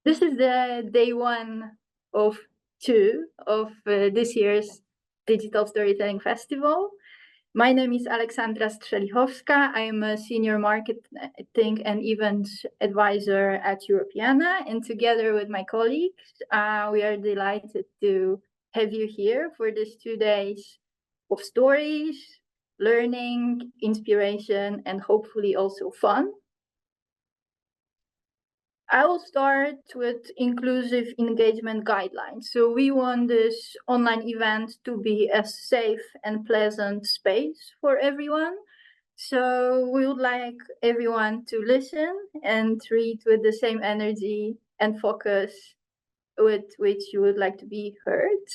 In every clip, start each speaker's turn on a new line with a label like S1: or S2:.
S1: This is the day 1 of 2 of this year's Digital Storytelling Festival. My name is Aleksandra Strzelichowska. I am a senior marketing and events advisor at Europeana, and together with my colleagues, we are delighted to have you here for these 2 days of stories, learning, inspiration, and hopefully also fun. I will start with inclusive engagement guidelines. So we want this online event to be a safe and pleasant space for everyone. So we would like everyone to listen and read with the same energy and focus with which you would like to be heard.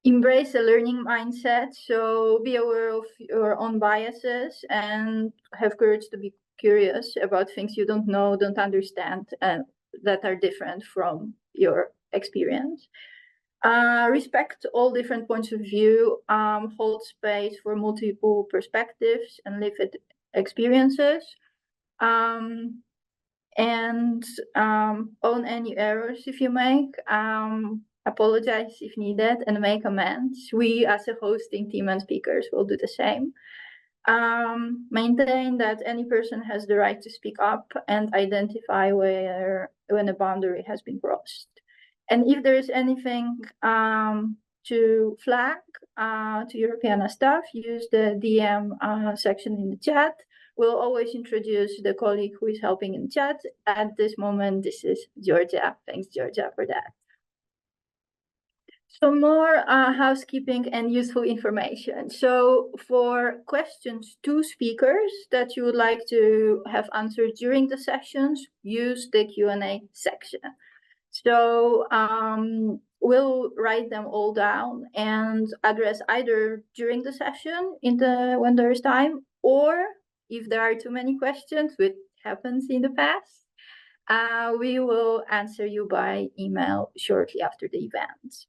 S1: Embrace a learning mindset. So be aware of your own biases and have courage to be curious about things you don't know, don't understand, and that are different from your experience. Respect all different points of view, hold space for multiple perspectives and lived experiences, and own any errors if you make, apologize if needed, and make amends. We as a hosting team and speakers will do the same. Maintain that any person has the right to speak up and identify when a boundary has been crossed. And if there is anything to flag to Europeana staff, use the DM section in the chat. We'll always introduce the colleague who is helping in chat. At this moment, this is Georgia. Thanks, Georgia, for that. Some more housekeeping and useful information. So for questions to speakers that you would like to have answered during the sessions, use the Q&A section. So we'll write them all down and address either during the session when there's time, or if there are too many questions, which happens in the past, we will answer you by email shortly after the event.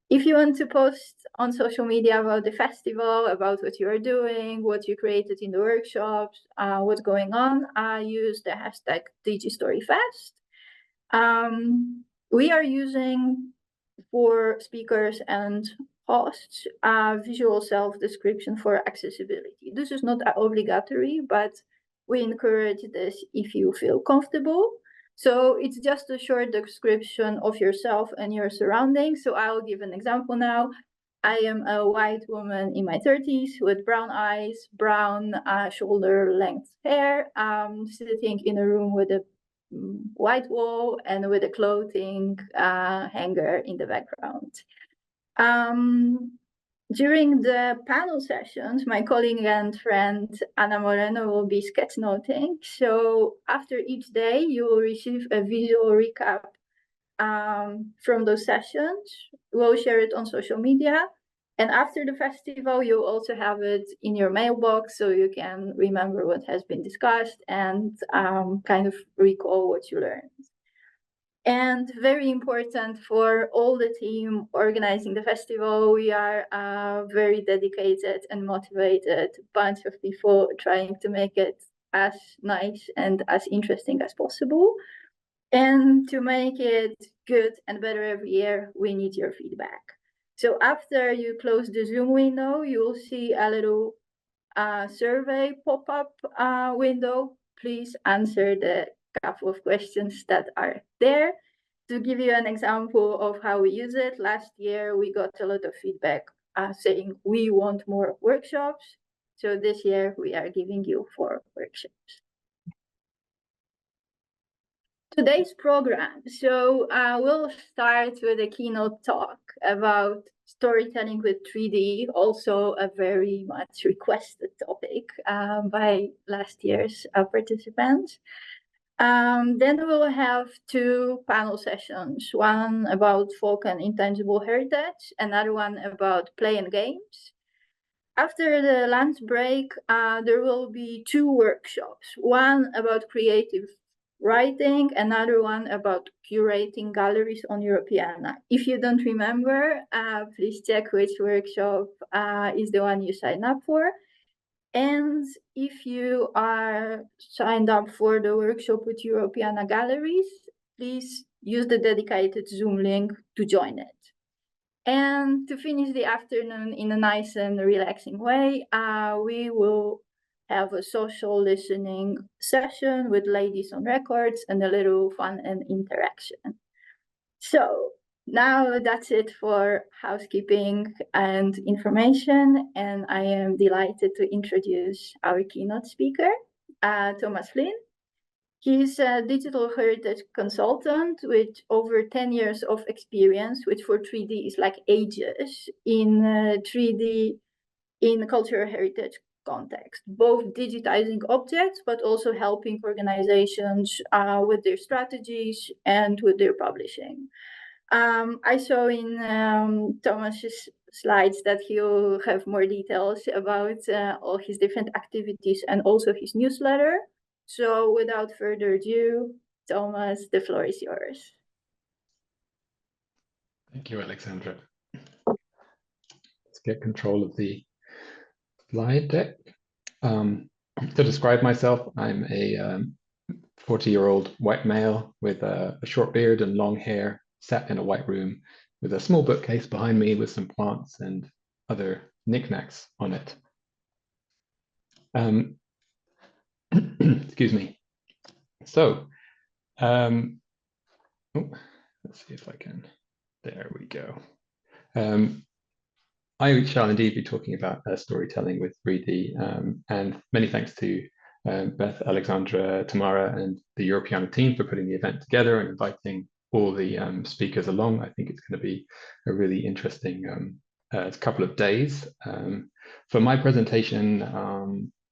S1: If you want to post on social media about the festival, about what you are doing, what you created in the workshops, what's going on, use the hashtag DigiStoryFest. We are using, for speakers and hosts, visual self-description for accessibility. This is not obligatory, but we encourage this if you feel comfortable. So it's just a short description of yourself and your surroundings. So I'll give an example now. I am a white woman in my 30s with brown eyes, brown shoulder-length hair, sitting in a room with a white wall and with a clothing hanger in the background. During the panel sessions, my colleague and friend Ana Moreno will be sketchnoting. So after each day, you will receive a visual recap from those sessions. We'll share it on social media. And after the festival, you'll also have it in your mailbox so you can remember what has been discussed and kind of recall what you learned. And very important for all the team organizing the festival, we are a very dedicated and motivated bunch of people trying to make it as nice and as interesting as possible. And to make it good and better every year, we need your feedback. So after you close the Zoom window, you will see a little survey pop-up window. Please answer the couple of questions that are there. To give you an example of how we use it, last year we got a lot of feedback saying we want more workshops. So this year we are giving you 4 workshops. Today's program. So we'll start with a keynote talk about storytelling with 3D, also a very much requested topic by last year's participants. Then we'll have 2 panel sessions, one about folk and intangible heritage, another one about play and games. After the lunch break, there will be 2 workshops, one about creative writing, another one about curating galleries on Europeana. If you don't remember, please check which workshop is the one you signed up for. And if you are signed up for the workshop with Europeana Galleries, please use the dedicated Zoom link to join it. And to finish the afternoon in a nice and relaxing way, we will have a social listening session with ladies on records and a little fun and interaction. So now that's it for housekeeping and information, and I am delighted to introduce our keynote speaker, Thomas Flynn. He's a digital heritage consultant with over 10 years of experience, which for 3D is like ages in 3D in cultural heritage context, both digitizing objects, but also helping organizations with their strategies and with their publishing. I saw in Thomas's slides that he'll have more details about all his different activities and also his newsletter. So without further ado, Thomas, the floor is yours.
S2: Thank you, Alexandra. Let's get control of the slide deck. To describe myself, I'm a 40-year-old white male with a short beard and long hair, sat in a white room with a small bookcase behind me with some plants and other knickknacks on it. Excuse me. So, let's see if I can, there we go. I shall indeed be talking about storytelling with 3D, and many thanks to Beth, Alexandra, Tamara, and the Europeana team for putting the event together and inviting all the speakers along. I think it's going to be a really interesting couple of days. For my presentation,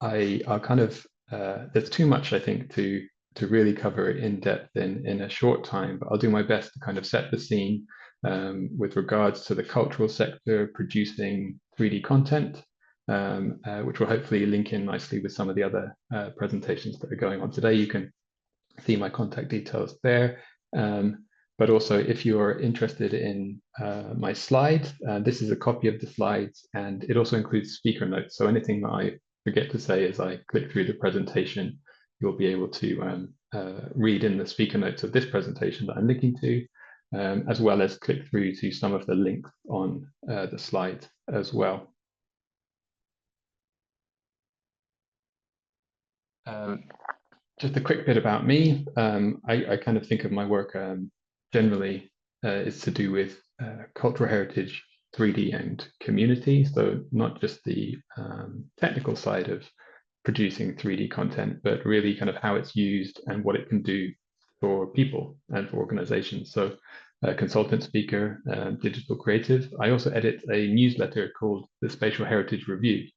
S2: I'll kind of, there's too much, I think, to really cover in depth in a short time, but I'll do my best to kind of set the scene with regards to the cultural sector producing 3D content, which will hopefully link in nicely with some of the other presentations that are going on today. You can see my contact details there. But also, if you're interested in my slides, this is a copy of the slides, and it also includes speaker notes. So anything that I forget to say as I click through the presentation, you'll be able to read in the speaker notes of this presentation that I'm linking to, as well as click through to some of the links on the slide as well. Just a quick bit about me. I kind of think of my work generally is to do with cultural heritage, 3D and community. So not just the technical side of producing 3D content, but really kind of how it's used and what it can do for people and for organizations. So consultant, speaker, digital creative. I also edit a newsletter called the Spatial Heritage Review.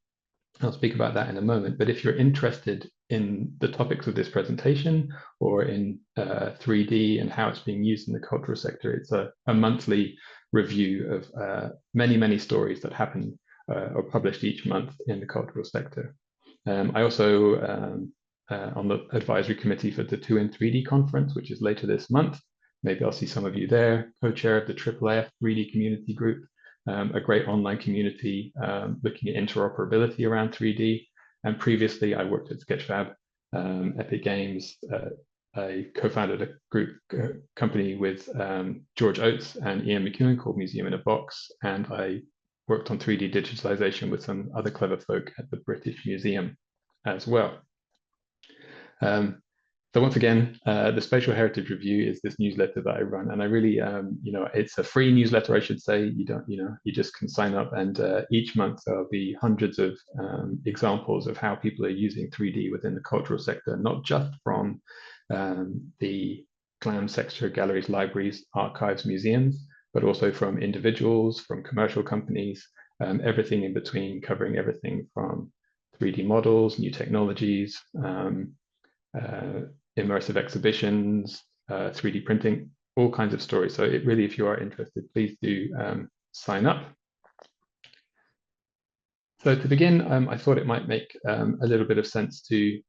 S2: I'll speak about that in a moment, but if you're interested in the topics of this presentation or in 3D and how it's being used in the cultural sector, it's a monthly review of many stories that happen or published each month in the cultural sector. I also on the advisory committee for the 2in3D conference, which is later this month. Maybe I'll see some of you there. Co-chair of the IIIF 3D community group, a great online community looking at interoperability around 3D. And previously I worked at Sketchfab, Epic Games. I co-founded a group company with George Oates and Ian McEwan called Museum in a Box. And I worked on 3D digitalization with some other clever folk at the British Museum as well. So once again, the Spatial Heritage Review is this newsletter that I run, and I really, it's a free newsletter, I should say. You don't, you just can sign up, and each month there'll be hundreds of examples of how people are using 3D within the cultural sector, not just from the GLAM sector, galleries, libraries, archives, museums, but also from individuals, from commercial companies, everything in between, covering everything from 3D models, new technologies, immersive exhibitions, 3D printing, all kinds of stories. So it really, if you are interested, please do sign up. So to begin, I thought it might make a little bit of sense to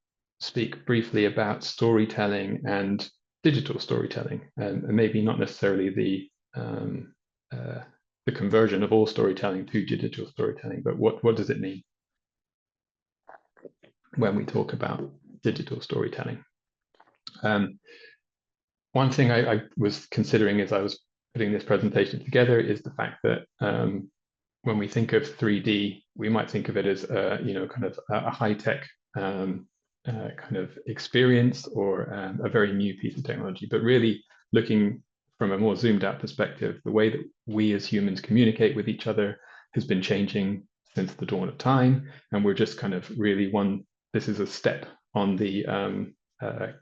S2: speak briefly about storytelling and digital storytelling, and maybe not necessarily the conversion of all storytelling to digital storytelling, but what does it mean when we talk about digital storytelling? one thing I was considering as I was putting this presentation together is the fact that when we think of 3D, we might think of it as kind of a high-tech kind of experience or a very new piece of technology. But really looking from a more zoomed out perspective, the way that we as humans communicate with each other has been changing since the dawn of time. And we're just kind of really this is a step on the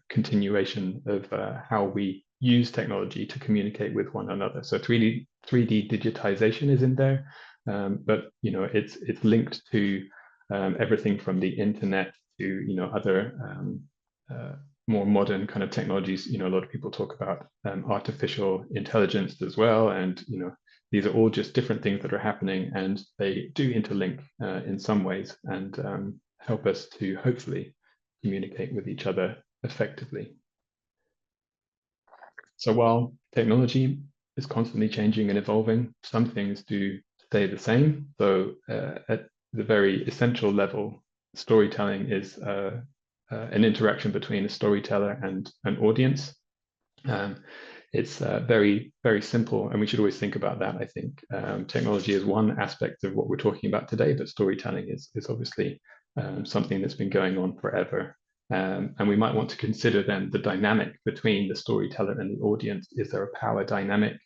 S2: continuation of how we use technology to communicate with one another. So 3D digitization is in there, but it's linked to everything from the internet to other more modern kind of technologies. A lot of people talk about artificial intelligence as well, and these are all just different things that are happening, and they do interlink in some ways and help us to hopefully communicate with each other effectively. So while technology is constantly changing and evolving, some things do stay the same. So at the very essential level, storytelling is an interaction between a storyteller and an audience. It's very, very simple, and we should always think about that. I think technology is one aspect of what we're talking about today, but storytelling is obviously something that's been going on forever. And we might want to consider then the dynamic between the storyteller and the audience. Is there a power dynamic?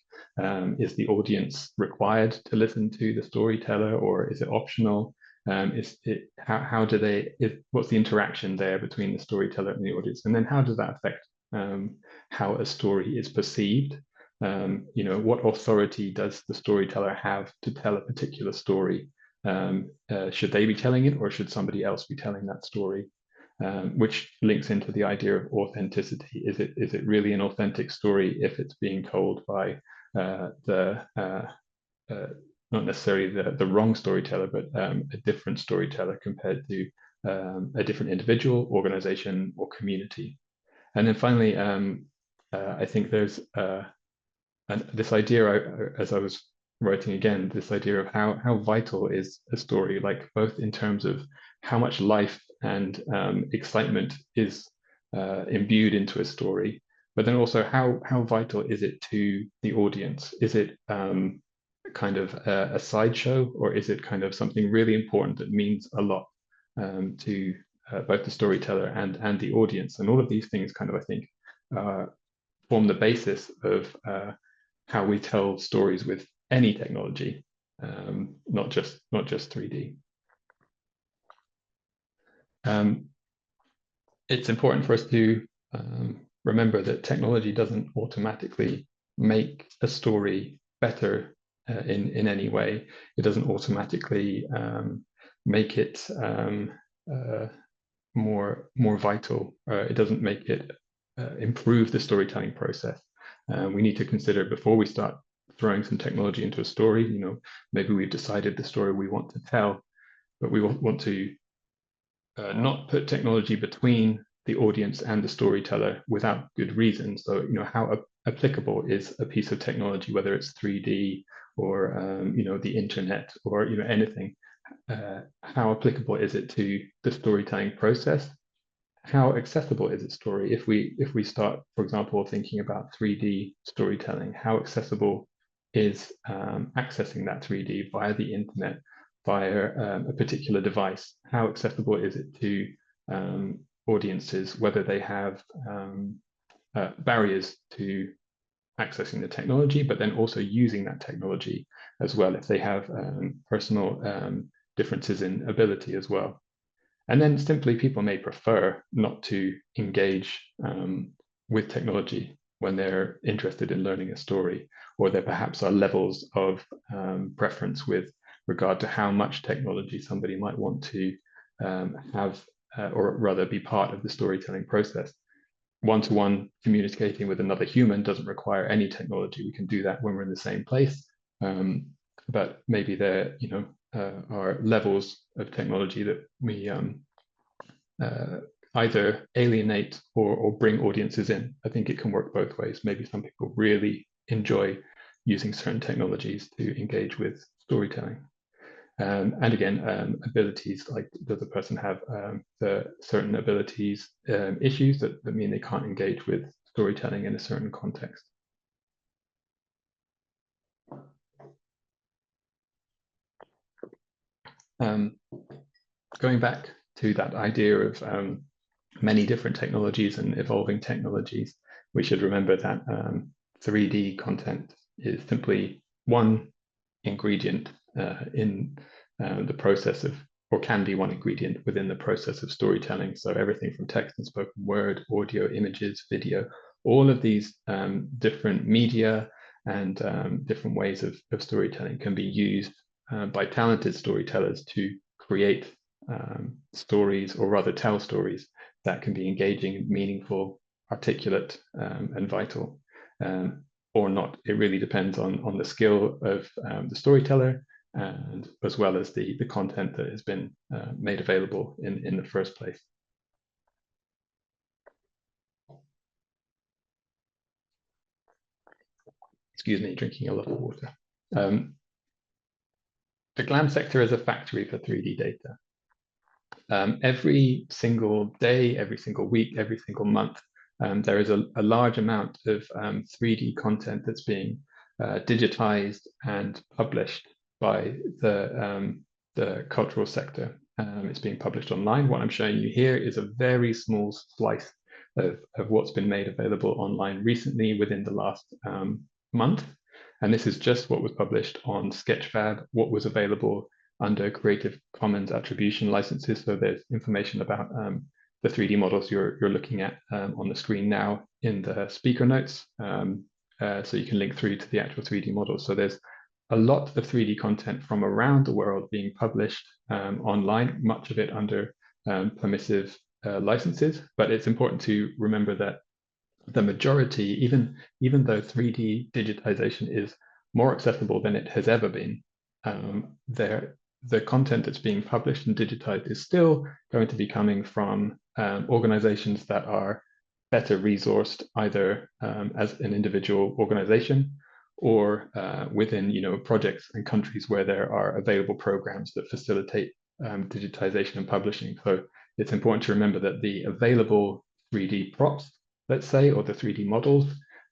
S2: Is the audience required to listen to the storyteller, or is it optional? What's the interaction there between the storyteller and the audience? And then how does that affect how a story is perceived? What authority does the storyteller have to tell a particular story? Should they be telling it, or should somebody else be telling that story? Which links into the idea of authenticity. Is it really an authentic story if it's being told by not necessarily the wrong storyteller, but a different storyteller compared to a different individual, organization, or community? And then finally, I think there's this idea, as I was writing again, this idea of how vital is a story, like both in terms of how much life and excitement is imbued into a story, but then also how vital is it to the audience? Is it kind of a sideshow, or is it kind of something really important that means a lot to both the storyteller and the audience? And all of these things kind of, I think, form the basis of how we tell stories with any technology, not just 3D. It's important for us to remember that technology doesn't automatically make a story better in any way. It doesn't automatically make it more vital. It doesn't make it improve the storytelling process. We need to consider before we start throwing some technology into a story. Maybe we've decided the story we want to tell, but we want to not put technology between the audience and the storyteller without good reason. So, how applicable is a piece of technology, whether it's 3D or the internet or anything? How applicable is it to the storytelling process? How accessible is its story? If we start, for example, thinking about 3D storytelling, how accessible is accessing that 3D via the internet, via a particular device? How accessible is it to audiences, whether they have barriers to accessing the technology, but then also using that technology as well, if they have personal differences in ability as well? And then simply people may prefer not to engage with technology when they're interested in learning a story, or there perhaps are levels of preference with regard to how much technology somebody might want to have, or rather be part of the storytelling process. One-to-one communicating with another human doesn't require any technology. We can do that when we're in the same place. But maybe there, are levels of technology that we either alienate or bring audiences in. I think it can work both ways. Maybe some people really enjoy using certain technologies to engage with storytelling. And again, abilities, like does the person have the certain abilities, issues that mean they can't engage with storytelling in a certain context. Going back to that idea of many different technologies and evolving technologies, we should remember that 3D content is simply one ingredient in the process of, or can be one ingredient within the process of storytelling. So everything from text and spoken word, audio, images, video, all of these different media and different ways of storytelling can be used by talented storytellers to create stories, or rather tell stories that can be engaging, meaningful, articulate, and vital, or not. It really depends on the skill of the storyteller, and as well as the content that has been made available in the first place. Excuse me, drinking a lot of water. The GLAM sector is a factory for 3D data. Every single day, every single week, every single month, there is a large amount of 3D content that's being digitized and published by the cultural sector. It's being published online. What I'm showing you here is a very small slice of what's been made available online recently within the last month. And this is just what was published on Sketchfab, what was available under Creative Commons attribution licenses. So there's information about the 3D models you're looking at on the screen now in the speaker notes. So you can link through to the actual 3D models. So there's a lot of 3D content from around the world being published online, much of it under permissive licenses. But it's important to remember that the majority, even though 3D digitization is more accessible than it has ever been, the content that's being published and digitized is still going to be coming from organizations that are better resourced, either as an individual organization or within projects and countries where there are available programs that facilitate digitization and publishing. So it's important to remember that the available 3D props, let's say, or the 3D models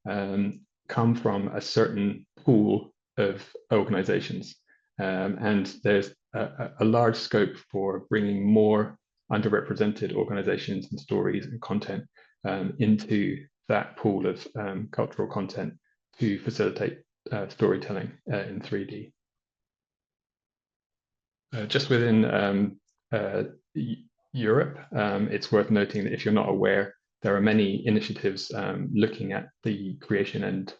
S2: come from a certain pool of organizations. And there's a large scope for bringing more underrepresented organizations and stories and content into that pool of cultural content to facilitate storytelling in 3D. Just within Europe, it's worth noting that if you're not aware, there are many initiatives looking at the creation and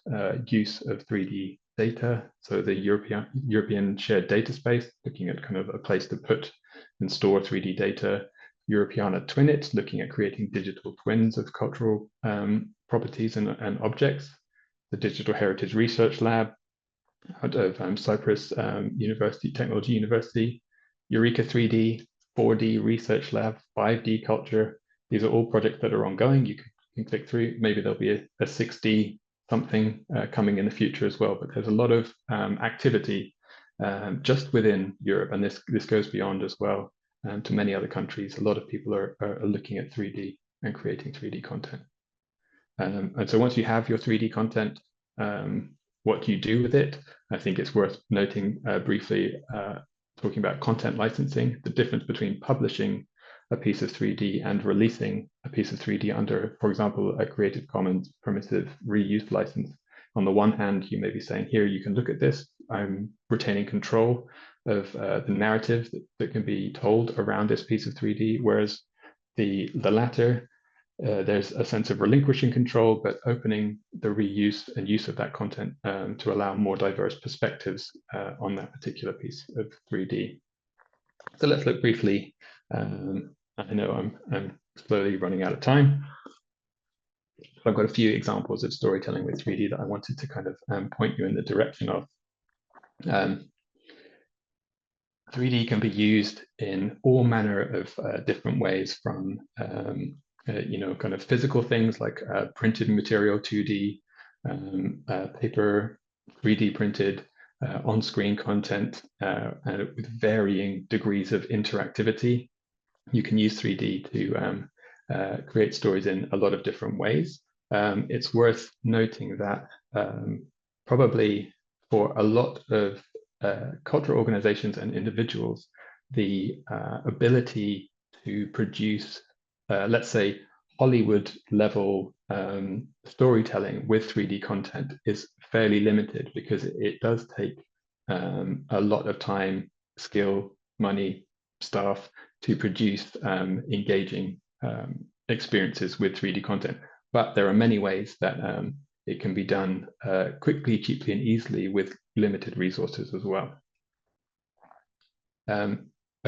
S2: use of 3D data. So the European Shared Data Space, looking at kind of a place to put and store 3D data. Europeana Twinit, looking at creating digital twins of cultural properties and objects. The Digital Heritage Research Lab out of Cyprus Technology University. Eureka 3D, 4D Research Lab, 5D Culture. These are all projects that are ongoing. You can click through. Maybe there'll be a 6D something coming in the future as well. But there's a lot of activity just within Europe, and this goes beyond as well to many other countries. A lot of people are looking at 3D and creating 3D content. And so once you have your 3D content, what do you do with it? I think it's worth noting briefly, talking about content licensing, the difference between publishing a piece of 3D and releasing a piece of 3D under, for example, a Creative Commons permissive reuse license. On the one hand, you may be saying, here, you can look at this. I'm retaining control of the narrative that can be told around this piece of 3D, whereas the latter, there's a sense of relinquishing control, but opening the reuse and use of that content to allow more diverse perspectives on that particular piece of 3D. So let's look briefly. I know I'm slowly running out of time. I've got a few examples of storytelling with 3D that I wanted to kind of point you in the direction of. 3D can be used in all manner of different ways, from kind of physical things like printed material 2D, paper 3D printed, on-screen content with varying degrees of interactivity. You can use 3D to create stories in a lot of different ways. it's worth noting that probably for a lot of cultural organizations and individuals, the ability to produce, let's say, Hollywood level storytelling with 3D content is fairly limited, because it does take a lot of time, skill, money, staff to produce engaging experiences with 3D content. But there are many ways that it can be done quickly, cheaply, and easily with limited resources as well. A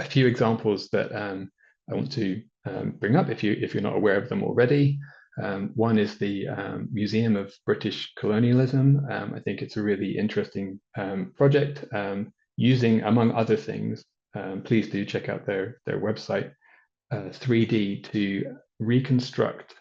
S2: few examples that I want to bring up, if you're not aware of them already. One is the Museum of British Colonialism. I think it's a really interesting project, using, among other things, please do check out their website, 3D to reconstruct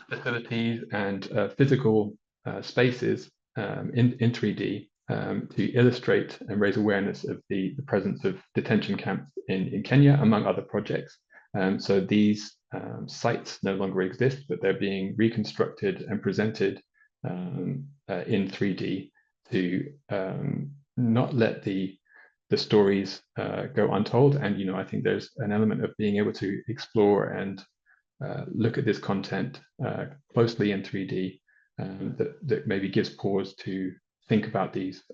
S2: facilities and physical spaces in 3D to illustrate and raise awareness of the presence of detention camps in Kenya, among other projects. So these sites no longer exist, but they're being reconstructed and presented in 3D to not let the stories go untold. And I think there's an element of being able to explore and look at this content closely in 3D that maybe gives pause to think about these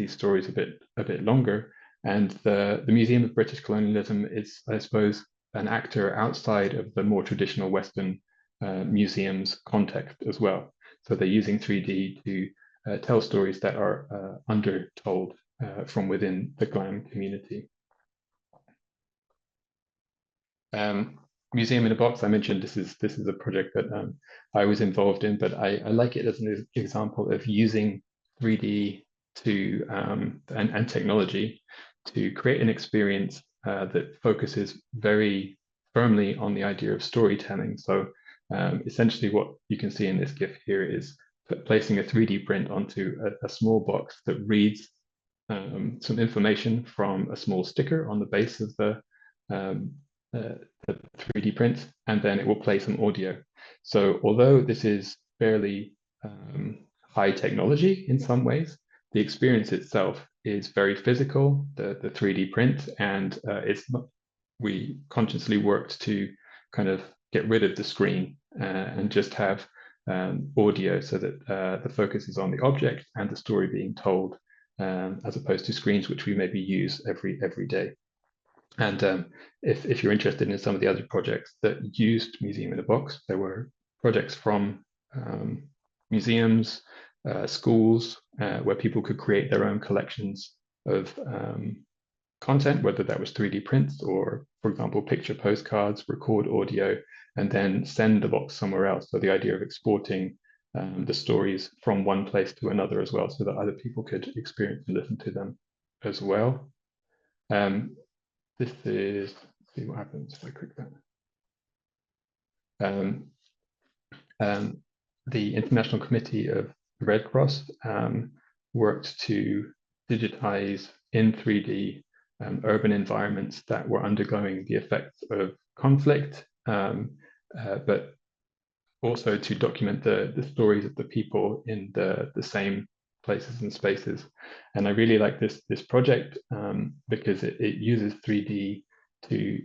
S2: stories a bit longer. And the Museum of British Colonialism is, I suppose, an actor outside of the more traditional Western museums context as well. So they're using 3D to tell stories that are undertold from within the GLAM community. Museum in a Box, I mentioned this is a project that I was involved in, but I like it as an example of using 3D to and technology to create an experience that focuses very firmly on the idea of storytelling. So essentially what you can see in this GIF here is placing a 3D print onto a small box that reads some information from a small sticker on the base of the 3D print, and then it will play some audio. So although this is fairly high technology in some ways, the experience itself is very physical, the 3D print, and we consciously worked to kind of get rid of the screen and just have audio, so that the focus is on the object and the story being told, as opposed to screens which we maybe use every day. And if you're interested in some of the other projects that used Museum in a Box, there were projects from museums, schools, where people could create their own collections of content, whether that was 3D prints or, for example, picture postcards, record audio, and then send the box somewhere else. So the idea of exporting the stories from one place to another as well, so that other people could experience and listen to them as well. This is, let's see what happens if I click that. The International Committee of the Red Cross worked to digitize in 3D urban environments that were undergoing the effects of conflict, but also to document the stories of the people in the same places and spaces. And I really like this project because it uses 3D to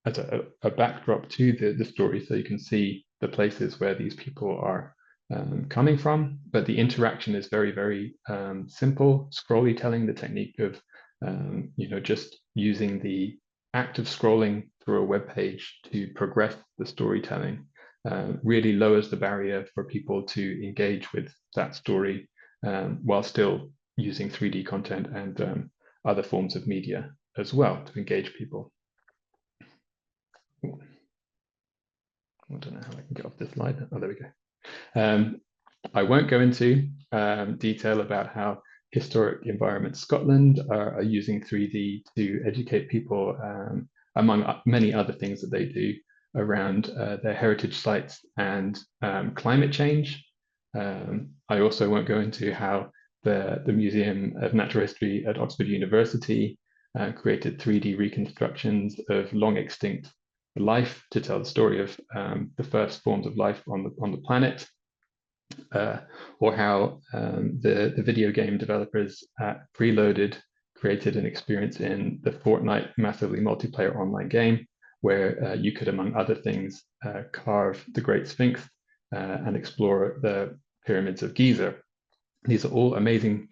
S2: as a backdrop to the story, so you can see the places where these people are coming from, but the interaction is very, very simple. Scrolly telling, the technique of just using the act of scrolling through a web page to progress the storytelling really lowers the barrier for people to engage with that story while still using 3D content and other forms of media as well to engage people. I don't know how I can get off this slide. Oh, there we go. I won't go into detail about how Historic Environment Scotland are using 3D to educate people, among many other things that they do around their heritage sites and climate change. I also won't go into how the Museum of Natural History at Oxford University created 3D reconstructions of long extinct life, to tell the story of the first forms of life on the planet, or how the video game developers at Preloaded created an experience in the Fortnite massively multiplayer online game, where you could, among other things, carve the Great Sphinx and explore the pyramids of Giza. These are all amazing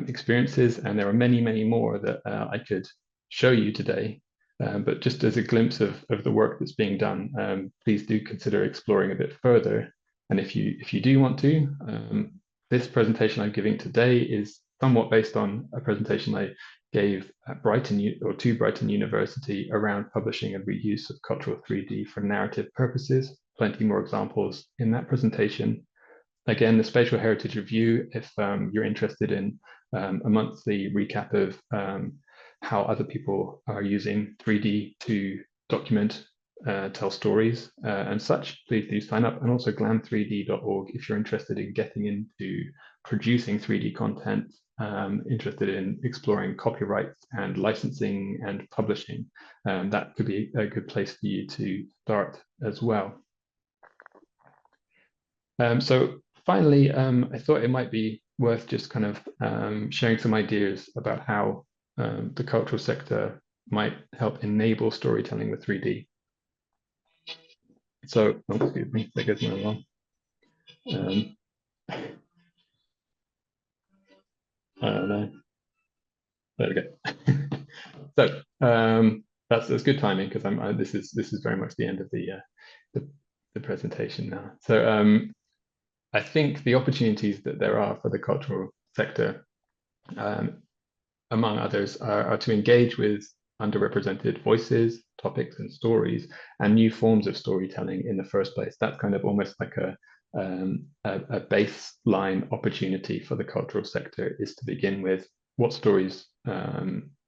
S2: experiences, and there are many, many more that I could show you today. But just as a glimpse of the work that's being done, please do consider exploring a bit further. And if you do want to, this presentation I'm giving today is somewhat based on a presentation I gave at to Brighton University around publishing and reuse of cultural 3D for narrative purposes. Plenty more examples in that presentation. Again, the Spatial Heritage Review, if you're interested in a monthly recap of how other people are using 3D to document, tell stories and such, please do sign up. And also glam3d.org if you're interested in getting into producing 3D content, interested in exploring copyrights and licensing and publishing. That could be a good place for you to start as well. So finally, I thought it might be worth just kind of sharing some ideas about how the cultural sector might help enable storytelling with 3D. So, oh, excuse me, there goes my alarm. No, there we go. So that's good timing, because this is very much the end of the presentation now. So I think the opportunities that there are for the cultural sector, among others, are to engage with underrepresented voices, topics, and stories, and new forms of storytelling in the first place. That's kind of almost like a baseline opportunity for the cultural sector, is to begin with what stories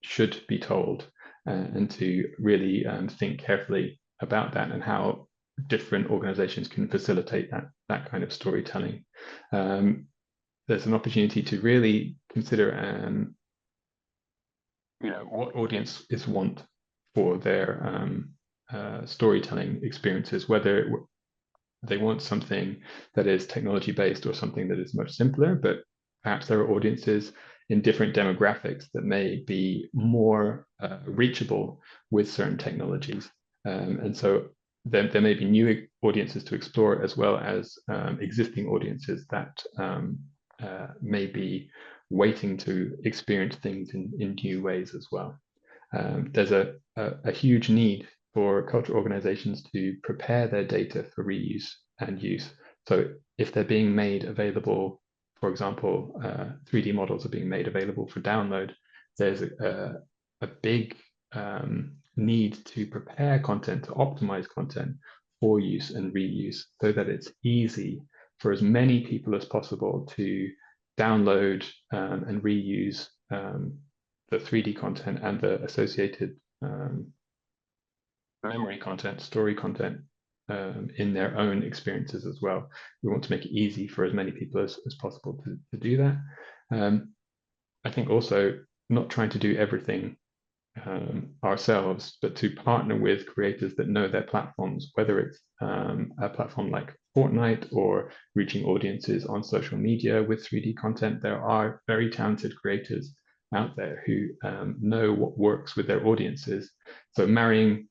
S2: should be told, and to really think carefully about that and how different organizations can facilitate that kind of storytelling. There's an opportunity to really consider what audiences want for their storytelling experiences, whether they want something that is technology based or something that is much simpler, but perhaps there are audiences in different demographics that may be more reachable with certain technologies. And so there may be new audiences to explore, as well as existing audiences that may be waiting to experience things in new ways as well. There's a huge need for cultural organizations to prepare their data for reuse and use. So if they're being made available, for example, 3D models are being made available for download, there's a big need to prepare content, to optimize content for use and reuse, so that it's easy for as many people as possible to download and reuse the 3D content and the associated memory content, story content in their own experiences as well. We want to make it easy for as many people as possible to do that. I think also not trying to do everything ourselves, but to partner with creators that know their platforms, whether it's a platform like Fortnite or reaching audiences on social media with 3D content. There are very talented creators out there who know what works with their audiences. So marrying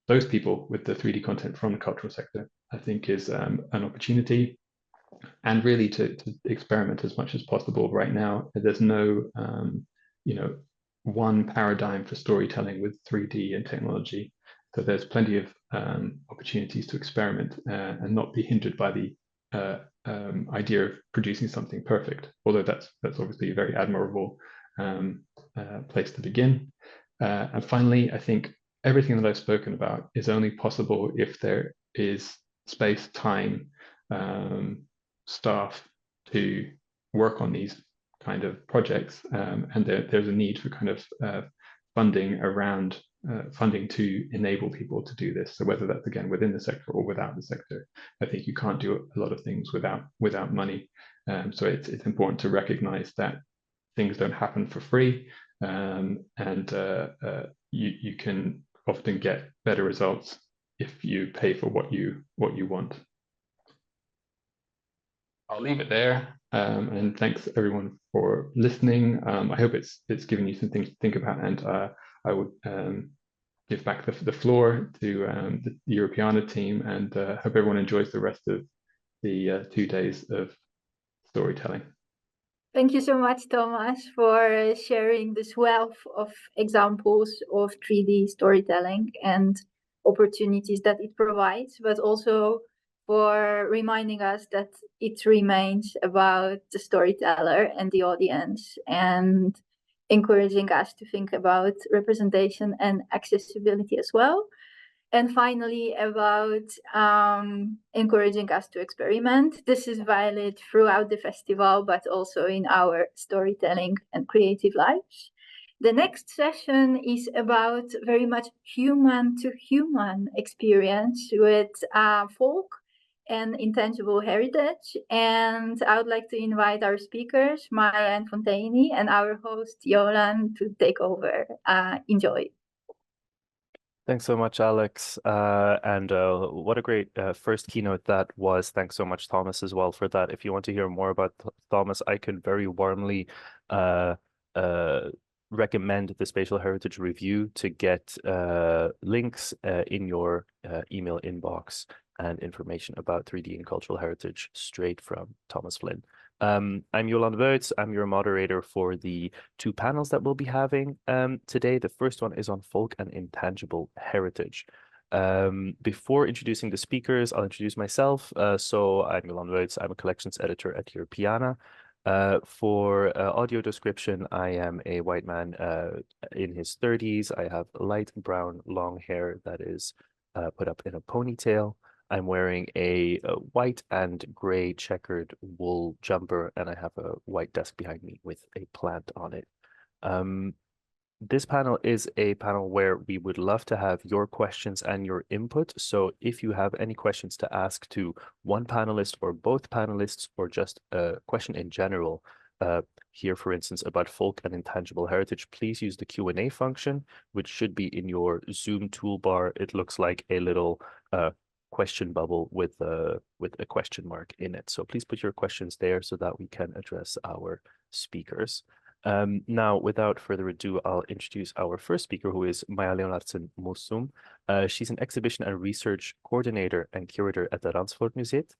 S2: those people with the 3D content from the cultural sector, I think, is an opportunity. And really to experiment as much as possible. Right now, there's no one paradigm for storytelling with 3D and technology. So there's plenty of opportunities to experiment and not be hindered by the idea of producing something perfect, although that's obviously a very admirable place to begin. And finally, I think everything that I've spoken about is only possible if there is space, time, staff to work on these kind of projects, and there's a need for kind of funding around funding to enable people to do this. So whether that's again within the sector or without the sector, I think you can't do a lot of things without money. So it's important to recognize that things don't happen for free, and you can often get better results if you pay for what you want. I'll leave it there, and thanks everyone for listening. I hope it's given you some things to think about, and I would give back the floor to the Europeana team, and hope everyone enjoys the rest of the 2 days of storytelling.
S1: Thank you so much, Thomas, for sharing this wealth of examples of 3D storytelling and opportunities that it provides, but also for reminding us that it remains about the storyteller and the audience, and encouraging us to think about representation and accessibility as well. And finally, about encouraging us to experiment. This is valid throughout the festival, but also in our storytelling and creative lives. The next session is about very much human to human experience with folk and intangible heritage. And I would like to invite our speakers, Maya and Fontaini, and our host, Jolan, to take over. Enjoy.
S3: Thanks so much, Alex. And what a great first keynote that was. Thanks so much, Thomas, as well for that. If you want to hear more about Thomas, I can very warmly recommend the Spatial Heritage Review to get links in your email inbox and information about 3D and cultural heritage straight from Thomas Flynn. I'm Jolan Wouts. I'm your moderator for the 2 panels that we'll be having today. The first one is on folk and intangible heritage. Before introducing the speakers, I'll introduce myself. So I'm Jolan Wouts. I'm a collections editor at Europeana. For audio description, I am a white man in his 30s. I have light brown long hair that is put up in a ponytail. I'm wearing a white and gray checkered wool jumper, and I have a white desk behind me with a plant on it. This panel is a panel where we would love to have your questions and your input. So if you have any questions to ask to one panelist or both panelists, or just a question in general, here, for instance, about folk and intangible heritage, please use the Q&A function, which should be in your Zoom toolbar. It looks like a little question bubble with a question mark in it. So please put your questions there so that we can address our speakers. Now, without further ado, I'll introduce our first speaker, who is Maya Leonardsen Mossum. She's an exhibition and research coordinator and curator at the Ransfordmuseet.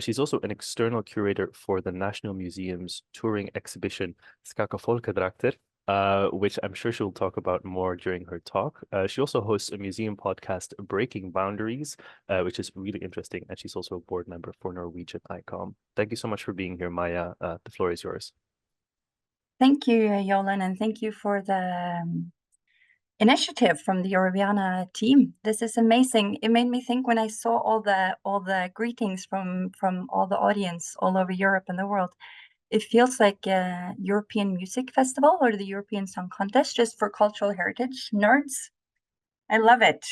S3: She's also an external curator for the National Museum's touring exhibition Skaka Folkedrakter, which I'm sure she'll talk about more during her talk. She also hosts a museum podcast, Breaking Boundaries, which is really interesting, and she's also a board member for Norwegian ICOM. Thank you so much for being here, Maya. The floor is yours.
S4: Thank you, Jolan, and thank you for the initiative from the Europeana team. This is amazing. It made me think when I saw all the greetings from all the audience all over Europe and the world. It feels like a European Music Festival or the European Song Contest, just for cultural heritage nerds. I love it.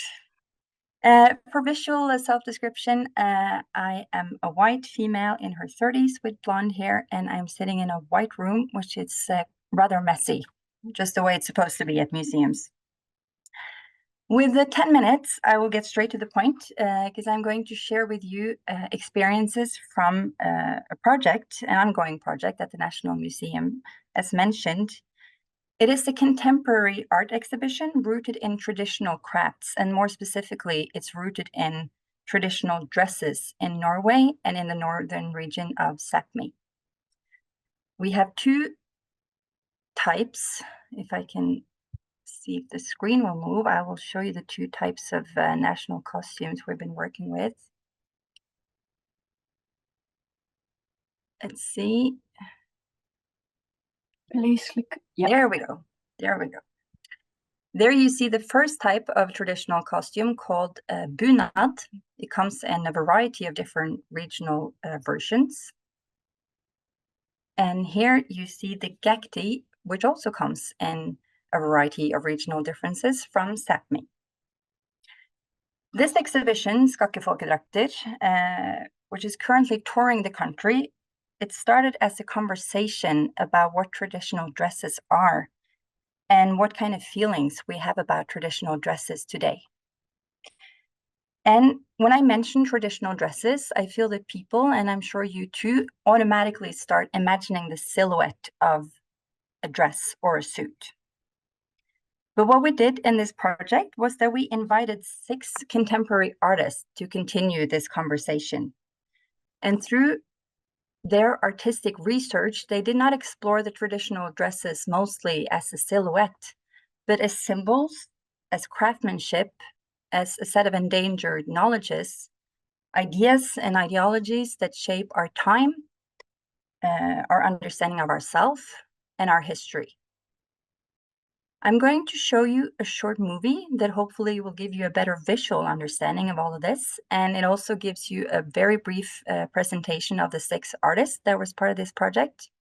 S4: For visual self-description, I am a white female in her 30s with blonde hair, and I'm sitting in a white room, which is rather messy, just the way it's supposed to be at museums. With the 10 minutes, I will get straight to the point, because I'm going to share with you experiences from a project, an ongoing project at the National Museum. As mentioned, it is a contemporary art exhibition rooted in traditional crafts, and more specifically, it's rooted in traditional dresses in Norway and in the northern region of Sápmi. We have 2 types. If I can see if the screen will move, I will show you the 2 types of national costumes we've been working with. Let's see.
S1: Please click.
S4: Yeah. There we go. There we go. There you see the first type of traditional costume called bunad. It comes in a variety of different regional versions. And here you see the gakti, which also comes in a variety of regional differences from Sápmi. This exhibition, Skaka Folkedrakter, which is currently touring the country, it started as a conversation about what traditional dresses are and what kind of feelings we have about traditional dresses today. And when I mention traditional dresses, I feel that people, and I'm sure you too, automatically start imagining the silhouette of a dress or a suit. But what we did in this project was that we invited 6 contemporary artists to continue this conversation. And through their artistic research, they did not explore the traditional dresses mostly as a silhouette, but as symbols, as craftsmanship, as a set of endangered knowledges, ideas and ideologies that shape our time, our understanding of ourselves, and our history. I'm going to show you a short movie that hopefully will give you a better visual understanding of all of this, and it also gives you a very brief presentation of the 6 artists that was part of this project.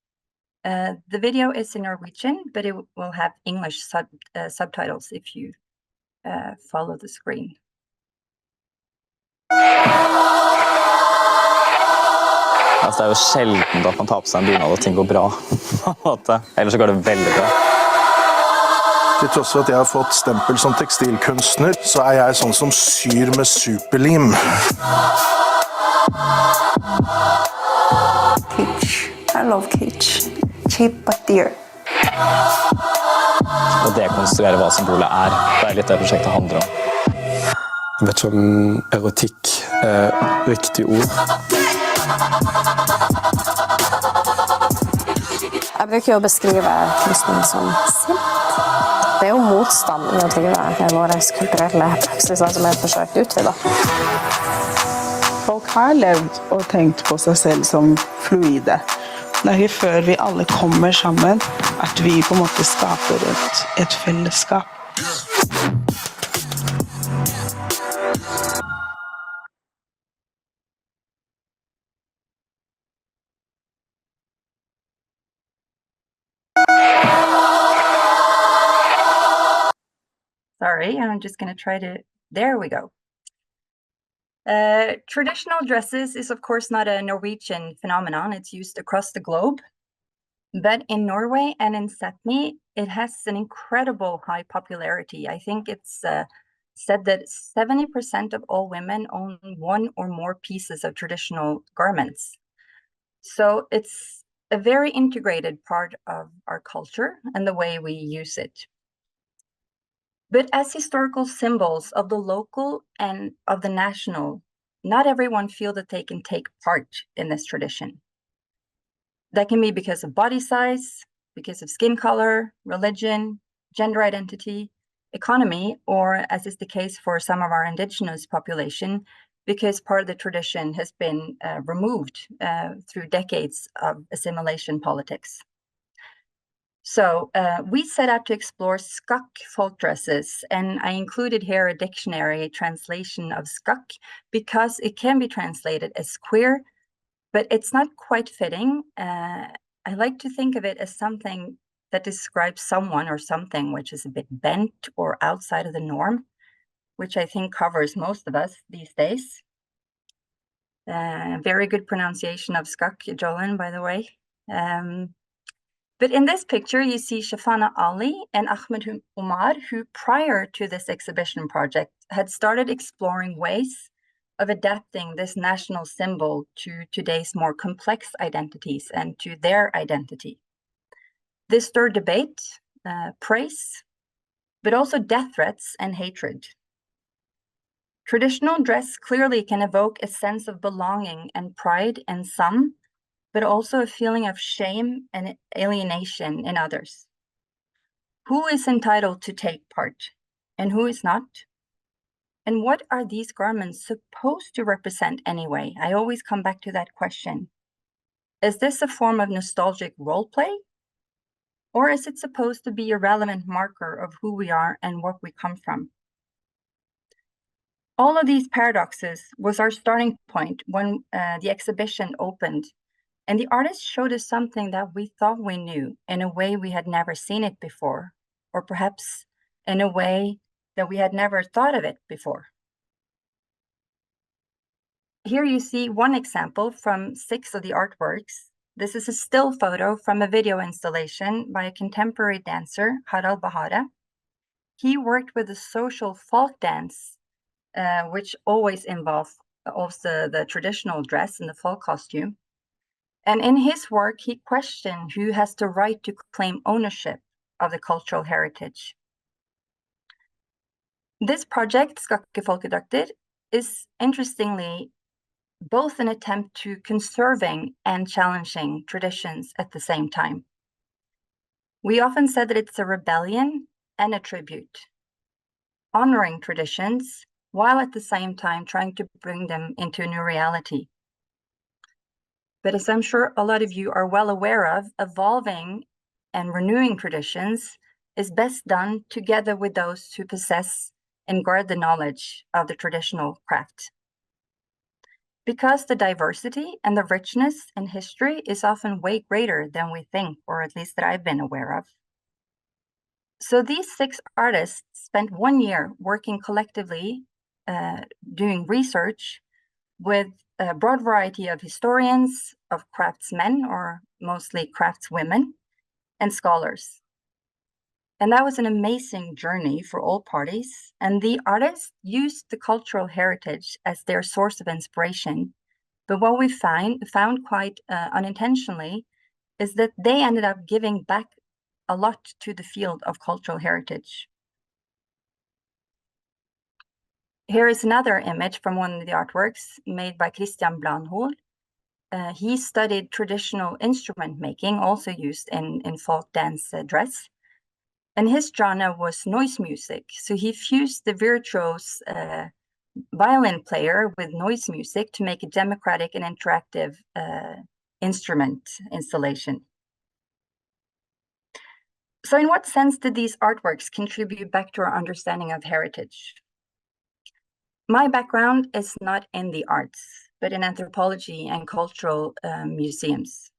S4: The video is in Norwegian, but it will have English subtitles if you follow the screen.
S5: Altså, det er jo sjelden at man tar på seg en bunad og ting går bra. Ellers så går det veldig bra.
S6: Til tross for at jeg har fått stempel som tekstilkunstner, så er jeg sånn som syr med superlim.
S7: Kitsch. I love kitsch. Cheap but dear.
S5: Å dekonstruere hva symbolet er, det er litt det prosjektet handler om.
S8: Jeg vet ikke om erotikk er riktig ord.
S7: Jeg bruker å beskrive kunsten som sint. Det er jo motstand med å drive våre kulturelle praksiser som er forsøkt utvidet.
S9: Folk har levd og tenkt på seg selv som fluide. Det er ikke før vi alle kommer sammen at vi på en måte skaper et fellesskap.
S4: Sorry, I'm just going to try to... There we go. Traditional dresses is, of course, not a Norwegian phenomenon. It's used across the globe. But in Norway and in Sápmi, it has an incredible high popularity. I think it's said that 70% of all women own 1 or more pieces of traditional garments. So it's a very integrated part of our culture and the way we use it. But as historical symbols of the local and of the national, not everyone feels that they can take part in this tradition. That can be because of body size, because of skin color, religion, gender identity, economy, or as is the case for some of our indigenous population, because part of the tradition has been removed through decades of assimilation politics. So we set out to explore skakk folk dresses, and I included here a dictionary translation of skakk because it can be translated as queer, but it's not quite fitting. I like to think of it as something that describes someone or something which is a bit bent or outside of the norm, which I think covers most of us these days. Very good pronunciation of skakk, Jolin, by the way. But in this picture, you see Shafana Ali and Ahmed Umar, who prior to this exhibition project had started exploring ways of adapting this national symbol to today's more complex identities and to their identity. This stirred debate, praise, but also death threats and hatred. Traditional dress clearly can evoke a sense of belonging and pride in some, but also a feeling of shame and alienation in others. Who is entitled to take part and who is not? And what are these garments supposed to represent anyway? I always come back to that question. Is this a form of nostalgic role play? Or is it supposed to be a relevant marker of who we are and what we come from? All of these paradoxes was our starting point when the exhibition opened. And the artist showed us something that we thought we knew in a way we had never seen it before, or perhaps in a way that we had never thought of it before. Here you see one example from 6 of the artworks. This is a still photo from a video installation by a contemporary dancer, Harald Bahare. He worked with a social folk dance which always involve also the traditional dress and the fall costume. And in his work, he questioned who has the right to claim ownership of the cultural heritage. This project, Skakke Folkedrakter, is interestingly both an attempt to conserving and challenging traditions at the same time. We often said that it's a rebellion and a tribute, honoring traditions while at the same time trying to bring them into a new reality. But as I'm sure a lot of you are well aware of, evolving and renewing traditions is best done together with those who possess and guard the knowledge of the traditional craft. Because the diversity and the richness in history is often way greater than we think, or at least that I've been aware of. So these 6 artists spent 1 year working collectively, doing research with a broad variety of historians, of craftsmen, or mostly craftswomen, and scholars. And that was an amazing journey for all parties. And the artists used the cultural heritage as their source of inspiration. But what we found quite unintentionally is that they ended up giving back a lot to the field of cultural heritage. Here is another image from one of the artworks made by Christian Blanhol. He studied traditional instrument making, also used in folk dance dress. And his genre was noise music. So he fused the virtuose violin player with noise music to make a democratic and interactive instrument installation. So in what sense did these artworks contribute back to our understanding of heritage? My background is not in the arts, but in anthropology and cultural museums.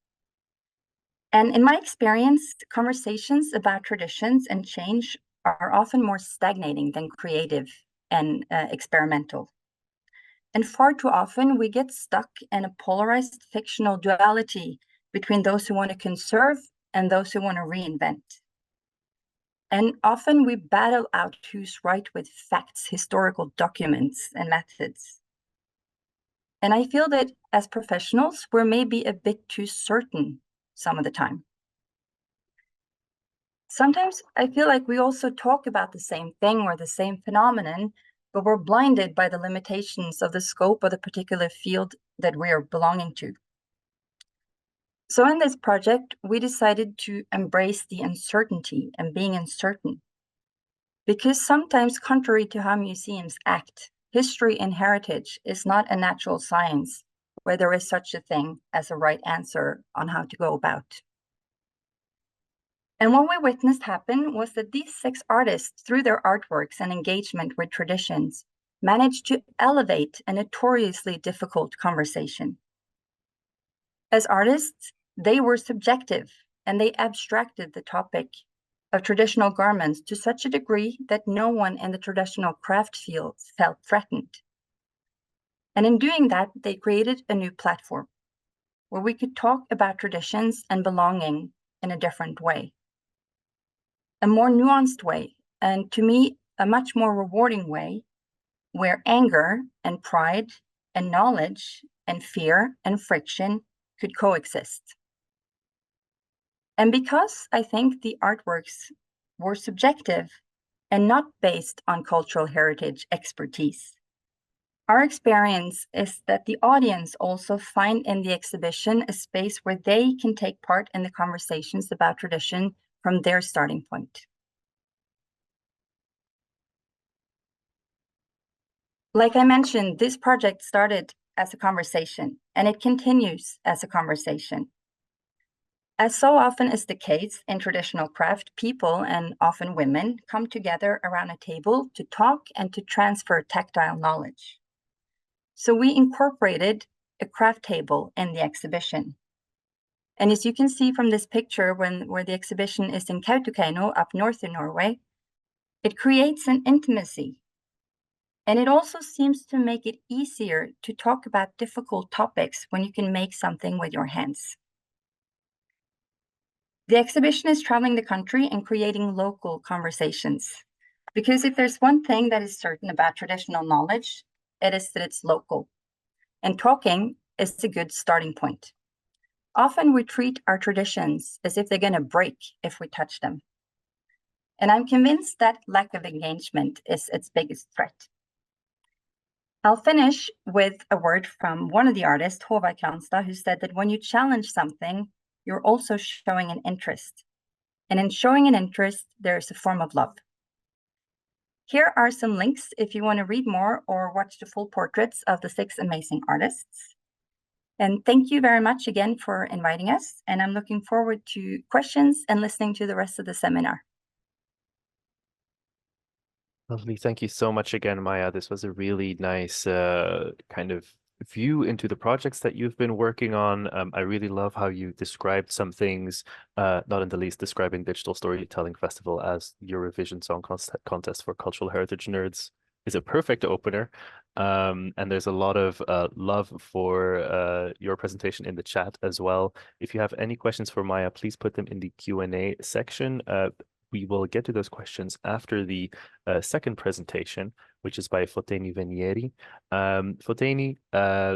S4: And in my experience, conversations about traditions and change are often more stagnating than creative and experimental. And far too often, we get stuck in a polarized fictional duality between those who want to conserve and those who want to reinvent. And often we battle out who's right with facts, historical documents, and methods. And I feel that as professionals, we're maybe a bit too certain some of the time. Sometimes I feel like we also talk about the same thing or the same phenomenon, but we're blinded by the limitations of the scope of the particular field that we are belonging to. So in this project, we decided to embrace the uncertainty and being uncertain. Because sometimes, contrary to how museums act, history and heritage is not a natural science where there is such a thing as a right answer on how to go about. And what we witnessed happen was that these 6 artists, through their artworks and engagement with traditions, managed to elevate a notoriously difficult conversation. As artists, they were subjective and they abstracted the topic of traditional garments to such a degree that no one in the traditional craft field felt threatened. And in doing that, they created a new platform where we could talk about traditions and belonging in a different way. A more nuanced way, and to me, a much more rewarding way, where anger and pride and knowledge and fear and friction could coexist. And because I think the artworks were subjective and not based on cultural heritage expertise, our experience is that the audience also find in the exhibition a space where they can take part in the conversations about tradition from their starting point. Like I mentioned, this project started as a conversation, and it continues as a conversation. As so often is the case in traditional craft, people, and often women, come together around a table to talk and to transfer tactile knowledge. So we incorporated a craft table in the exhibition. And as you can see from this picture, where the exhibition is in Kautokeino, up north in Norway, it creates an intimacy. And it also seems to make it easier to talk about difficult topics when you can make something with your hands. The exhibition is traveling the country and creating local conversations. Because if there's one thing that is certain about traditional knowledge, it is that it's local. And talking is a good starting point. Often we treat our traditions as if they're going to break if we touch them. And I'm convinced that lack of engagement is its biggest threat. I'll finish with a word from one of the artists, Håvard Kranstad, who said that when you challenge something, you're also showing an interest. And in showing an interest, there's a form of love. Here are some links if you want to read more or watch the full portraits of the 6 amazing artists. And thank you very much again for inviting us. And I'm looking forward to questions and listening to the rest of the seminar.
S3: Lovely. Thank you so much again, Maja. This was a really nice kind of view into the projects that you've been working on. I really love how you described some things, not in the least describing Digital Storytelling Festival as Eurovision Song Contest for cultural heritage nerds is a perfect opener. And there's a lot of love for your presentation in the chat as well. If you have any questions for Maja, please put them in the Q&A section. We will get to those questions after the second presentation, which is by Foteni Venieri. Foteni,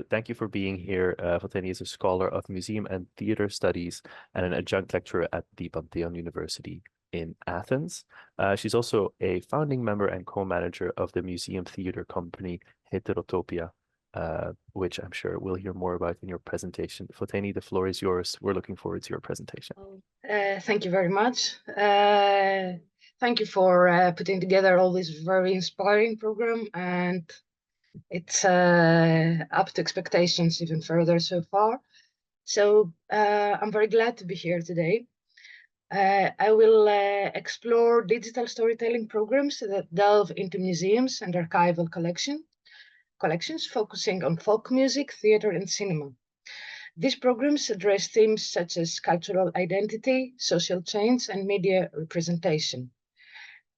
S3: thank you for being here. Foteni is a scholar of museum and theater studies and an adjunct lecturer at the Pantheon University in Athens. She's also a founding member and co-manager of the museum theater company Heterotopia, which I'm sure we'll hear more about in your presentation. Foteni, the floor is yours. We're looking forward to your presentation.
S10: Thank you very much. Thank you for putting together all this very inspiring program, and it's up to expectations even further so far. So I'm very glad to be here today. I will explore digital storytelling programs that delve into museums and archival collections focusing on folk music, theater, and cinema. These programs address themes such as cultural identity, social change, and media representation.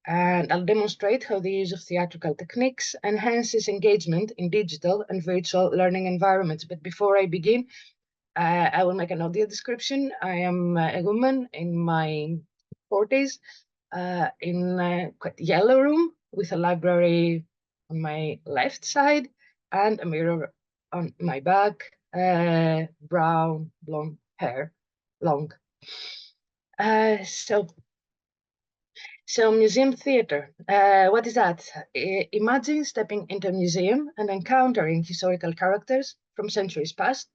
S10: And I'll demonstrate how the use of theatrical techniques enhances engagement in digital and virtual learning environments. But before I begin, I will make an audio description. I am a woman in my 40s in a quite yellow room with a library on my left side and a mirror on my back, brown, blonde hair, long. So museum theater, what is that? Imagine stepping into a museum and encountering historical characters from centuries past,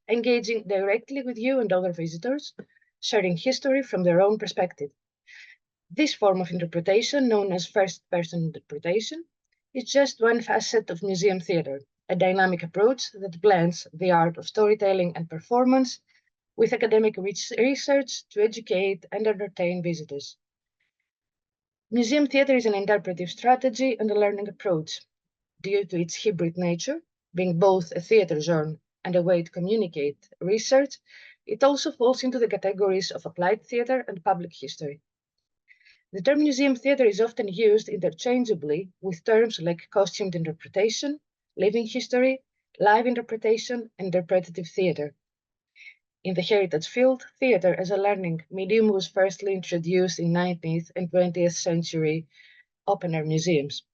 S10: engaging directly with you and other visitors, sharing history from their own perspective. This form of interpretation, known as first-person interpretation, is just one facet of museum theater, a dynamic approach that blends the art of storytelling and performance with academic research to educate and entertain visitors. Museum theater is an interpretive strategy and a learning approach. Due to its hybrid nature, being both a theater genre and a way to communicate research, it also falls into the categories of applied theater and public history. The term museum theater is often used interchangeably with terms like costumed interpretation, living history, live interpretation, and interpretative theater. In the heritage field, theater as a learning medium was firstly introduced in 19th and 20th century open-air museums.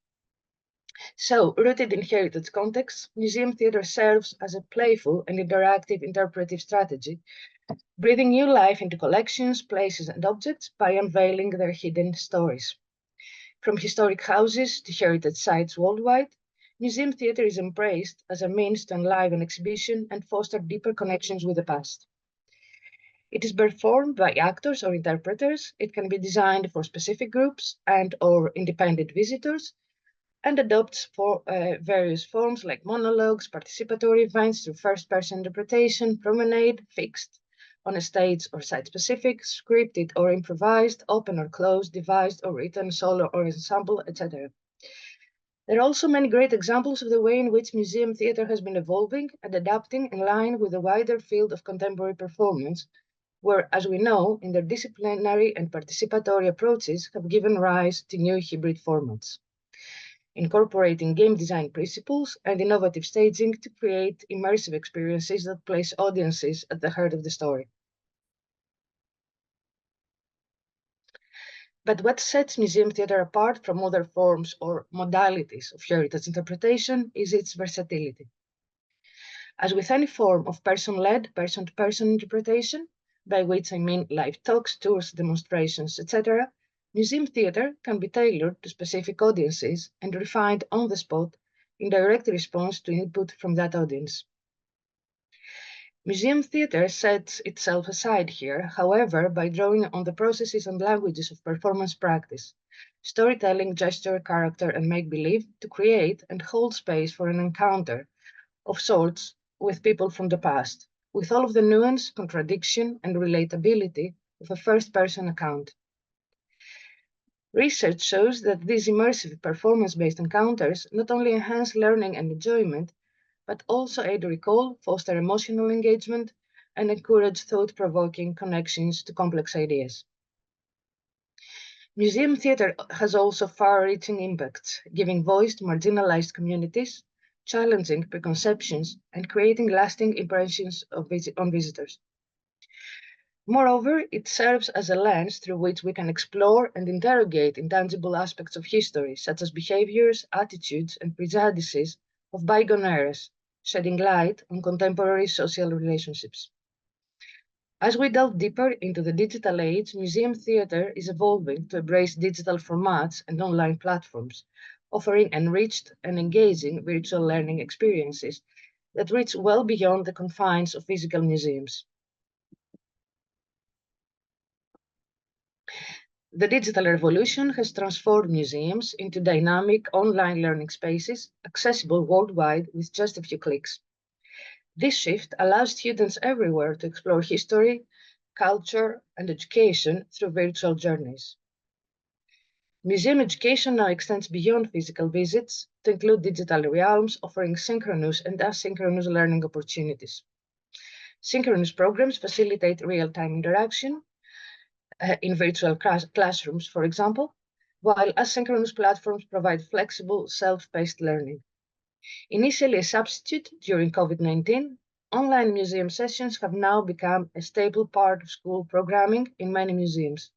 S10: So, rooted in heritage contexts, museum theater serves as a playful and interactive interpretive strategy, breathing new life into collections, places, and objects by unveiling their hidden stories. From historic houses to heritage sites worldwide, museum theater is embraced as a means to enliven exhibition and foster deeper connections with the past. It is performed by actors or interpreters. It can be designed for specific groups and/or independent visitors, and adopts for various forms like monologues, participatory events through first-person interpretation, promenade, fixed, on a stage or site-specific, scripted or improvised, open or closed, devised or written, solo or ensemble, etc. There are also many great examples of the way in which museum theater has been evolving and adapting in line with the wider field of contemporary performance, where, as we know, interdisciplinary and participatory approaches have given rise to new hybrid formats, incorporating game design principles and innovative staging to create immersive experiences that place audiences at the heart of the story. But what sets museum theatre apart from other forms or modalities of heritage interpretation is its versatility. As with any form of person-led, person-to-person interpretation, by which I mean live talks, tours, demonstrations, etc., museum theatre can be tailored to specific audiences and refined on the spot in direct response to input from that audience. Museum theatre sets itself aside here, however, by drawing on the processes and languages of performance practice, storytelling, gesture, character, and make-believe to create and hold space for an encounter of sorts with people from the past, with all of the nuance, contradiction, and relatability of a first-person account. Research shows that these immersive performance-based encounters not only enhance learning and enjoyment, but also aid recall, foster emotional engagement, and encourage thought-provoking connections to complex ideas. Museum theatre has also far-reaching impacts, giving voice to marginalized communities, challenging preconceptions, and creating lasting impressions on visitors. Moreover, it serves as a lens through which we can explore and interrogate intangible aspects of history, such as behaviors, attitudes, and prejudices of bygone eras, shedding light on contemporary social relationships. As we delve deeper into the digital age, museum theatre is evolving to embrace digital formats and online platforms, offering enriched and engaging virtual learning experiences that reach well beyond the confines of physical museums. The digital revolution has transformed museums into dynamic online learning spaces accessible worldwide with just a few clicks. This shift allows students everywhere to explore history, culture, and education through virtual journeys. Museum education now extends beyond physical visits to include digital realms, offering synchronous and asynchronous learning opportunities. Synchronous programs facilitate real-time interaction in virtual classrooms, for example, while asynchronous platforms provide flexible, self-paced learning. Initially a substitute during COVID-19, online museum sessions have now become a staple part of school programming in many museums.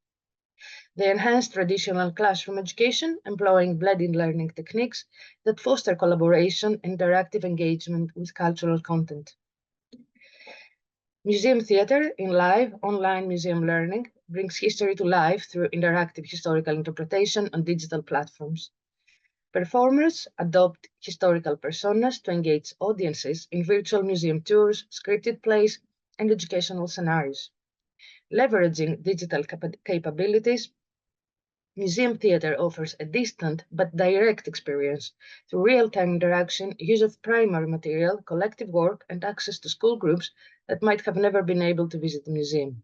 S10: They enhance traditional classroom education, employing blended learning techniques that foster collaboration and interactive engagement with cultural content. Museum theatre in live online museum learning brings history to life through interactive historical interpretation on digital platforms. Performers adopt historical personas to engage audiences in virtual museum tours, scripted plays, and educational scenarios. Leveraging digital capabilities, museum theatre offers a distant but direct experience through real-time interaction, use of primary material, collective work, and access to school groups that might have never been able to visit the museum.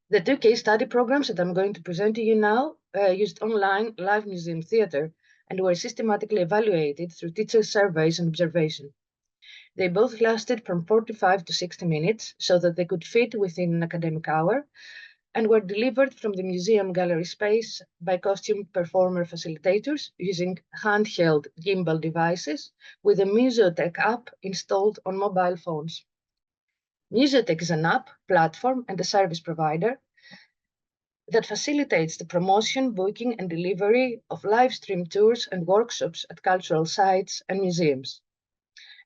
S10: The two case study programs that I'm going to present to you now used online live museum theatre and were systematically evaluated through teacher surveys and observation. They both lasted from 45 to 60 minutes so that they could fit within an academic hour and were delivered from the museum gallery space by costumed performer facilitators using handheld gimbal devices with a Museotech app installed on mobile phones. Museotech is an app, platform, and a service provider that facilitates the promotion, booking, and delivery of live stream tours and workshops at cultural sites and museums.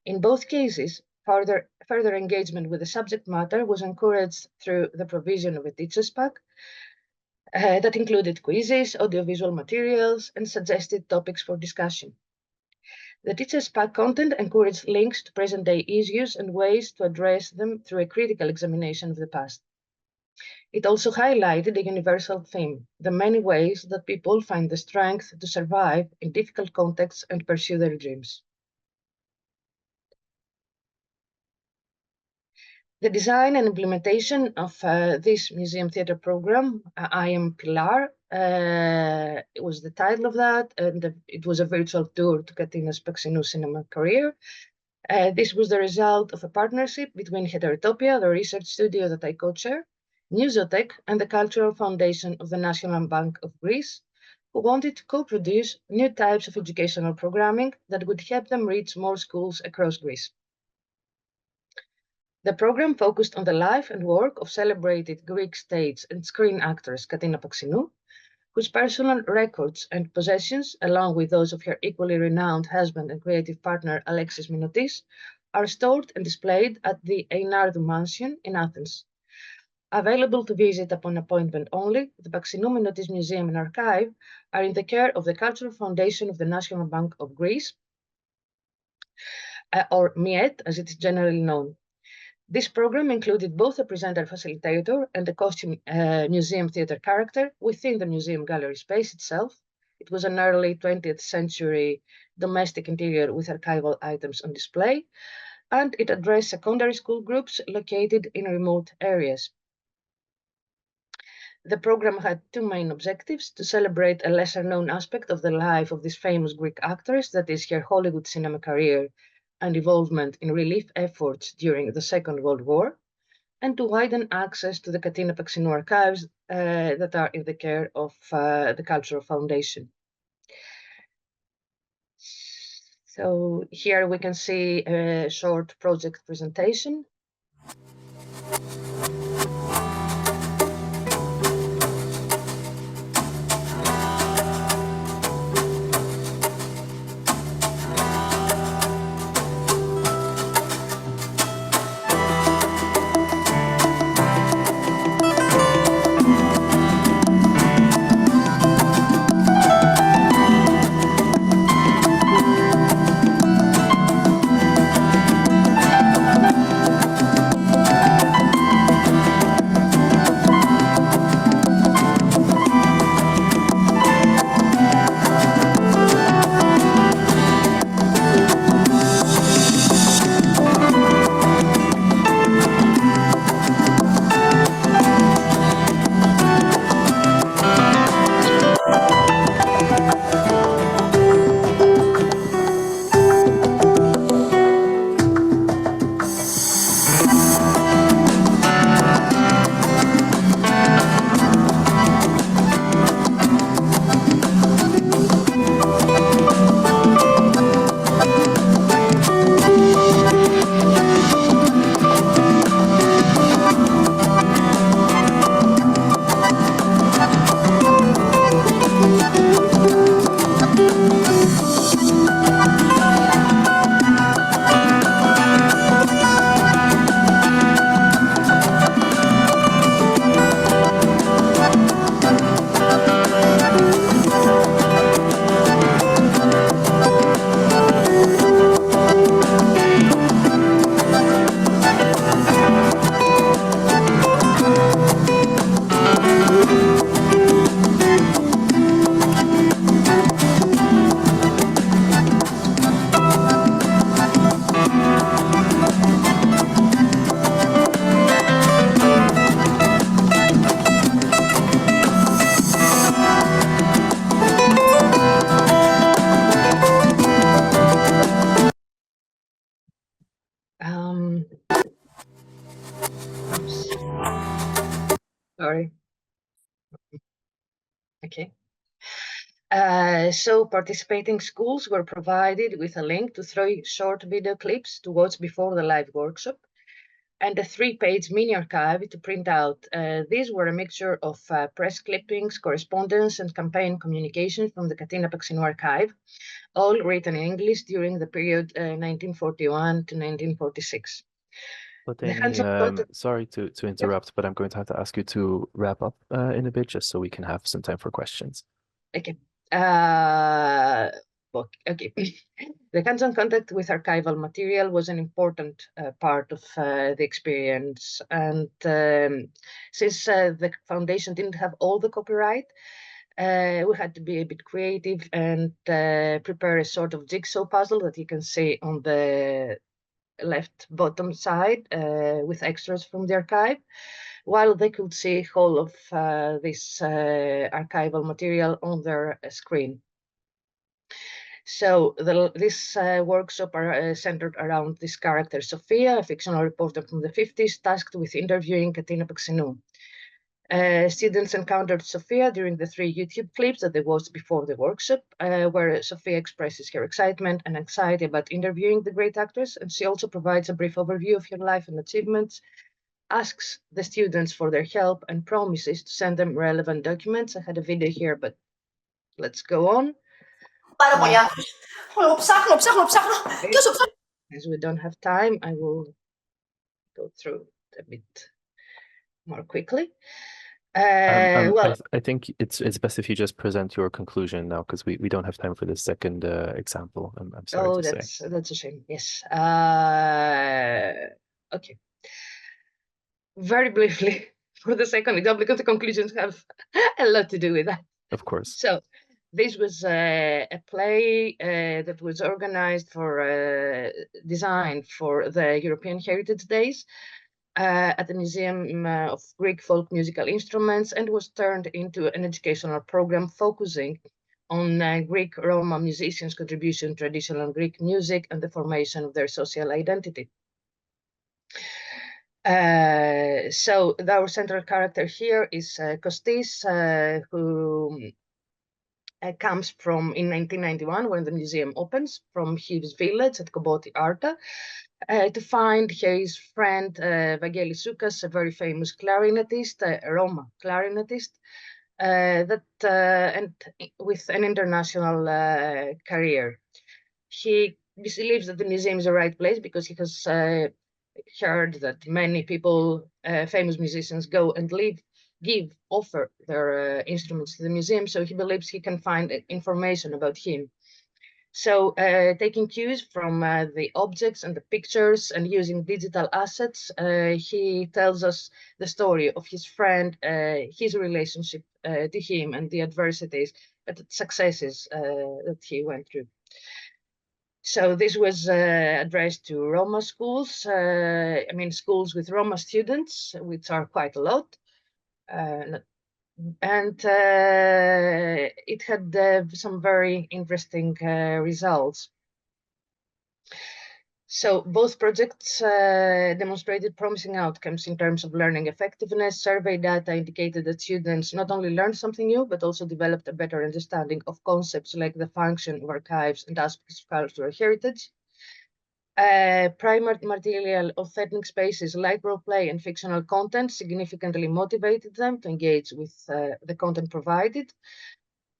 S10: In both cases, further engagement with the subject matter was encouraged through the provision of a teacher's pack that included quizzes, audiovisual materials, and suggested topics for discussion. The teacher's pack content encouraged links to present-day issues and ways to address them through a critical examination of the past. It also highlighted a universal theme, the many ways that people find the strength to survive in difficult contexts and pursue their dreams. The design and implementation of this museum theatre program, I Am Pilar, it was the title of that, and it was a virtual tour to Katina Spaxinou cinema career. This was the result of a partnership between Heterotopia, the research studio that I co-chair, Museotech, and the Cultural Foundation of the National Bank of Greece, who wanted to co-produce new types of educational programming that would help them reach more schools across Greece. The program focused on the life and work of celebrated Greek stage and screen actress Katina Paxinou, whose personal records and possessions, along with those of her equally renowned husband and creative partner Alexis Minotis, are stored and displayed at the Einardou Mansion in Athens. Available to visit upon appointment only, the Paxinou Minotis Museum and Archive are in the care of the Cultural Foundation of the National Bank of Greece, or MIET as it is generally known. This program included both a presenter-facilitator and a costume museum theatre character within the museum gallery space itself. It was an early 20th century domestic interior with archival items on display, and it addressed secondary school groups located in remote areas. The program had two main objectives: to celebrate a lesser-known aspect of the life of this famous Greek actress, that is, her Hollywood cinema career and involvement in relief efforts during the Second World War, and to widen access to the Katina Paxinou archives that are in the care of the Cultural Foundation. So here we can see a short project presentation. Sorry. Okay. So participating schools were provided with a link to 3 short video clips to watch before the live workshop and a 3-page mini archive to print out. These were a mixture of press clippings, correspondence, and campaign communications from the Katina Paxinou archive, all written in English during the period 1941 to 1946.
S3: Poteni, sorry to interrupt, but I'm going to have to ask you to wrap up in a bit just so we can have some time for questions.
S10: Okay. Okay. The hands-on contact with archival material was an important part of the experience. And since the foundation didn't have all the copyright, we had to be a bit creative and prepare a sort of jigsaw puzzle that you can see on the left bottom side with extras from the archive, while they could see whole of this archival material on their screen. So this workshop are centered around this character, Sophia, a fictional reporter from the 50s, tasked with interviewing Katina Paxinou. Students encountered Sophia during the 3 YouTube clips that they watched before the workshop, where Sophia expresses her excitement and anxiety about interviewing the great actress, and she also provides a brief overview of her life and achievements, asks the students for their help, and promises to send them relevant documents. I had a video here, but let's go on. As we don't have time, I will go through a bit more quickly.
S3: I think it's best if you just present your conclusion now, because we don't have time for the second example. I'm sorry to say.
S10: That's a shame. Yes. Okay. Very briefly for the second example, because the conclusions have a lot to do with that.
S3: Of course.
S10: So this was a play that was organized for designed for the European Heritage Days at the Museum of Greek Folk Musical Instruments, and was turned into an educational program focusing on Greek Roma musicians' contribution to traditional Greek music and the formation of their social identity. So our central character here is Kostis, who comes from, in 1991, when the museum opens, from his village at Koboti Arta, to find his friend Vangelis Soukas, a very famous clarinetist, a Roma clarinetist, and with an international career. He believes that the museum is the right place because he has heard that many people, famous musicians, go and offer their instruments to the museum, so he believes he can find information about him. So taking cues from the objects and the pictures and using digital assets, he tells us the story of his friend, his relationship to him, and the adversities and successes that he went through. So this was addressed to Roma schools, I mean schools with Roma students, which are quite a lot. And it had some very interesting results. So both projects demonstrated promising outcomes in terms of learning effectiveness. Survey data indicated that students not only learned something new, but also developed a better understanding of concepts like the function of archives and aspects of cultural heritage. Primary material of ethnic spaces like role play and fictional content significantly motivated them to engage with the content provided.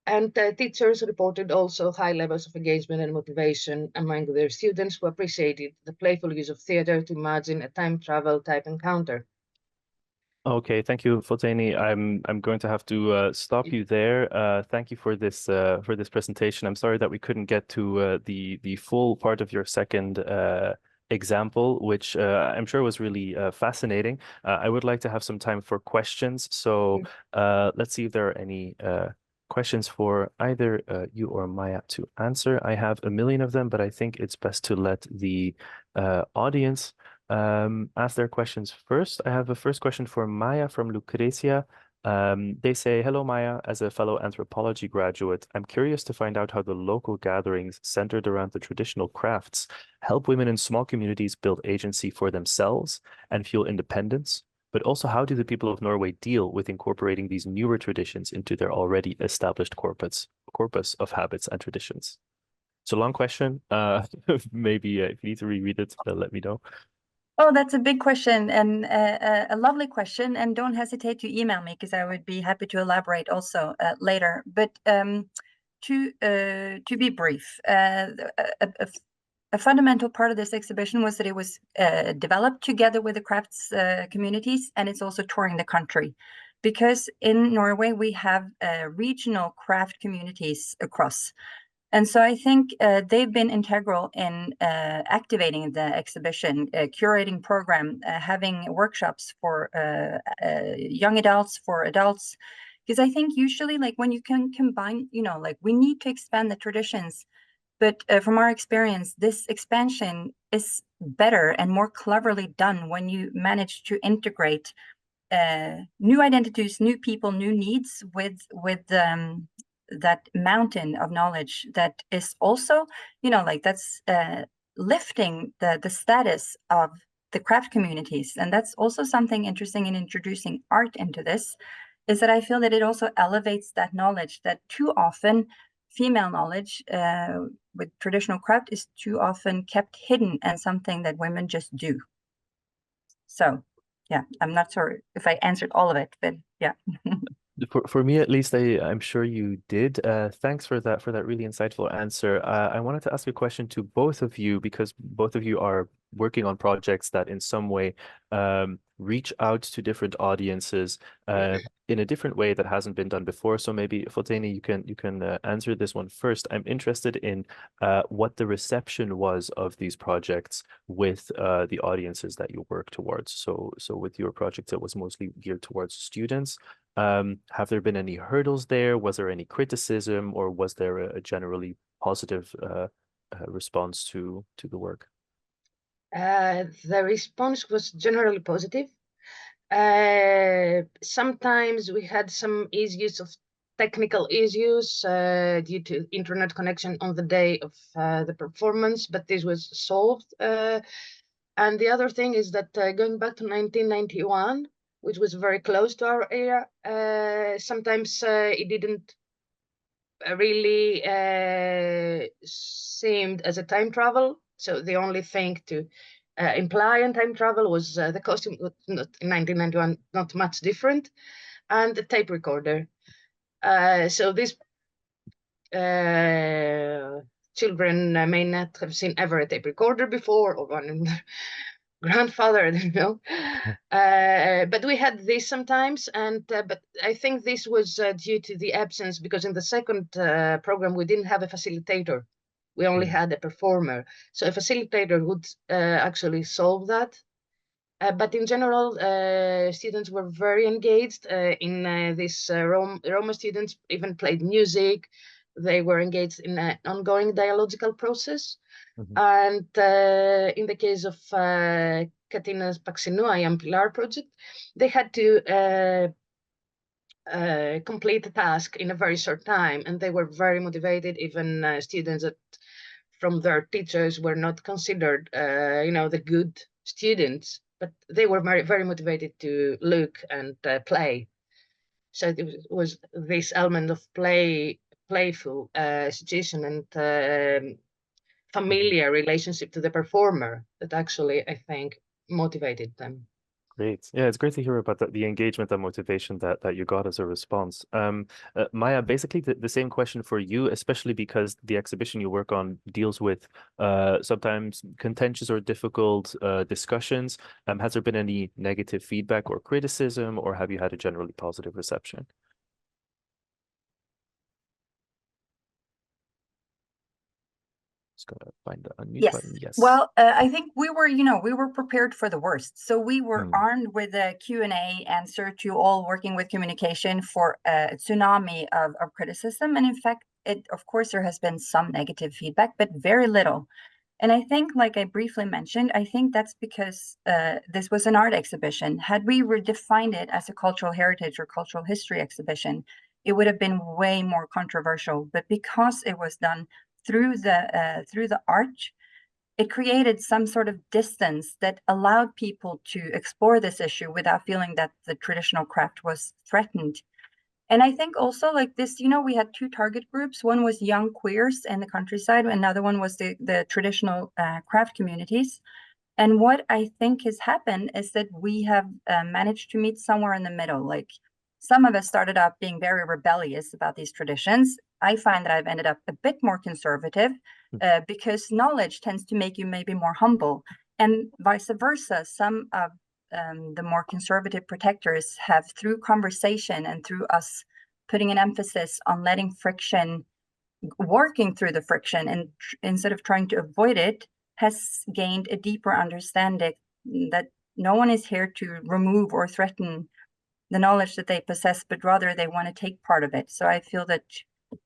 S10: And teachers reported also high levels of engagement and motivation among their students, who appreciated the playful use of theater to imagine a time travel type encounter.
S3: Okay, thank you, Foteini. I'm going to have to stop you there. Thank you for this presentation. I'm sorry that we couldn't get to the full part of your second example, which I'm sure was really fascinating. I would like to have some time for questions. So let's see if there are any questions for either you or Maya to answer. I have a million of them, but I think it's best to let the audience ask their questions first. I have a first question for Maya from Lucrezia. They say, hello, Maya. As a fellow anthropology graduate, I'm curious to find out how the local gatherings centered around the traditional crafts help women in small communities build agency for themselves and feel independence. But also, how do the people of Norway deal with incorporating these newer traditions into their already established corpus of habits and traditions? It's a long question. Maybe if you need to reread it, let me know.
S4: Oh, that's a big question and a lovely question. And don't hesitate to email me because I would be happy to elaborate also later. But to be brief, a fundamental part of this exhibition was that it was developed together with the crafts communities, and it's also touring the country. Because in Norway, we have regional craft communities across. And so I think they've been integral in activating the exhibition, curating program, having workshops for young adults, for adults. Because I think usually, like when you can combine, like we need to expand the traditions. But from our experience, this expansion is better and more cleverly done when you manage to integrate new identities, new people, new needs with that mountain of knowledge that is also, like that's lifting the status of the craft communities. And that's also something interesting in introducing art into this, is that I feel that it also elevates that knowledge that too often female knowledge with traditional craft is too often kept hidden and something that women just do. So yeah, I'm not sure if I answered all of it, but yeah.
S3: For me, at least, I'm sure you did. Thanks for that really insightful answer. I wanted to ask a question to both of you, because both of you are working on projects that in some way reach out to different audiences in a different way that hasn't been done before. So maybe Foteini, you can answer this one first. I'm interested in what the reception was of these projects with the audiences that you work towards. So with your project, it was mostly geared towards students. Have there been any hurdles there? Was there any criticism, or was there a generally positive response to the work?
S10: The response was generally positive. Sometimes we had some issues of technical issues due to internet connection on the day of the performance, but this was solved. And the other thing is that going back to 1991, which was very close to our era, sometimes it didn't really seemed as a time travel. So the only thing to imply in time travel was the costume, not in 1991, not much different, and the tape recorder. So these children may not have seen ever a tape recorder before, or one in their grandfather, I don't know. But we had this sometimes, and but I think this was due to the absence, because in the second program we didn't have a facilitator. We only had a performer. So a facilitator would actually solve that. But in general, students were very engaged in this. Roma students even played music. They were engaged in an ongoing dialogical process. And in the case of Katina's Paxinua and Pilar project, they had to complete the task in a very short time, and they were very motivated. Even students that from their teachers were not considered, the good students, but they were very, very motivated to look and play. So it was this element of playful situation and familiar relationship to the performer that actually, I think, motivated them.
S3: Great. Yeah, it's great to hear about the engagement and motivation that you got as a response. Maya, basically the same question for you, especially because the exhibition you work on deals with sometimes contentious or difficult discussions. Has there been any negative feedback or criticism, or have you had a generally positive reception? Just gonna find the unmute button. Yes.
S4: Well, I think we were prepared for the worst. So we were armed with a Q&A answer to all working with communication for a tsunami of criticism. And in fact, of course, there has been some negative feedback, but very little. And I think, like I briefly mentioned, I think that's because this was an art exhibition. Had we redefined it as a cultural heritage or cultural history exhibition, it would have been way more controversial. But because it was done through the art, it created some sort of distance that allowed people to explore this issue without feeling that the traditional craft was threatened. And I think also, like this, we had two target groups. One was young queers in the countryside, another one was the traditional craft communities. And what I think has happened is that we have managed to meet somewhere in the middle. Like, some of us started out being very rebellious about these traditions. I find that I've ended up a bit more conservative because knowledge tends to make you maybe more humble, and vice versa. Some of the more conservative protectors have, through conversation and through us putting an emphasis on letting friction, working through the friction, and instead of trying to avoid it, has gained a deeper understanding that no one is here to remove or threaten the knowledge that they possess, but rather they want to take part of it. So I feel that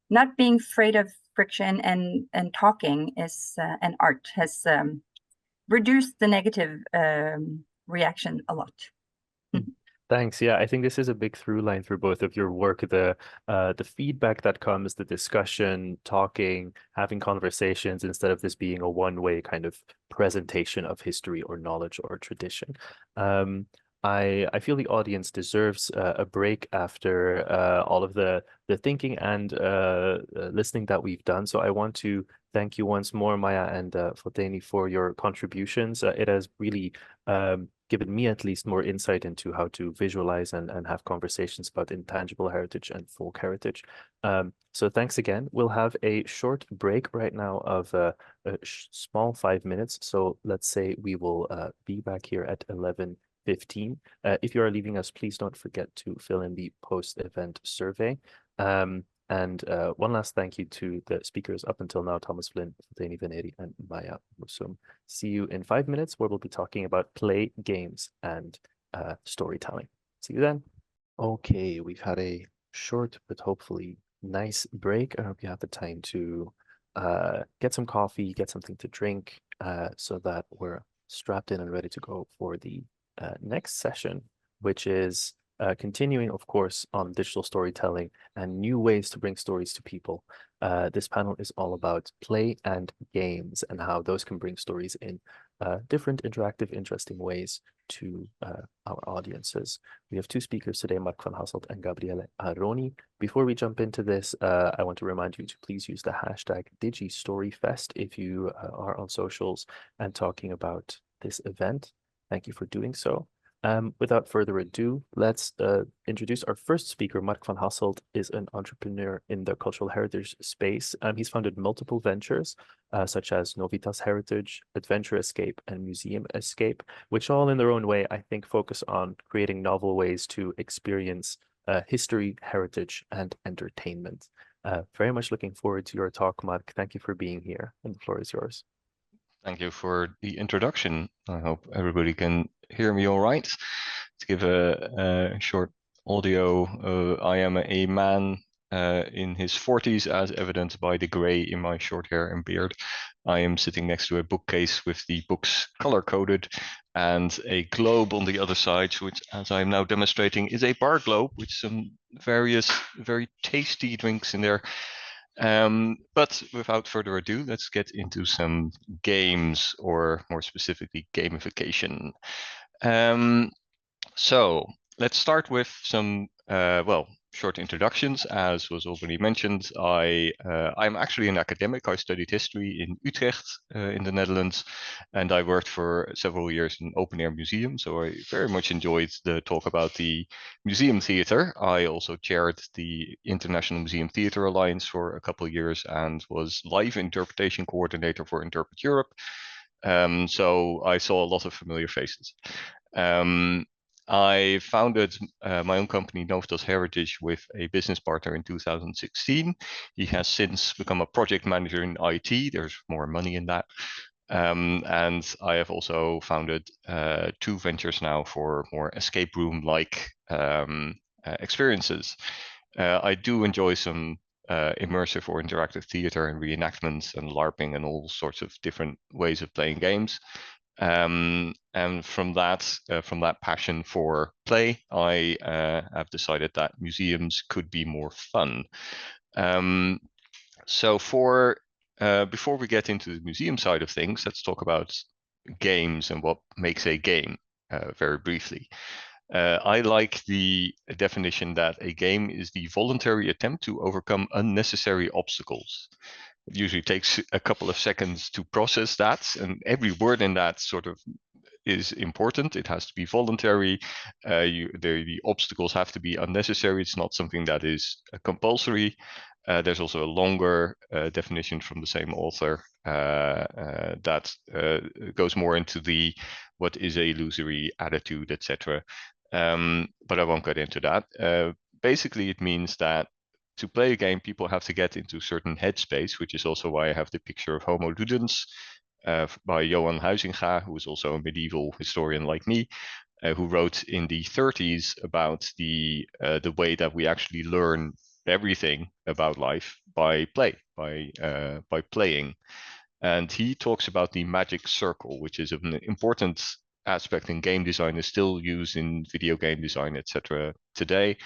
S4: not being afraid of friction and talking is an art has reduced the negative reaction a lot.
S3: Thanks. Yeah, I think this is a big through line through both of your work. The feedback that comes, the discussion, talking, having conversations instead of this being a one-way kind of presentation of history or knowledge or tradition. I feel the audience deserves a break after all of the thinking and listening that we've done. So I want to thank you once more, Maya and Foteni, for your contributions. It has really given me at least more insight into how to visualize and have conversations about intangible heritage and folk heritage. So thanks again. We'll have a short break right now of a small 5 minutes. So let's say we will be back here at 11:15. If you are leaving us, please don't forget to fill in the post-event survey. And one last thank you to the speakers up until now, Thomas Flynn, Foteni Venneri, and Maya Musum. See you in 5 minutes, where we'll be talking about play, games, and storytelling. See you then. Okay, we've had a short but hopefully nice break. I hope you have the time to get some coffee, get something to drink, so that we're strapped in and ready to go for the next session, which is continuing, of course, on digital storytelling and new ways to bring stories to people. This panel is all about play and games and how those can bring stories in different, interactive, interesting ways to our audiences. We have two speakers today, Mark van Hasselt and Gabriele Aroni. Before we jump into this, I want to remind you to please use the hashtag DigiStoryFest if you are on socials and talking about this event. Thank you for doing so. Without further ado, let's introduce our first speaker. Mark van Hasselt is an entrepreneur in the cultural heritage space. He's founded multiple ventures, such as Novitas Heritage, Adventure Escape, and Museum Escape, which all in their own way, I think, focus on creating novel ways to experience history, heritage, and entertainment. Very much looking forward to your talk, Mark. Thank you for being here, and the floor is yours.
S11: Thank you for the introduction. I hope everybody can hear me all right. To give a short audio, I am a man in his 40s, as evidenced by the gray in my short hair and beard. I am sitting next to a bookcase with the books color-coded and a globe on the other side, which, as I'm now demonstrating, is a bar globe with some various very tasty drinks in there. But without further ado, let's get into some games, or more specifically, gamification. So let's start with some, short introductions. As was already mentioned, I'm actually an academic. I studied history in Utrecht in the Netherlands, and I worked for several years in an open-air museum. So I very much enjoyed the talk about the museum theater. I also chaired the International Museum Theater Alliance for a couple of years and was live interpretation coordinator for Interpret Europe. So I saw a lot of familiar faces. I founded my own company, Novitas Heritage, with a business partner in 2016. He has since become a project manager in IT. There's more money in that. And I have also founded 2 ventures now for more escape room-like experiences. I do enjoy some immersive or interactive theater and reenactments and LARPing and all sorts of different ways of playing games. And from that passion for play, I have decided that museums could be more fun. So before we get into the museum side of things, let's talk about games and what makes a game very briefly. I like the definition that a game is the voluntary attempt to overcome unnecessary obstacles. It usually takes a couple of seconds to process that, and every word in that sort of is important. It has to be voluntary. The obstacles have to be unnecessary. It's not something that is compulsory. There's also a longer definition from the same author that goes more into the what is a illusory attitude, etc. But I won't get into that. Basically, it means that to play a game, people have to get into a certain headspace, which is also why I have the picture of Homo Ludens by Johan Huizinga, who is also a medieval historian like me, who wrote in the 30s about the way that we actually learn everything about life by playing. And he talks about the magic circle, which is an important aspect in game design is still used in video game design, etc. today,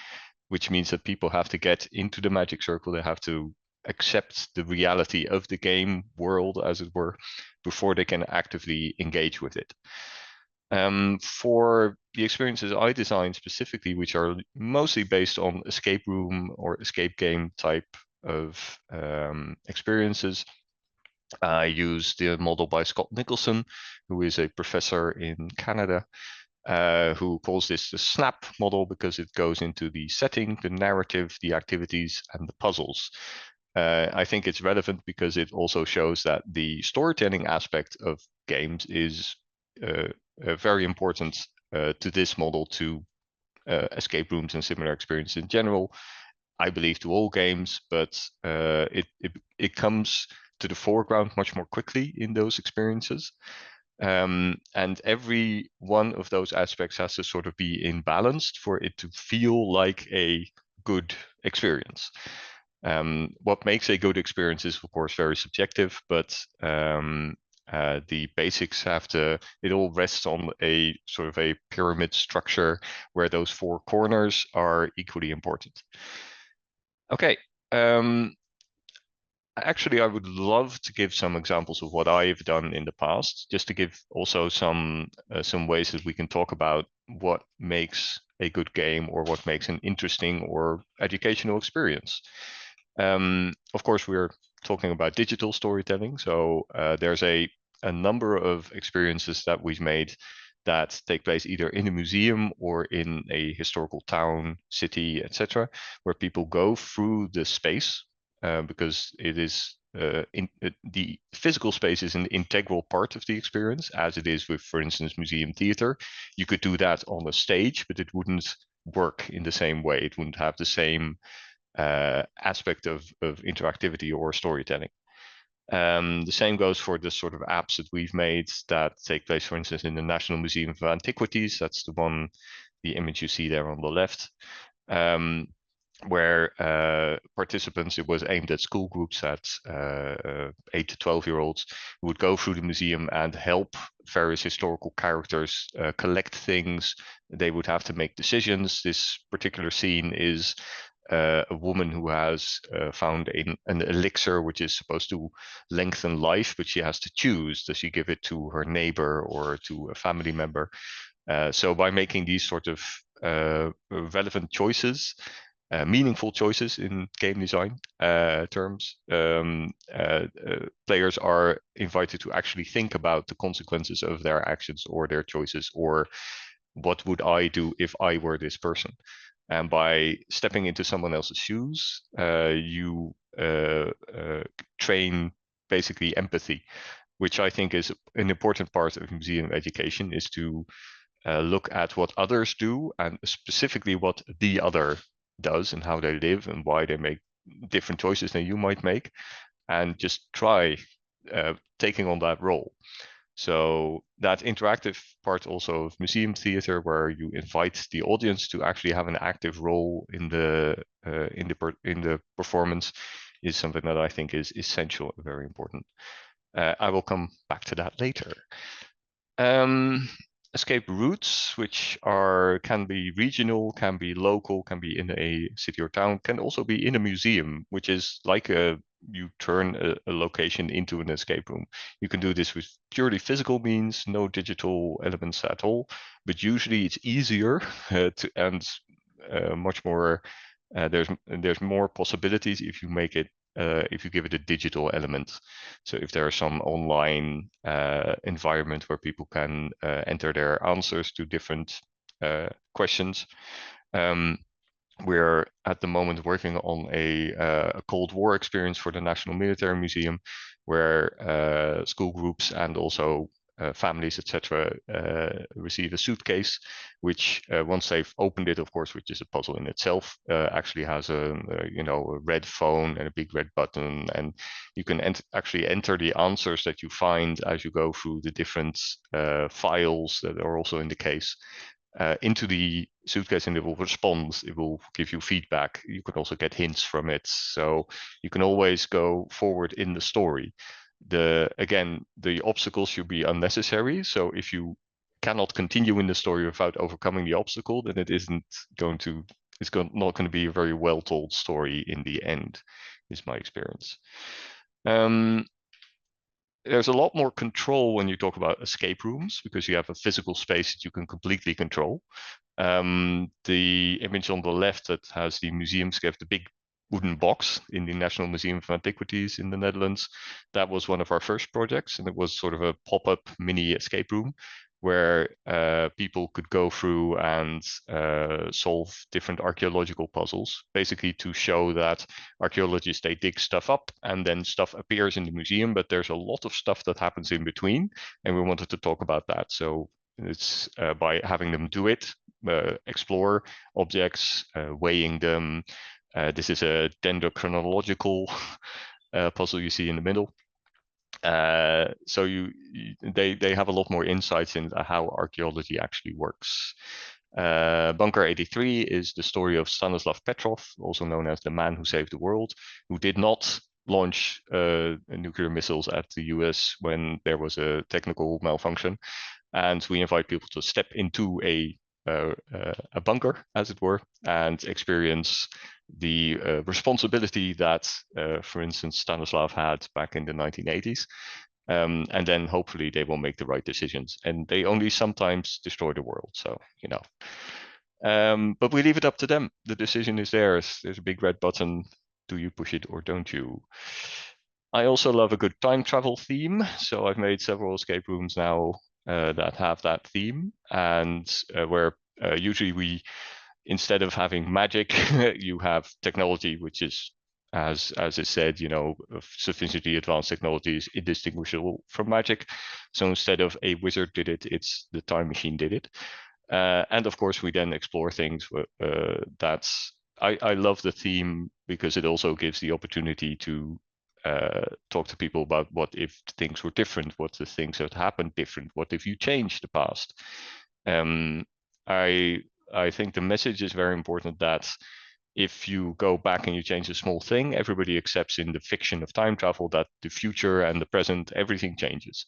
S11: which means that people have to get into the magic circle. They have to accept the reality of the game world, as it were, before they can actively engage with it. For the experiences I designed specifically, which are mostly based on escape room or escape game type of experiences, I used the model by Scott Nicholson, who is a professor in Canada, who calls this the SNAP model because it goes into the setting, the narrative, the activities, and the puzzles. I think it's relevant because it also shows that the storytelling aspect of games is very important to this model, to escape rooms and similar experiences in general. I believe to all games, but it comes to the foreground much more quickly in those experiences. And every one of those aspects has to sort of be in balance for it to feel like a good experience. What makes a good experience is, of course, very subjective, but the basics it all rests on a sort of a pyramid structure where those four corners are equally important. Okay. Actually, I would love to give some examples of what I've done in the past, just to give also some ways that we can talk about what makes a good game or what makes an interesting or educational experience. Of course, we're talking about digital storytelling, so there's a number of experiences that we've made that take place either in a museum or in a historical town, city, etc., where people go through the space. Because it is the physical space is an integral part of the experience, as it is with, for instance, museum theater. You could do that on a stage, but it wouldn't work in the same way. It wouldn't have the same aspect of interactivity or storytelling. The same goes for the sort of apps that we've made that take place, for instance, in the National Museum of Antiquities. That's the image you see there on the left. Where participants, it was aimed at school groups at 8 to 12-year-olds, who would go through the museum and help various historical characters collect things. They would have to make decisions. This particular scene is a woman who has found an elixir which is supposed to lengthen life, but she has to choose. Does she give it to her neighbor or to a family member? So by making these sort of relevant choices, meaningful choices in game design terms, players are invited to actually think about the consequences of their actions or their choices, or what would I do if I were this person? And by stepping into someone else's shoes, you train basically empathy, which I think is an important part of museum education, is to look at what others do, and specifically what the other does and how they live and why they make different choices than you might make, and just try taking on that role. So that interactive part also of museum theater, where you invite the audience to actually have an active role in the performance, is something that I think is essential and very important. I will come back to that later. Escape routes, which can be regional, can be local, can be in a city or town, can also be in a museum, which is like you turn a location into an escape room. You can do this with purely physical means, no digital elements at all, but usually it's easier and much more. There's more possibilities if you make it. If you give it a digital element. So if there is some online environment where people can enter their answers to different questions. We're at the moment working on a Cold War experience for the National Military Museum, where school groups and also families, etc., receive a suitcase, which once they've opened it, of course, which is a puzzle in itself, actually has a red phone and a big red button, and you can actually enter the answers that you find as you go through the different files that are also in the case into the suitcase, and it will respond. It will give you feedback. You can also get hints from it, so you can always go forward in the story. Again, the obstacles should be unnecessary. So if you cannot continue in the story without overcoming the obstacle, then it isn't going to, not going to be a very well told story in the end, is my experience. There's a lot more control when you talk about escape rooms, because you have a physical space that you can completely control. The image on the left that has the museumscape, the big wooden box in the National Museum of Antiquities in the Netherlands, that was one of our first projects, and it was sort of a pop-up mini escape room where people could go through and solve different archaeological puzzles, basically to show that archaeologists, they dig stuff up and then stuff appears in the museum, but there's a lot of stuff that happens in between, and we wanted to talk about that. So it's by having them do it, explore objects, weighing them. This is a dendrochronological puzzle you see in the middle. So they have a lot more insights into how archaeology actually works. Bunker 83 is the story of Stanislav Petrov, also known as the man who saved the world, who did not launch nuclear missiles at the US when there was a technical malfunction. And we invite people to step into a bunker, as it were, and experience the responsibility that, for instance, Stanislav had back in the 1980s. And then hopefully they will make the right decisions. And they only sometimes destroy the world, so, you know. But we leave it up to them. The decision is theirs. There's a big red button. Do you push it or don't you? I also love a good time travel theme. So I've made several escape rooms now that have that theme, and where usually we, instead of having magic, you have technology, which is, as I said, you know, sufficiently advanced technology is indistinguishable from magic. So instead of a wizard did it, it's the time machine did it. And of course, we then explore things that's, I love the theme because it also gives the opportunity to talk to people about what if things were different, what the things that happened different, what if you changed the past. I think the message is very important that if you go back and you change a small thing, everybody accepts in the fiction of time travel that the future and the present, everything changes.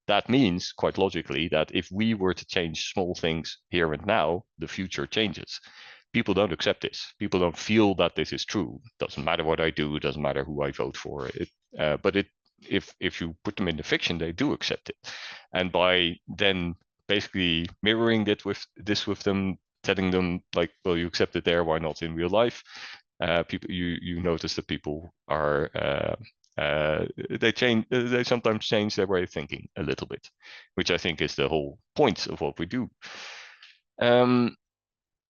S11: That means, quite logically, that if we were to change small things here and now, the future changes. People don't accept this. People don't feel that this is true. Doesn't matter what I do. Doesn't matter who I vote for. But if you put them in the fiction, they do accept it. And by then basically mirroring it with them, telling them like, well, you accept it there, why not in real life? People, you notice that people are they sometimes change their way of thinking a little bit, which I think is the whole point of what we do.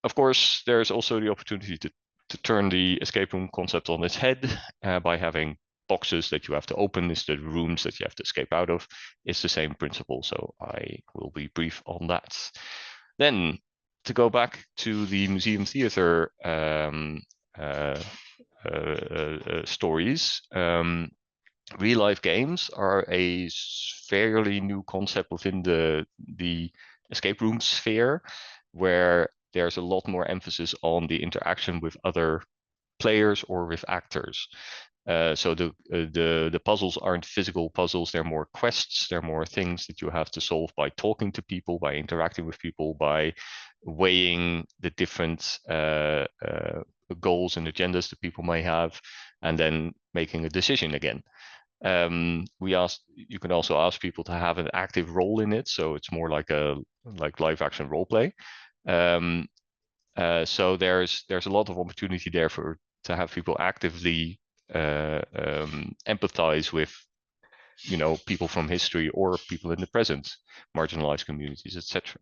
S11: Of course, there's also the opportunity to turn the escape room concept on its head by having boxes that you have to open instead of rooms that you have to escape out of. It's the same principle, so I will be brief on that. Then, to go back to the museum theater stories, real life games are a fairly new concept within the escape room sphere, where there's a lot more emphasis on the interaction with other players or with actors. So the puzzles aren't physical puzzles, they're more quests, they're more things that you have to solve by talking to people, by interacting with people, by weighing the different goals and agendas that people may have, and then making a decision again. You can also ask people to have an active role in it, so it's more like live action role play. So there's a lot of opportunity there to have people actively empathize with, you know, people from history or people in the present, marginalized communities, etc.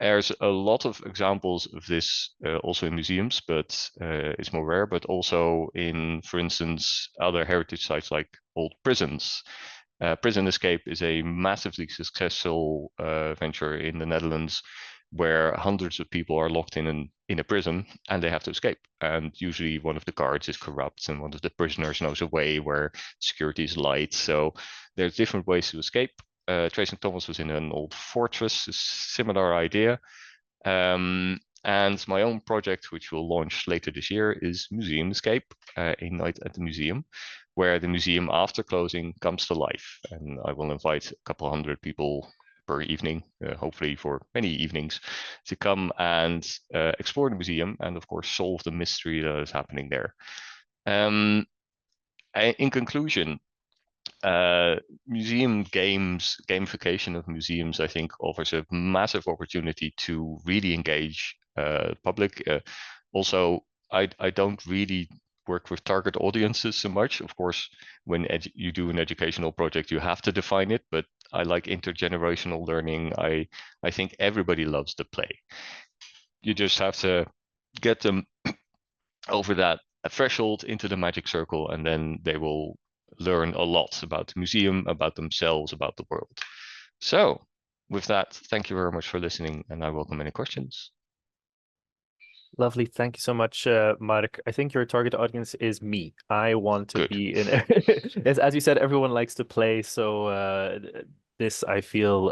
S11: There's a lot of examples of this also in museums, but it's more rare, but also in, for instance, other heritage sites like old prisons. Prison Escape is a massively successful venture in the Netherlands, where hundreds of people are locked in a prison and they have to escape. And usually one of the guards is corrupt and one of the prisoners knows a way where security is light. So there's different ways to escape. Trace and Thomas was in an old fortress, a similar idea. And my own project, which will launch later this year, is Museum Escape, a night at the museum, where the museum after closing comes to life. And I will invite a couple hundred people per evening, hopefully for many evenings, to come and explore the museum and of course solve the mystery that is happening there. In conclusion, museum games, gamification of museums, I think offers a massive opportunity to really engage public. Also, I don't really work with target audiences so much. Of course, when you do an educational project, you have to define it, but I like intergenerational learning. I think everybody loves to play. You just have to get them over that threshold into the magic circle, and then they will learn a lot about the museum, about themselves, about the world. So with that, thank you very much for listening, and I welcome any questions.
S3: Lovely. Thank you so much, Mark. I think your target audience is me. I want to be in as you said, everyone likes to play. So this, I feel,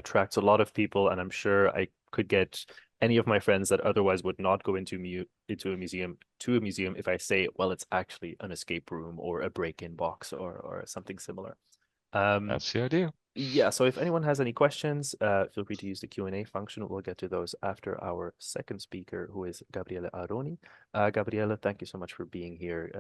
S3: attracts a lot of people, and I'm sure I could get any of my friends that otherwise would not go into a museum if I say, well, it's actually an escape room or a break-in box or something similar.
S11: That's the idea.
S3: Yeah, so if anyone has any questions, feel free to use the Q&A function. We'll get to those after our second speaker, who is Gabriele Aroni. Gabriele, thank you so much for being here.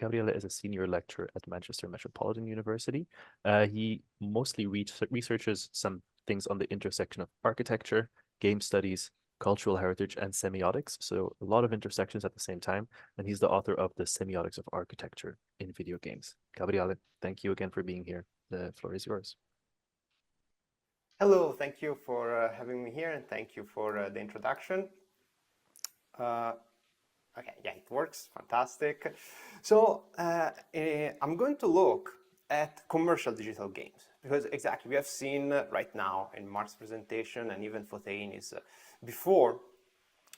S3: Gabriele is a senior lecturer at Manchester Metropolitan University. He mostly researches some things on the intersection of architecture, game studies, cultural heritage, and semiotics. So a lot of intersections at the same time. And he's the author of The Semiotics of Architecture in Video Games. Gabriele, thank you again for being here. The floor is yours.
S12: Hello, thank you for having me here, and thank you for the introduction. Okay, yeah, it works, fantastic. So I'm going to look at commercial digital games, because exactly we have seen right now in Mark's presentation and even Foteini's before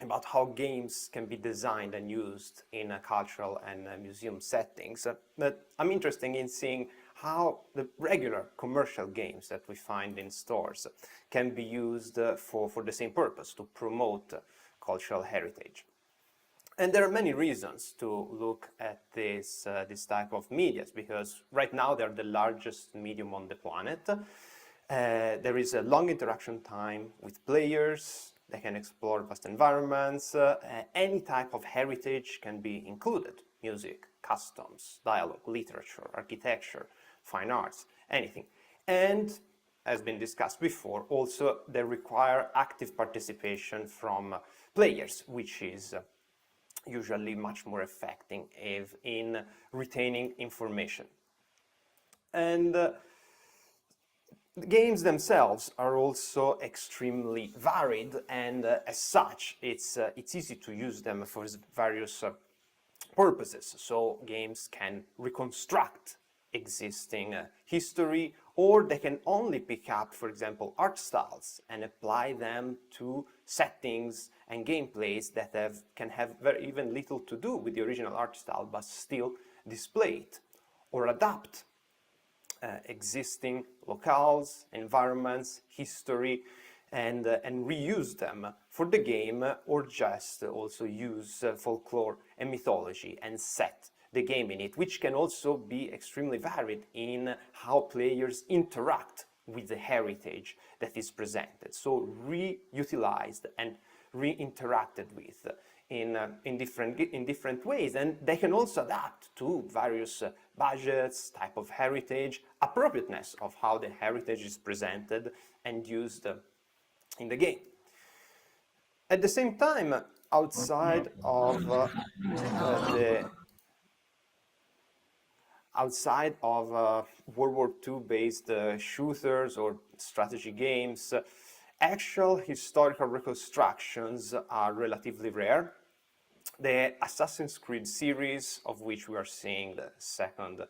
S12: about how games can be designed and used in cultural and museum settings. But I'm interested in seeing how the regular commercial games that we find in stores can be used for the same purpose, to promote cultural heritage. And there are many reasons to look at this type of media, because right now they're the largest medium on the planet. There is a long interaction time with players. They can explore vast environments. Any type of heritage can be included: music, customs, dialogue, literature, architecture, fine arts, anything. And as been discussed before, also they require active participation from players, which is usually much more effective in retaining information. And the games themselves are also extremely varied, and as such, it's easy to use them for various purposes. So games can reconstruct existing history, or they can only pick up, for example, art styles and apply them to settings and gameplays that can have even little to do with the original art style, but still display it, or adapt existing locales, environments, history, and reuse them for the game, or just also use folklore and mythology and set the game in it, which can also be extremely varied in how players interact with the heritage that is presented. So reutilized and reinteracted with in different ways, and they can also adapt to various budgets, type of heritage, appropriateness of how the heritage is presented and used in the game. At the same time, outside of World War II based shooters or strategy games, actual historical reconstructions are relatively rare. The Assassin's Creed series, of which we are seeing the second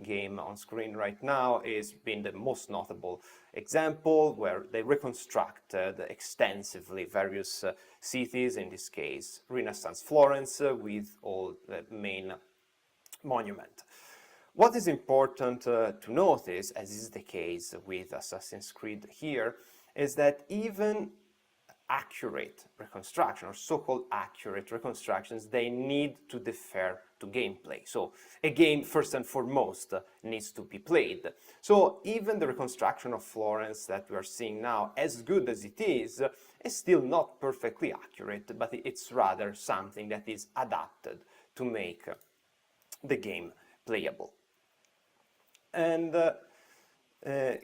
S12: game on screen right now, has been the most notable example, where they reconstructed extensively various cities, in this case Renaissance Florence, with all the main monument. What is important to notice, as is the case with Assassin's Creed here, is that even accurate reconstruction, or so-called accurate reconstructions, they need to defer to gameplay. So a game, first and foremost, needs to be played. So even the reconstruction of Florence that we are seeing now, as good as it is still not perfectly accurate, but it's rather something that is adapted to make the game playable. And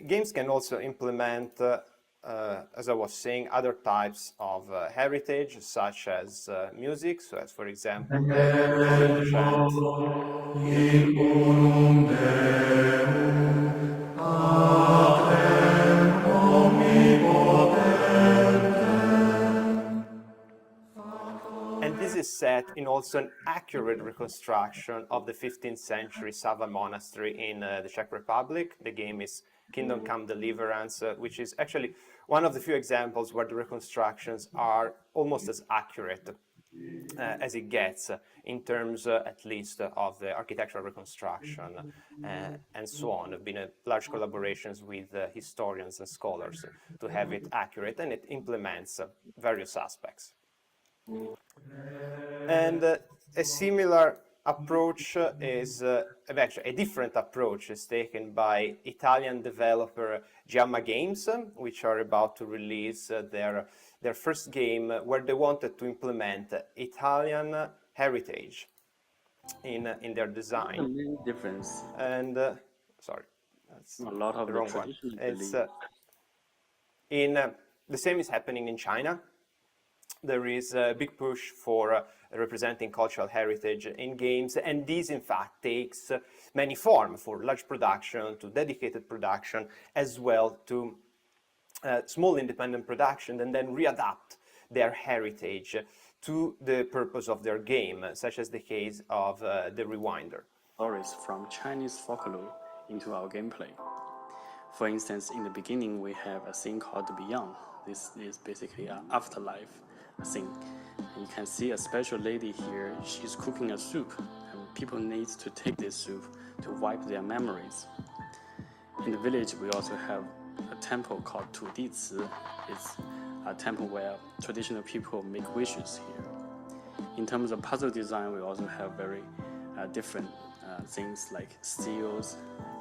S12: games can also implement, as I was saying, other types of heritage, such as music. So as, for example, and this is set in also an accurate reconstruction of the 15th century Sava monastery in the Czech Republic. The game is Kingdom Come Deliverance, which is actually one of the few examples where the reconstructions are almost as accurate as it gets in terms, at least, of the architectural reconstruction and so on. There have been large collaborations with historians and scholars to have it accurate, and it implements various aspects. And a similar approach is, actually a different approach is taken by Italian developer Giamma Games, which are about to release their first game where they wanted to implement Italian heritage in their design.
S13: The main difference.
S12: And sorry, that's
S13: a lot of
S12: the
S13: the
S12: wrong one.
S13: traditional
S12: It's
S13: belief.
S12: the same is happening in China. There is a big push for representing cultural heritage in games, and this in fact takes many forms, for large production to dedicated production, as well to small independent production, and then readapt their heritage to the purpose of their game, such as the case of the Rewinder.
S13: Stories from Chinese folklore into our gameplay. For instance, in the beginning, we have a thing called the Beyond. This is basically an afterlife thing. And you can see a special lady here. She's cooking a soup, and people need to take this soup to wipe their memories. In the village, we also have a temple called Tu Di Ci. It's a temple where traditional people make wishes here. In terms of puzzle design, we also have very different things like steels,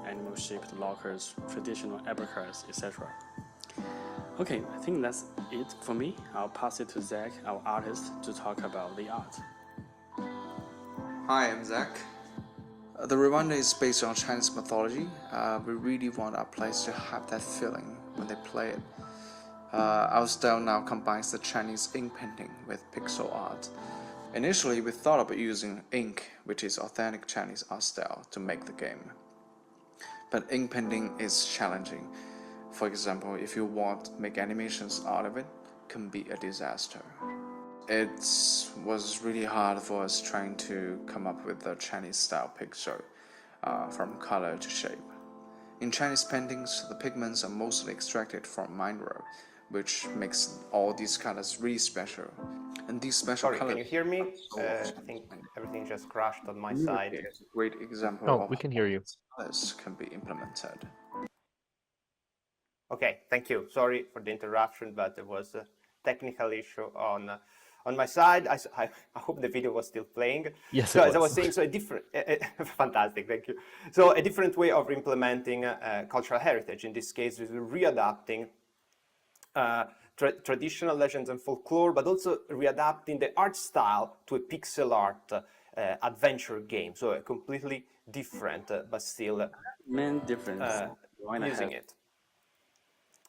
S13: animal-shaped lockers, traditional abacus, etc. Okay, I think that's it for me. I'll pass it to Zach, our artist, to talk about the art.
S14: Hi, I'm Zach. The Rewinder is based on Chinese mythology. We really want our players to have that feeling when they play it. Our style now combines the Chinese ink painting with pixel art. Initially, we thought about using ink, which is authentic Chinese art style, to make the game. But ink painting is challenging. For example, if you want to make animations out of it, it can be a disaster. It was really hard for us trying to come up with a Chinese style picture, from color to shape. In Chinese paintings, the pigments are mostly extracted from mineral, which makes all these colors really special. And these special colors...
S12: Sorry, can you hear me? I think everything just crashed on my side.
S14: It's a great example
S3: Oh,
S14: of
S3: we can hear you.
S14: how this can be implemented.
S12: Okay, thank you. Sorry for the interruption, but there was a technical issue on my side. I hope the video was still playing.
S3: Yes,
S12: so
S3: it
S12: as I was
S3: was.
S12: saying, so a different, fantastic, thank you. So a different way of implementing cultural heritage. In this case, is readapting traditional legends and folklore, but also readapting the art style to a pixel art adventure game. So a completely different, but still
S13: Main difference.
S12: using it.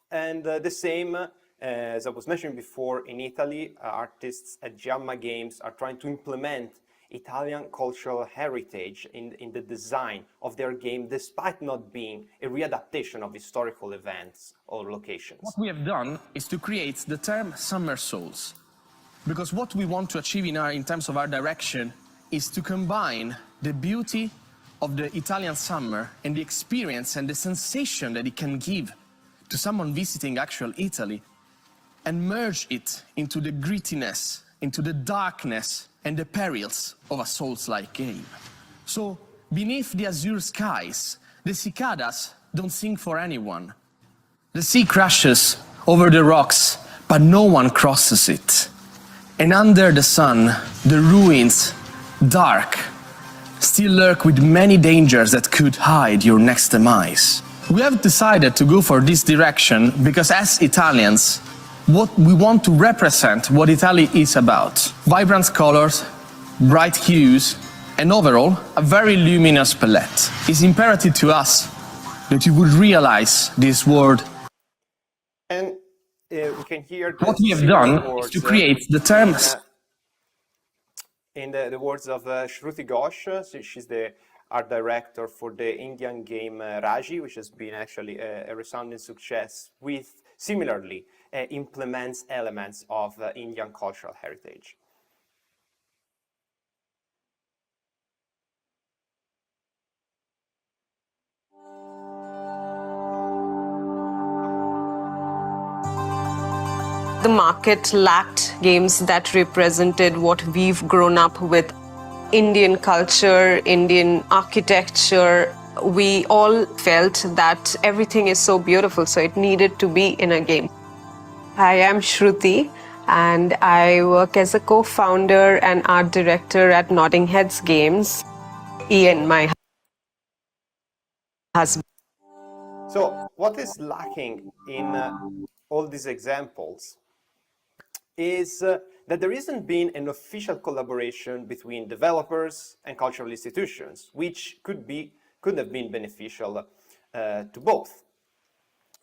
S12: And the same, as I was mentioning before, in Italy, artists at Giamma Games are trying to implement Italian cultural heritage in the design of their game, despite not being a readaptation of historical events or locations.
S15: What we have done is to create the term Summer Souls, because what we want to achieve in terms of our direction is to combine the beauty of the Italian summer and the experience and the sensation that it can give to someone visiting actual Italy, and merge it into the grittiness, into the darkness and the perils of a Souls-like game. So, beneath the azure skies, the cicadas don't sing for anyone. The sea crashes over the rocks, but no one crosses it. And under the sun, the ruins, dark, still lurk with many dangers that could hide your next demise. We have decided to go for this direction because as Italians, what we want to represent what Italy is about. Vibrant colors, bright hues, and overall, a very luminous palette. It's imperative to us that you would realize this word.
S12: And we can hear
S15: What we have done is to create the term
S12: in the words of Shruti Ghosh. So she's the art director for the Indian game Raji, which has been actually a resounding success, with similarly implements elements of Indian cultural heritage.
S16: The market lacked games that represented what we've grown up with. Indian culture, Indian architecture. We all felt that everything is so beautiful, so it needed to be in a game. I am Shruti, and I work as a co-founder and art director at Nodding Heads Games. Ian, my husband.
S12: So what is lacking in all these examples is that there isn't been an official collaboration between developers and cultural institutions, which could have been beneficial to both.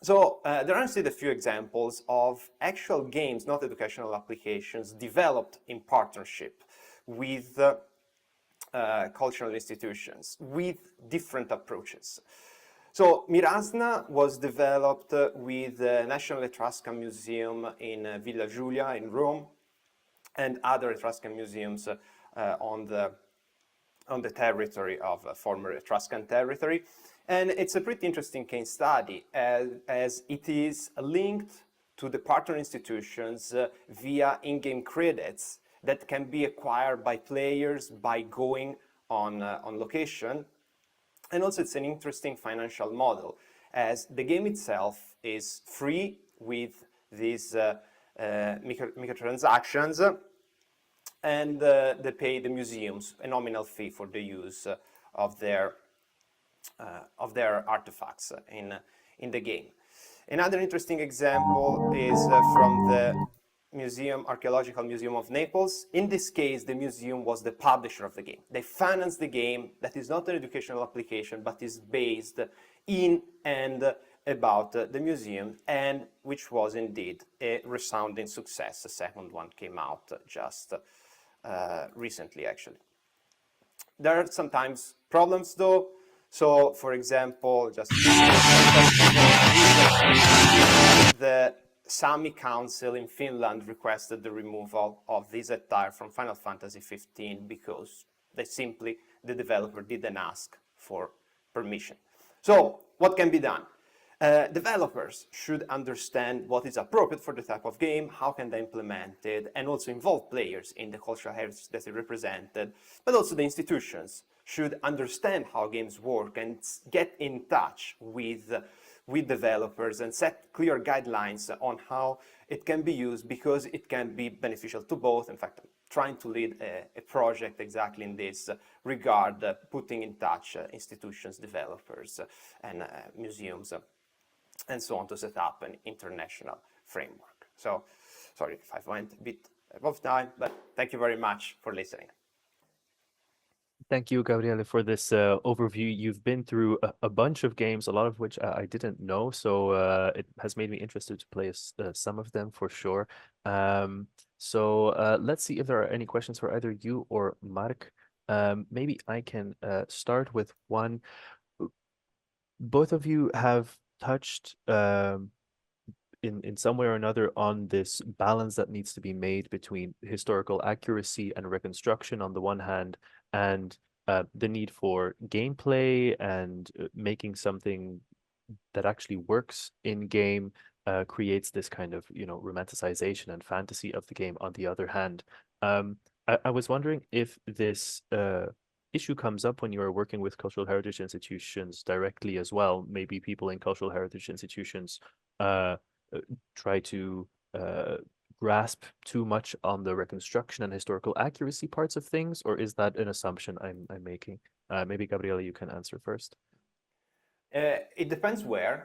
S12: So there are instead a few examples of actual games, not educational applications, developed in partnership with cultural institutions with different approaches. So Mirasna was developed with the National Etruscan Museum in Villa Giulia in Rome and other Etruscan museums on the territory of former Etruscan territory. And it's a pretty interesting case study as it is linked to the partner institutions via in-game credits that can be acquired by players by going on location. And also it's an interesting financial model as the game itself is free with these microtransactions and they pay the museums a nominal fee for the use of their artifacts in the game. Another interesting example is from the Archaeological Museum of Naples. In this case, the museum was the publisher of the game. They financed the game that is not an educational application, but is based in and about the museum, and which was indeed a resounding success. The second one came out just recently, actually. There are sometimes problems, though. So, for example, just the Sami Council in Finland requested the removal of this attire from Final Fantasy XV because the developer didn't ask for permission. So, what can be done? Developers should understand what is appropriate for the type of game, how can they implement it, and also involve players in the cultural heritage that is represented, but also the institutions should understand how games work and get in touch with developers and set clear guidelines on how it can be used because it can be beneficial to both. In fact, I'm trying to lead a project exactly in this regard, putting in touch institutions, developers, and museums, and so on to set up an international framework. So, sorry if I went a bit above time, but thank you very much for listening.
S3: Thank you, Gabriele, for this overview. You've been through a bunch of games, a lot of which I didn't know, so it has made me interested to play some of them for sure. So let's see if there are any questions for either you or Mark. Maybe I can start with one. Both of you have touched in some way or another on this balance that needs to be made between historical accuracy and reconstruction on the one hand, and the need for gameplay and making something that actually works in game creates this kind of, romanticization and fantasy of the game on the other hand. I was wondering if this issue comes up when you are working with cultural heritage institutions directly as well. Maybe people in cultural heritage institutions try to grasp too much on the reconstruction and historical accuracy parts of things, or is that an assumption I'm making? Maybe Gabriele, you can answer first.
S12: It depends where,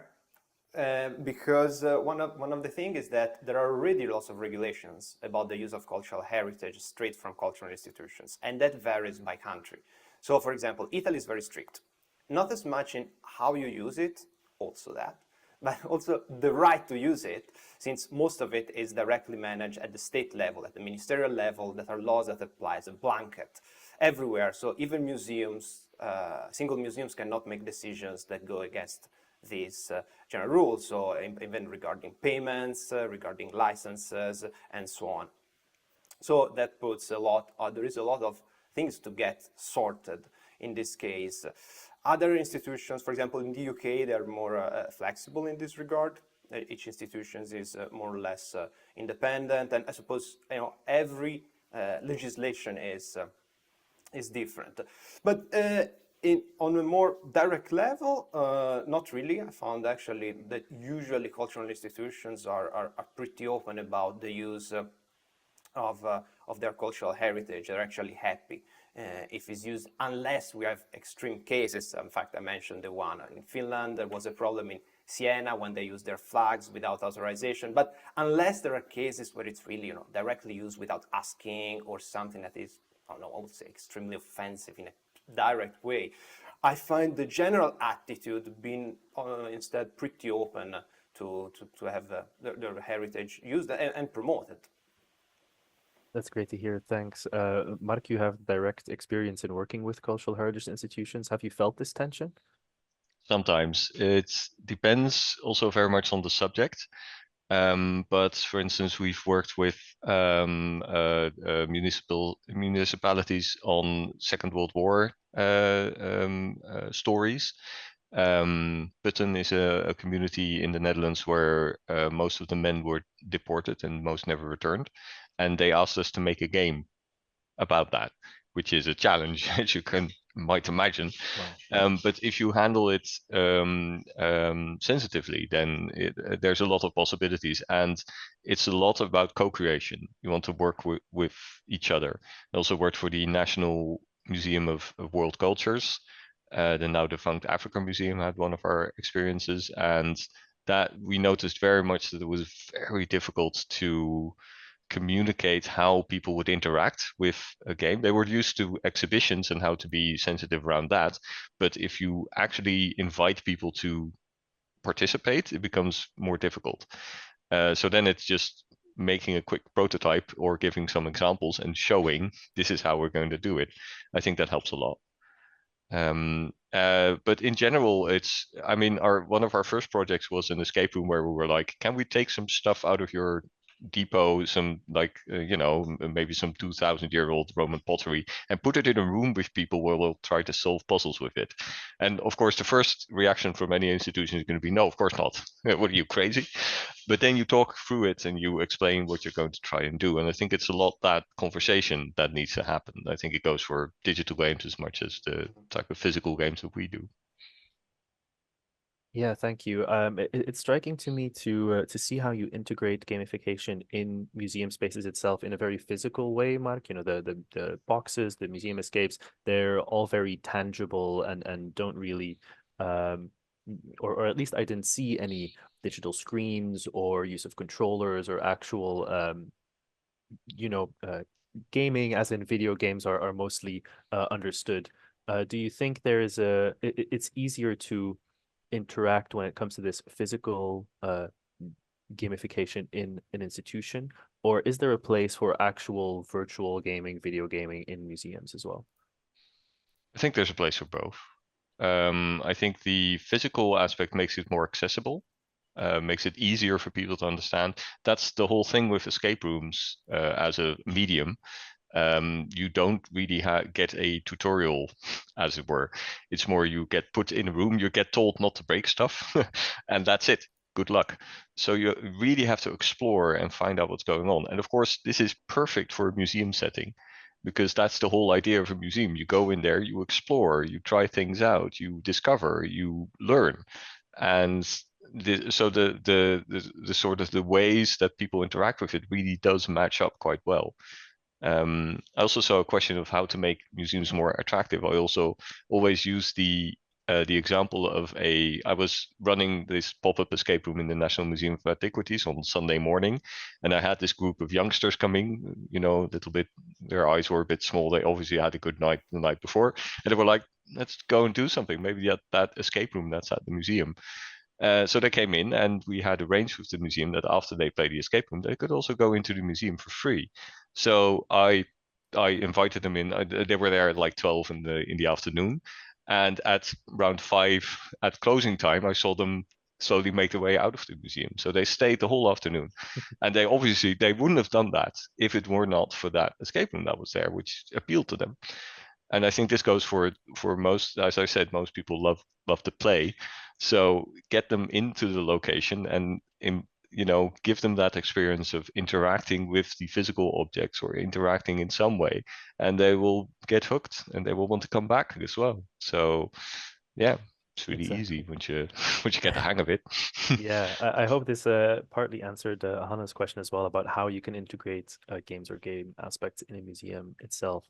S12: because one of the things is that there are already lots of regulations about the use of cultural heritage straight from cultural institutions, and that varies by country. So, for example, Italy is very strict, not as much in how you use it, also that, but also the right to use it, since most of it is directly managed at the state level, at the ministerial level. That are laws that apply as a blanket everywhere. So even museums, single museums cannot make decisions that go against these general rules. So even regarding payments, regarding licenses, and so on. So that puts there is a lot of things to get sorted in this case. Other institutions, for example, in the UK, they're more flexible in this regard. Each institution is more or less independent, and I suppose every legislation is different. But on a more direct level, not really. I found actually that usually cultural institutions are pretty open about the use of their cultural heritage. They're actually happy if it's used, unless we have extreme cases. In fact, I mentioned the one in Finland. There was a problem in Siena when they used their flags without authorization. But unless there are cases where it's really directly used without asking, or something that is, I don't know, I would say extremely offensive in a direct way, I find the general attitude being instead pretty open to have their heritage used and promoted.
S3: That's great to hear. Thanks. Mark, you have direct experience in working with cultural heritage institutions. Have you felt this tension?
S11: Sometimes. It depends also very much on the subject. But for instance, we've worked with municipalities on Second World War stories. Putten is a community in the Netherlands where most of the men were deported and most never returned. And they asked us to make a game about that, which is a challenge, as you might imagine. Wow. But if you handle it sensitively, then there's a lot of possibilities, and it's a lot about co-creation. You want to work with each other. I also worked for the National Museum of World Cultures. The now defunct Africa Museum had one of our experiences, and that we noticed very much that it was very difficult to communicate how people would interact with a game. They were used to exhibitions and how to be sensitive around that. But if you actually invite people to participate, it becomes more difficult. So then it's just making a quick prototype or giving some examples and showing this is how we're going to do it. I think that helps a lot. But in general, one of our first projects was an escape room where we were like, can we take some stuff out of your depot, some maybe some 2,000-year-old Roman pottery, and put it in a room with people where we'll try to solve puzzles with it. And of course, the first reaction from any institution is going to be, no, of course not. What are you, crazy? But then you talk through it and you explain what you're going to try and do. And I think it's a lot that conversation that needs to happen. I think it goes for digital games as much as the type of physical games that we do.
S3: Yeah, thank you. It's striking to me to see how you integrate gamification in museum spaces itself in a very physical way, Mark. The boxes, the museum escapes, they're all very tangible and don't really, or at least I didn't see any digital screens or use of controllers or actual, gaming, as in video games, are mostly understood. Do you think there is it's easier to interact when it comes to this physical gamification in an institution, or is there a place for actual virtual gaming, video gaming in museums as well?
S11: I think there's a place for both. I think the physical aspect makes it more accessible, makes it easier for people to understand. That's the whole thing with escape rooms as a medium. You don't really get a tutorial, as it were. It's more you get put in a room, you get told not to break stuff, and that's it. Good luck. So you really have to explore and find out what's going on. And of course, this is perfect for a museum setting, because that's the whole idea of a museum. You go in there, you explore, you try things out, you discover, you learn. And the sort of the ways that people interact with it really does match up quite well. I also saw a question of how to make museums more attractive. I also always use the example of I was running this pop-up escape room in the National Museum of Antiquities on Sunday morning, and I had this group of youngsters coming, you know, a little bit, their eyes were a bit small. They obviously had a good night the night before, and they were like, let's go and do something. Maybe that escape room that's at the museum. So they came in, and we had arranged with the museum that after they played the escape room, they could also go into the museum for free. So I invited them in. They were there at like 12 in the afternoon, and at around 5 at closing time, I saw them slowly make their way out of the museum. So they stayed the whole afternoon, and they wouldn't have done that if it were not for that escape room that was there, which appealed to them. And I think this goes for most, as I said, most people love to play. So get them into the location and give them that experience of interacting with the physical objects or interacting in some way, and they will get hooked and they will want to come back as well. So yeah, it's really easy once you get the hang of it.
S3: Yeah, I hope this partly answered Hannah's question as well about how you can integrate games or game aspects in a museum itself.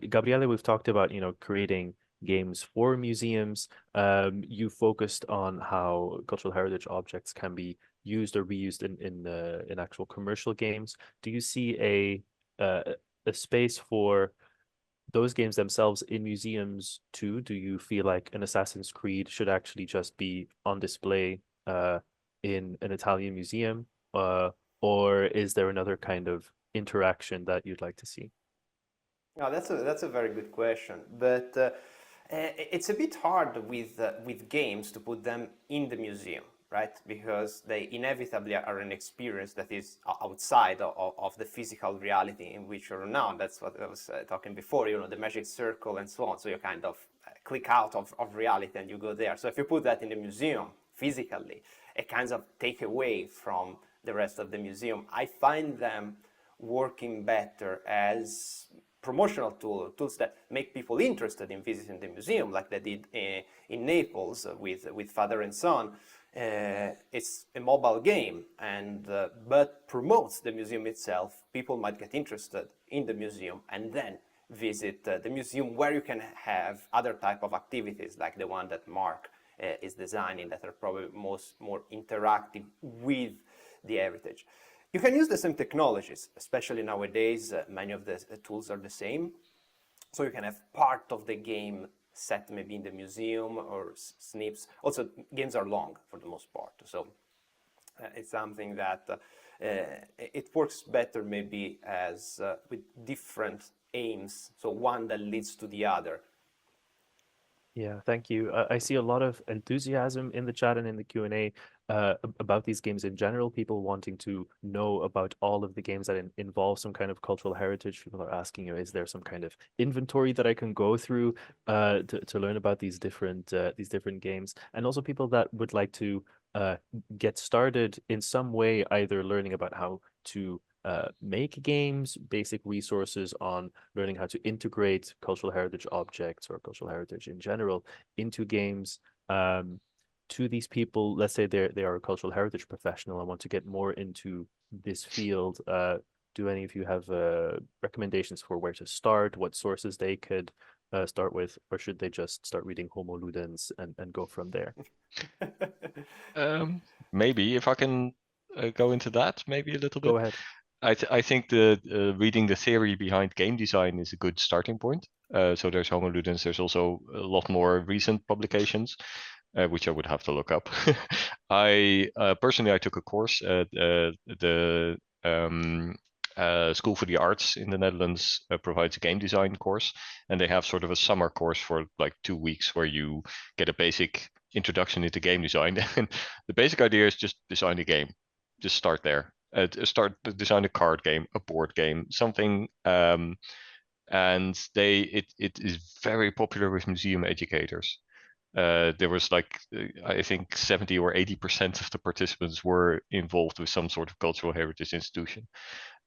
S3: Gabriele, we've talked about, creating games for museums. You focused on how cultural heritage objects can be used or reused in actual commercial games. Do you see a space for those games themselves in museums too? Do you feel like an Assassin's Creed should actually just be on display in an Italian museum, or is there another kind of interaction that you'd like to see?
S12: No, that's a very good question, but it's a bit hard with games to put them in the museum, right? Because they inevitably are an experience that is outside of the physical reality in which you're now. That's what I was talking before, the magic circle and so on. So you kind of click out of reality and you go there. So if you put that in the museum physically, it kind of take away from the rest of the museum. I find them working better as promotional tools that make people interested in visiting the museum, like they did in Naples with Father and Son. It's a mobile game, but promotes the museum itself. People might get interested in the museum and then visit the museum, where you can have other type of activities like the one that Mark is designing, that are probably more interactive with the heritage. You can use the same technologies, especially nowadays. Many of the tools are the same. So you can have part of the game set maybe in the museum or snips. Also, games are long for the most part. So it's something that it works better maybe as with different aims. So one that leads to the other.
S3: Yeah, thank you. I see a lot of enthusiasm in the chat and in the Q&A about these games in general, people wanting to know about all of the games that involve some kind of cultural heritage. People are asking, is there some kind of inventory that I can go through to learn about these different games? And also people that would like to get started in some way, either learning about how to make games, basic resources on learning how to integrate cultural heritage objects or cultural heritage in general into games. To these people, let's say they are a cultural heritage professional and want to get more into this field. Do any of you have recommendations for where to start, what sources they could start with, or should they just start reading Homo Ludens and go from there?
S11: Maybe if I can go into that, maybe a little bit.
S3: Go ahead.
S11: I think the reading the theory behind game design is a good starting point. So there's Homo Ludens. There's also a lot more recent publications, which I would have to look up. I personally took a course at the School for the Arts in the Netherlands provides a game design course, and they have sort of a summer course for like 2 weeks where you get a basic introduction into game design. And the basic idea is just design a game. Just start there. Start to design a card game, a board game, something. And it is very popular with museum educators. There was like, I think 70 or 80% of the participants were involved with some sort of cultural heritage institution.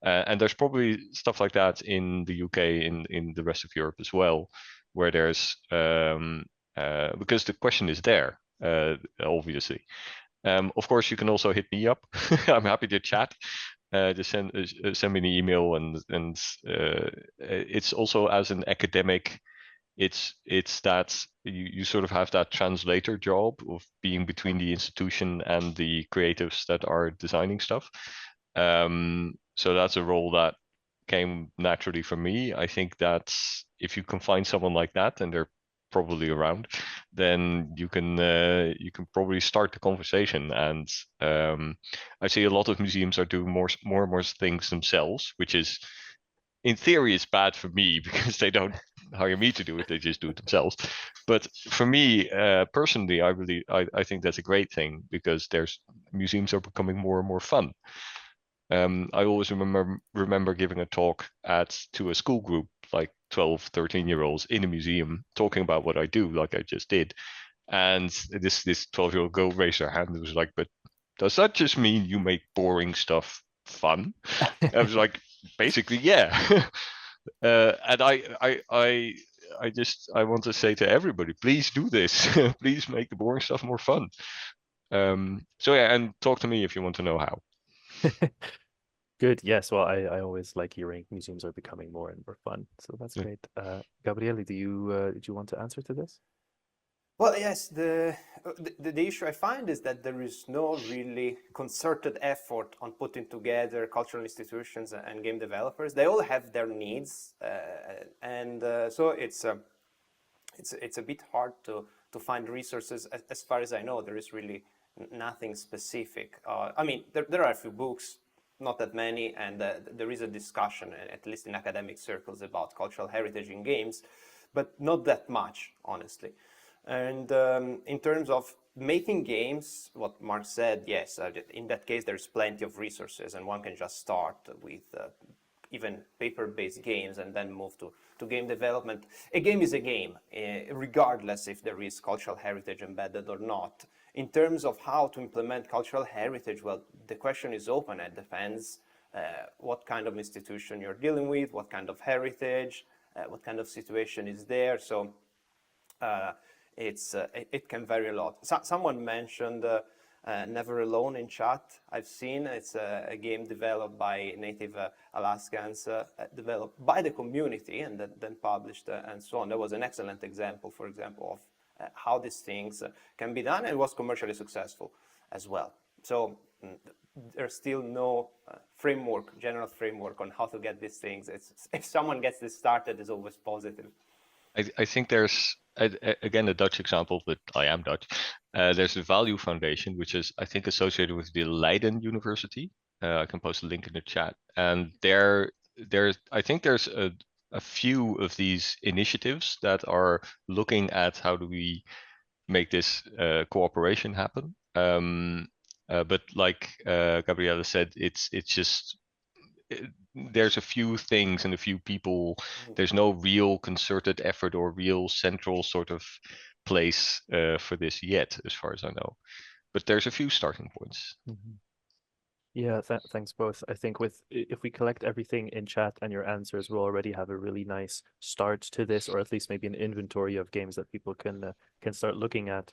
S11: And there's probably stuff like that in the UK, in the rest of Europe as well, where there's, because the question is there, obviously. Of course, you can also hit me up. I'm happy to chat. Just send me an email, and it's also, as an academic, it's that you sort of have that translator job of being between the institution and the creatives that are designing stuff. So that's a role that came naturally for me. I think that if you can find someone like that, and they're probably around, then you can probably start the conversation. And I see a lot of museums are doing more and more things themselves, which is, in theory, is bad for me because they don't hire me to do it; they just do it themselves. But for me personally, I think that's a great thing, because museums are becoming more and more fun. I always remember giving a talk to a school group, like 12, 13-year-olds in a museum, talking about what I do, like I just did. And this 12-year-old girl raised her hand and was like, "But does that just mean you make boring stuff fun?" I was like, basically, yeah. And I want to say to everybody, please do this. Please make the boring stuff more fun. So yeah, and talk to me if you want to know how.
S3: Good. Yes. Well, I always like hearing museums are becoming more and more fun. So that's great. Gabriele, did you want to answer to this?
S12: Well, yes, the issue I find is that there is no really concerted effort on putting together cultural institutions and game developers. They all have their needs, and so it's a bit hard to find resources. As far as I know, there is really nothing specific. I mean, there are a few books, not that many, and there is a discussion, at least in academic circles, about cultural heritage in games, but not that much, honestly. And in terms of making games, what Mark said, yes, in that case, there's plenty of resources, and one can just start with even paper-based games and then move to game development. A game is a game, regardless if there is cultural heritage embedded or not. In terms of how to implement cultural heritage, well, the question is open. It depends what kind of institution you're dealing with, what kind of heritage, what kind of situation is there. So it can vary a lot. Someone mentioned Never Alone in chat. I've seen it's a game developed by native Alaskans, developed by the community and then published and so on. There was an excellent example, for example, of how these things can be done, and was commercially successful as well. So there's still no general framework on how to get these things. If someone gets this started, it's always positive.
S11: I think there's, again, a Dutch example, but I am Dutch. There's the Value Foundation, which is, I think, associated with the Leiden University. I can post a link in the chat. And I think there's a few of these initiatives that are looking at how do we make this cooperation happen. But like Gabriele said, it's just... there's a few things and a few people. There's no real concerted effort or real central sort of place for this yet, as far as I know. But there's a few starting points.
S3: Mm-hmm. Yeah, thanks both. I think if we collect everything in chat and your answers, we'll already have a really nice start to this, or at least maybe an inventory of games that people can start looking at.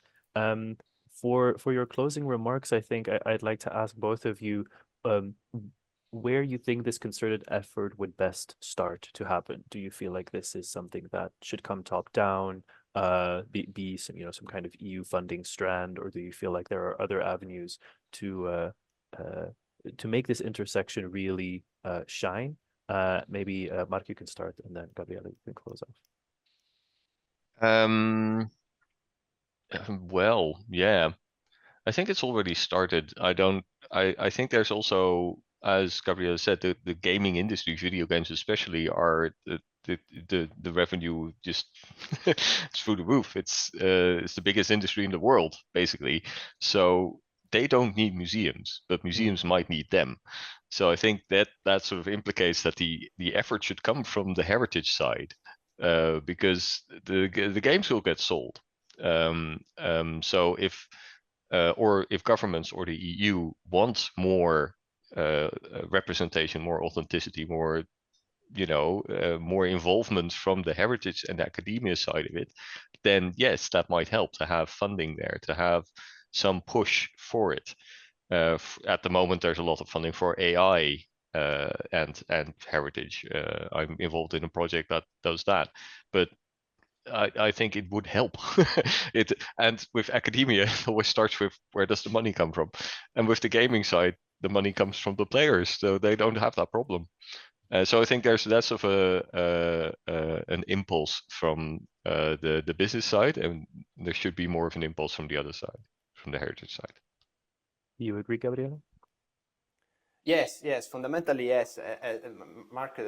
S3: For your closing remarks, I think I'd like to ask both of you where you think this concerted effort would best start to happen. Do you feel like this is something that should come top down, be some kind of EU funding strand, or do you feel like there are other avenues to make this intersection really shine? Maybe Mark, you can start, and then Gabriele, you can close off.
S11: Well, yeah, I think it's already started. I think there's also, as Gabriele said, the gaming industry, video games especially, are the revenue just it's through the roof. It's the biggest industry in the world, basically. So they don't need museums, but museums might need them. So I think that sort of implicates that the effort should come from the heritage side, because the games will get sold. So if governments or the EU want more representation, more authenticity, more more involvement from the heritage and academia side of it, then yes, that might help to have funding there, to have some push for it. At the moment, there's a lot of funding for AI and heritage. I'm involved in a project that does that, but I think it would help. And with academia, it always starts with where does the money come from, and with the gaming side, the money comes from the players, so they don't have that problem. So I think there's less of an impulse from the business side, and there should be more of an impulse from the other side, from the heritage side.
S3: You agree, Gabriele?
S12: Yes, fundamentally yes. Mark,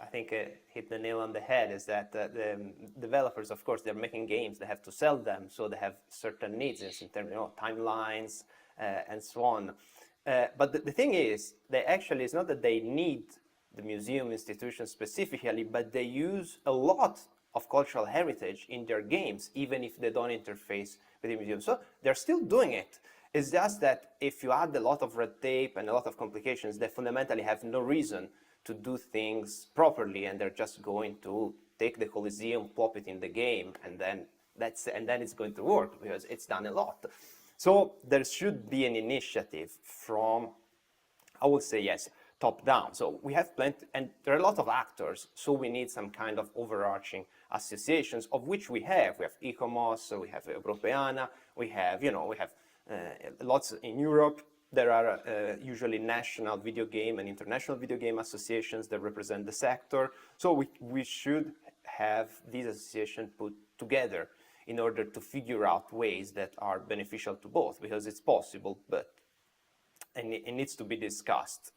S12: I think hit the nail on the head, is that the developers, of course, they're making games, they have to sell them, so they have certain needs in terms of timelines and so on. But the thing is, it's not that they need the museum institution specifically, but they use a lot of cultural heritage in their games, even if they don't interface with the museum. So they're still doing it. It's just that if you add a lot of red tape and a lot of complications, they fundamentally have no reason to do things properly, and they're just going to take the Colosseum, plop it in the game, and then it's going to work because it's done a lot. So there should be an initiative from, I would say yes, top down. So we have plenty, and there are a lot of actors, so we need some kind of overarching associations, of which we have. We have ICOMOS, so we have Europeana, we have lots in Europe. There are usually national video game and international video game associations that represent the sector. So we should have these associations put together in order to figure out ways that are beneficial to both, because it's possible, but it needs to be discussed.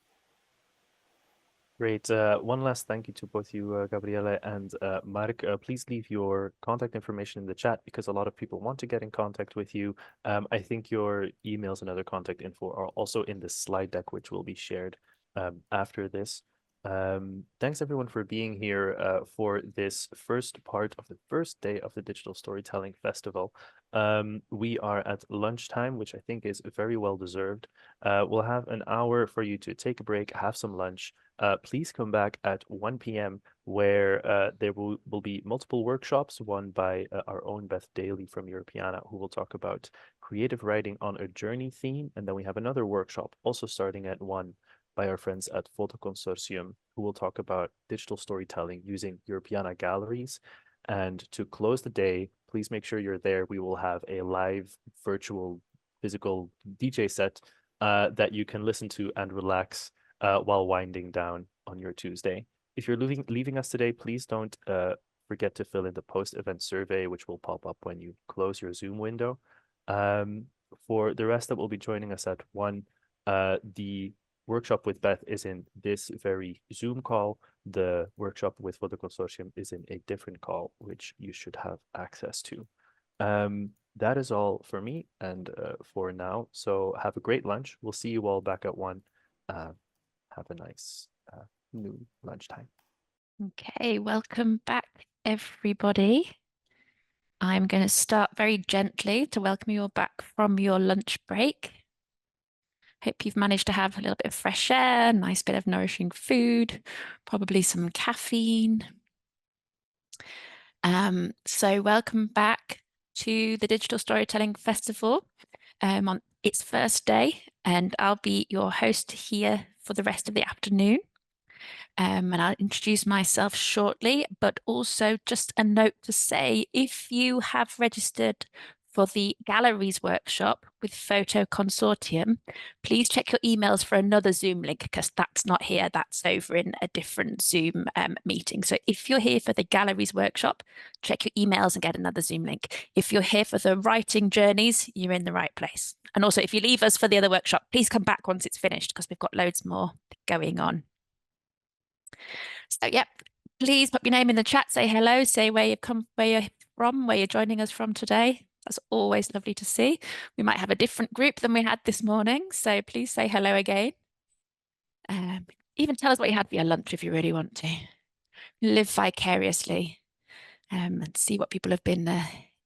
S3: Great. One last thank you to both you, Gabriele and Mark. Please leave your contact information in the chat, because a lot of people want to get in contact with you. I think your emails and other contact info are also in the slide deck, which will be shared after this. Thanks everyone for being here for this first part of the first day of the Digital Storytelling Festival. We are at lunchtime, which I think is very well deserved. We'll have an hour for you to take a break, have some lunch. Please come back at 1 p.m. where there will be multiple workshops, one by our own Beth Daly from Europeana, who will talk about creative writing on a journey theme. And then we have another workshop also starting at 1 by our friends at Photo Consortium, who will talk about digital storytelling using Europeana galleries. And to close the day, please make sure you're there. We will have a live virtual physical DJ set that you can listen to and relax while winding down on your Tuesday. If you're leaving us today, please don't forget to fill in the post-event survey, which will pop up when you close your Zoom window. For the rest that will be joining us at 1, the workshop with Beth is in this very Zoom call. The workshop with Photo Consortium is in a different call, which you should have access to. That is all for me and for now. So have a great lunch. We'll see you all back at 1. Have a nice noon lunchtime.
S17: Okay, welcome back, everybody. I'm going to start very gently to welcome you all back from your lunch break. Hope you've managed to have a little bit of fresh air, nice bit of nourishing food, probably some caffeine. So welcome back to the Digital Storytelling Festival on its first day, and I'll be your host here for the rest of the afternoon. And I'll introduce myself shortly, but also just a note to say, if you have registered for the Galleries workshop with Photo Consortium, please check your emails for another Zoom link, because that's not here, that's over in a different Zoom meeting. So if you're here for the Galleries workshop, check your emails and get another Zoom link. If you're here for the writing journeys, you're in the right place. And also, if you leave us for the other workshop, please come back once it's finished, because we've got loads more going on. So yeah, please put your name in the chat, say hello, say where you've come, where you're from, where you're joining us from today. That's always lovely to see. We might have a different group than we had this morning, so please say hello again. Even tell us what you had for your lunch if you really want to. Live vicariously and see what people have been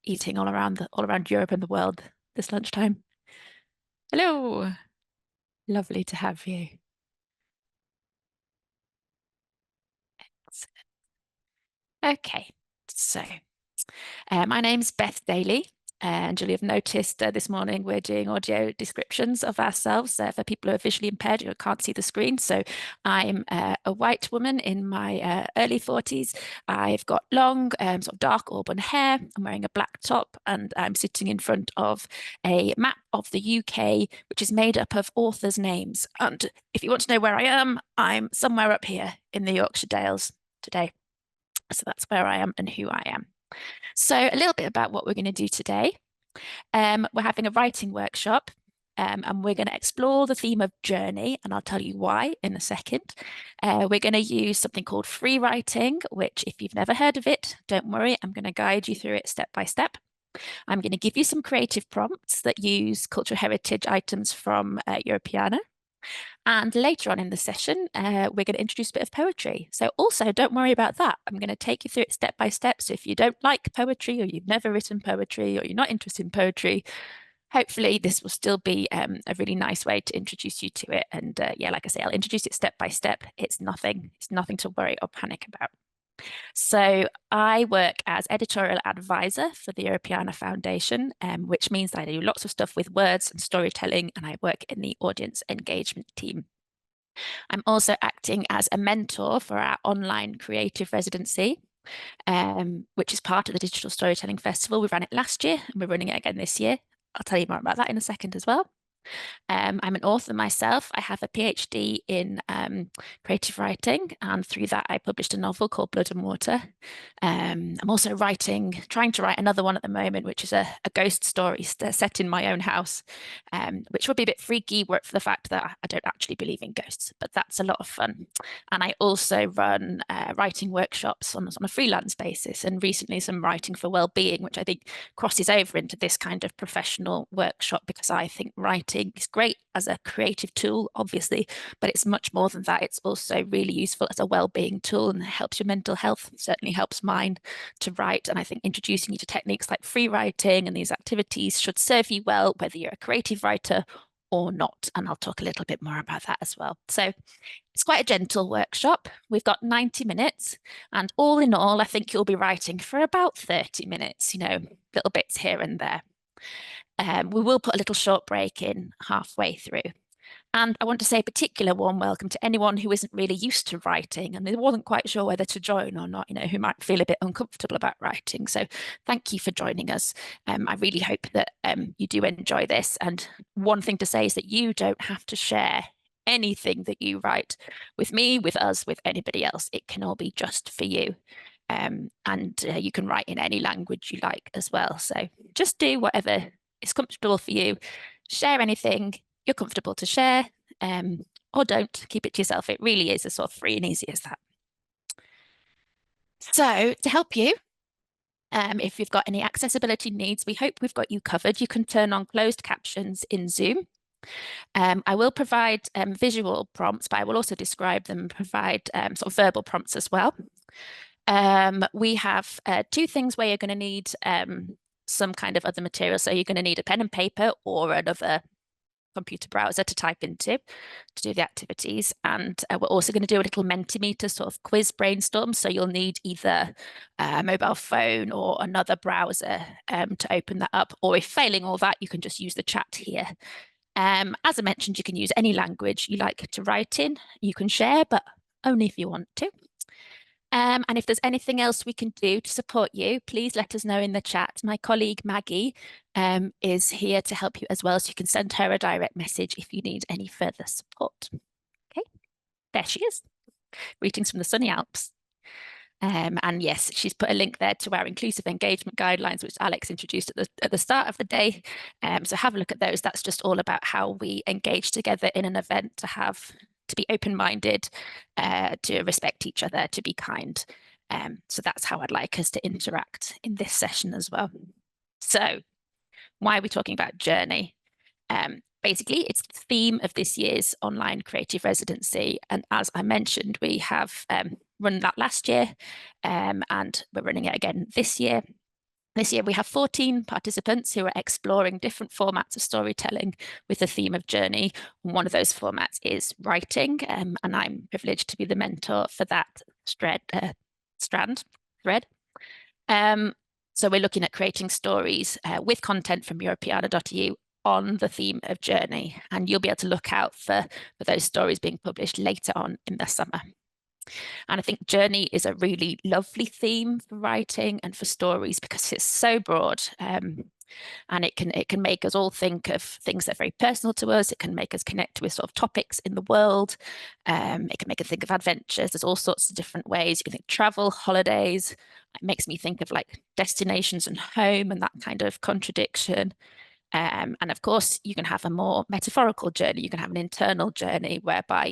S17: eating all around Europe and the world this lunchtime. Hello, lovely to have you. Okay, so my name's Beth Daly. And you'll have noticed this morning we're doing audio descriptions of ourselves for people who are visually impaired who can't see the screen. So I'm a white woman in my early 40s. I've got long, sort of dark auburn hair. I'm wearing a black top, and I'm sitting in front of a map of the UK, which is made up of authors' names. And if you want to know where I am, I'm somewhere up here in the Yorkshire Dales today. So that's where I am and who I am. So a little bit about what we're going to do today. We're having a writing workshop, and we're going to explore the theme of journey, and I'll tell you why in a second. We're going to use something called free writing, which if you've never heard of it, don't worry, I'm going to guide you through it step by step. I'm going to give you some creative prompts that use cultural heritage items from Europeana. And later on in the session, we're going to introduce a bit of poetry. So also don't worry about that. I'm going to take you through it step by step. So if you don't like poetry, or you've never written poetry, or you're not interested in poetry, hopefully this will still be a really nice way to introduce you to it. And yeah, like I say, I'll introduce it step by step. It's nothing to worry or panic about. So I work as editorial advisor for the Europeana Foundation, which means that I do lots of stuff with words and storytelling, and I work in the audience engagement team. I'm also acting as a mentor for our online creative residency, which is part of the Digital Storytelling Festival. We ran it last year and we're running it again this year. I'll tell you more about that in a second as well. I'm an author myself. I have a PhD in creative writing, and through that I published a novel called Blood and Water. I'm also trying to write another one at the moment, which is a ghost story set in my own house, which will be a bit freaky for the fact that I don't actually believe in ghosts, but that's a lot of fun. And I also run writing workshops on a freelance basis, and recently some writing for well-being, which I think crosses over into this kind of professional workshop, because I think writing is great as a creative tool, obviously, but it's much more than that. It's also really useful as a well-being tool, and it helps your mental health. It certainly helps mine to write. And I think introducing you to techniques like free writing and these activities should serve you well, whether you're a creative writer or not. And I'll talk a little bit more about that as well. So it's quite a gentle workshop. We've got 90 minutes, and all in all, I think you'll be writing for about 30 minutes, little bits here and there. We will put a little short break in halfway through. And I want to say a particular warm welcome to anyone who isn't really used to writing and wasn't quite sure whether to join or not, who might feel a bit uncomfortable about writing. So thank you for joining us. I really hope that you do enjoy this. And one thing to say is that you don't have to share anything that you write with me, with us, with anybody else. It can all be just for you. And you can write in any language you like as well. So just do whatever is comfortable for you. Share anything you're comfortable to share, or don't. Keep it to yourself. It really is as sort of free and easy as that. So to help you, if you've got any accessibility needs, we hope we've got you covered. You can turn on closed captions in Zoom. I will provide visual prompts, but I will also describe them and provide sort of verbal prompts as well. We have two things where you're going to need some kind of other material. So you're going to need a pen and paper or another computer browser to type into to do the activities. And we're also going to do a little Mentimeter sort of quiz brainstorm. So you'll need either a mobile phone or another browser to open that up. Or if failing all that, you can just use the chat here. As I mentioned, you can use any language you like to write in. You can share, but only if you want to. And if there's anything else we can do to support you, please let us know in the chat. My colleague Maggie is here to help you as well, so you can send her a direct message if you need any further support. Okay, there she is. Greetings from the sunny Alps. And yes, she's put a link there to our inclusive engagement guidelines, which Alex introduced at the start of the day. So have a look at those. That's just all about how we engage together in an event, to be open-minded, to respect each other, to be kind. So that's how I'd like us to interact in this session as well. So why are we talking about journey? Basically, it's the theme of this year's online creative residency. And as I mentioned, we have run that last year, and we're running it again this year. This year, we have 14 participants who are exploring different formats of storytelling with the theme of journey. One of those formats is writing, and I'm privileged to be the mentor for that strand. thread. So we're looking at creating stories with content from Europeana.eu on the theme of journey, and you'll be able to look out for those stories being published later on in the summer. And I think journey is a really lovely theme for writing and for stories because it's so broad, and it can make us all think of things that are very personal to us. It can make us connect with sort of topics in the world. It can make us think of adventures. There's all sorts of different ways. You can think travel, holidays. It makes me think of like destinations and home and that kind of contradiction. And of course, you can have a more metaphorical journey. You can have an internal journey whereby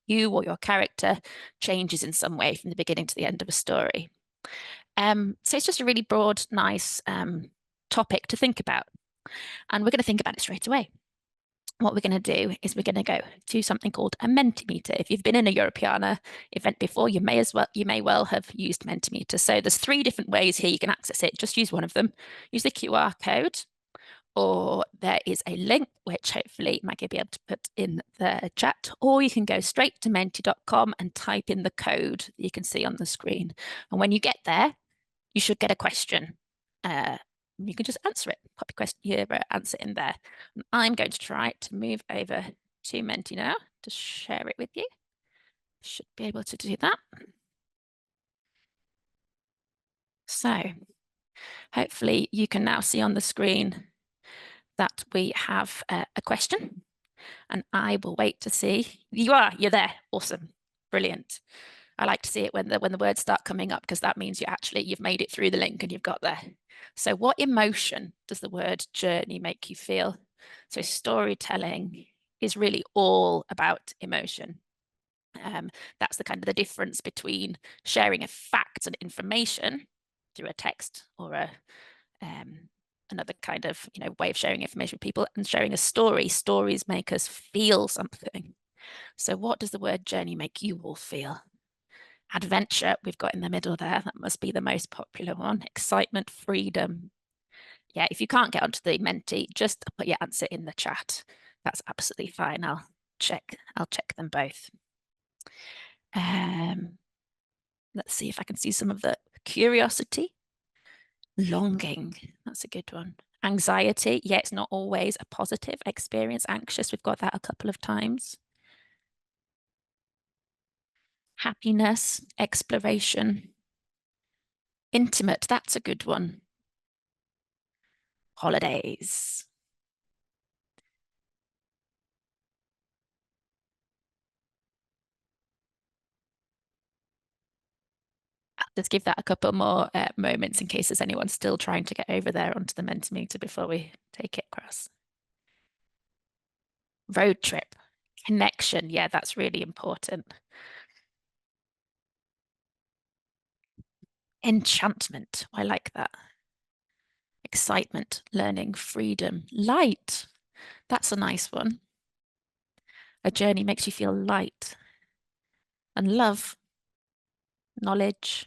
S17: you or your character changes in some way from the beginning to the end of a story. So it's just a really broad, nice topic to think about. And we're going to think about it straight away. What we're going to do is we're going to go to something called a Mentimeter. If you've been in a Europeana event before, you may well have used Mentimeter. So there's 3 different ways here you can access it. Just use one of them. Use the QR code, or there is a link which hopefully Maggie will be able to put in the chat, or you can go straight to menti.com and type in the code that you can see on the screen. And when you get there, you should get a question. You can just answer it, pop your answer in there. And I'm going to try to move over to Menti now to share it with you. Should be able to do that. So hopefully you can now see on the screen that we have a question, and I will wait to see. You're there. Awesome. Brilliant. I like to see it when the words start coming up, because that means you've made it through the link and you've got there. So what emotion does the word journey make you feel? So storytelling is really all about emotion. That's the difference between sharing a fact and information through a text or another kind of way of sharing information with people, and sharing a story. Stories make us feel something. So what does the word journey make you all feel? Adventure, we've got in the middle there. That must be the most popular one. Excitement, freedom. Yeah, if you can't get onto the Menti, just put your answer in the chat. That's absolutely fine. I'll check them both. Let's see if I can see some of the curiosity. Longing, that's a good one. Anxiety, yeah, it's not always a positive experience. Anxious, we've got that a couple of times. Happiness, exploration. Intimate, that's a good one. Holidays. I'll just give that a couple more moments in case there's anyone still trying to get over there onto the Mentimeter before we take it across. Road trip, connection, yeah, that's really important. Enchantment, I like that. Excitement, learning, freedom, light, that's a nice one. A journey makes you feel light. And love, knowledge.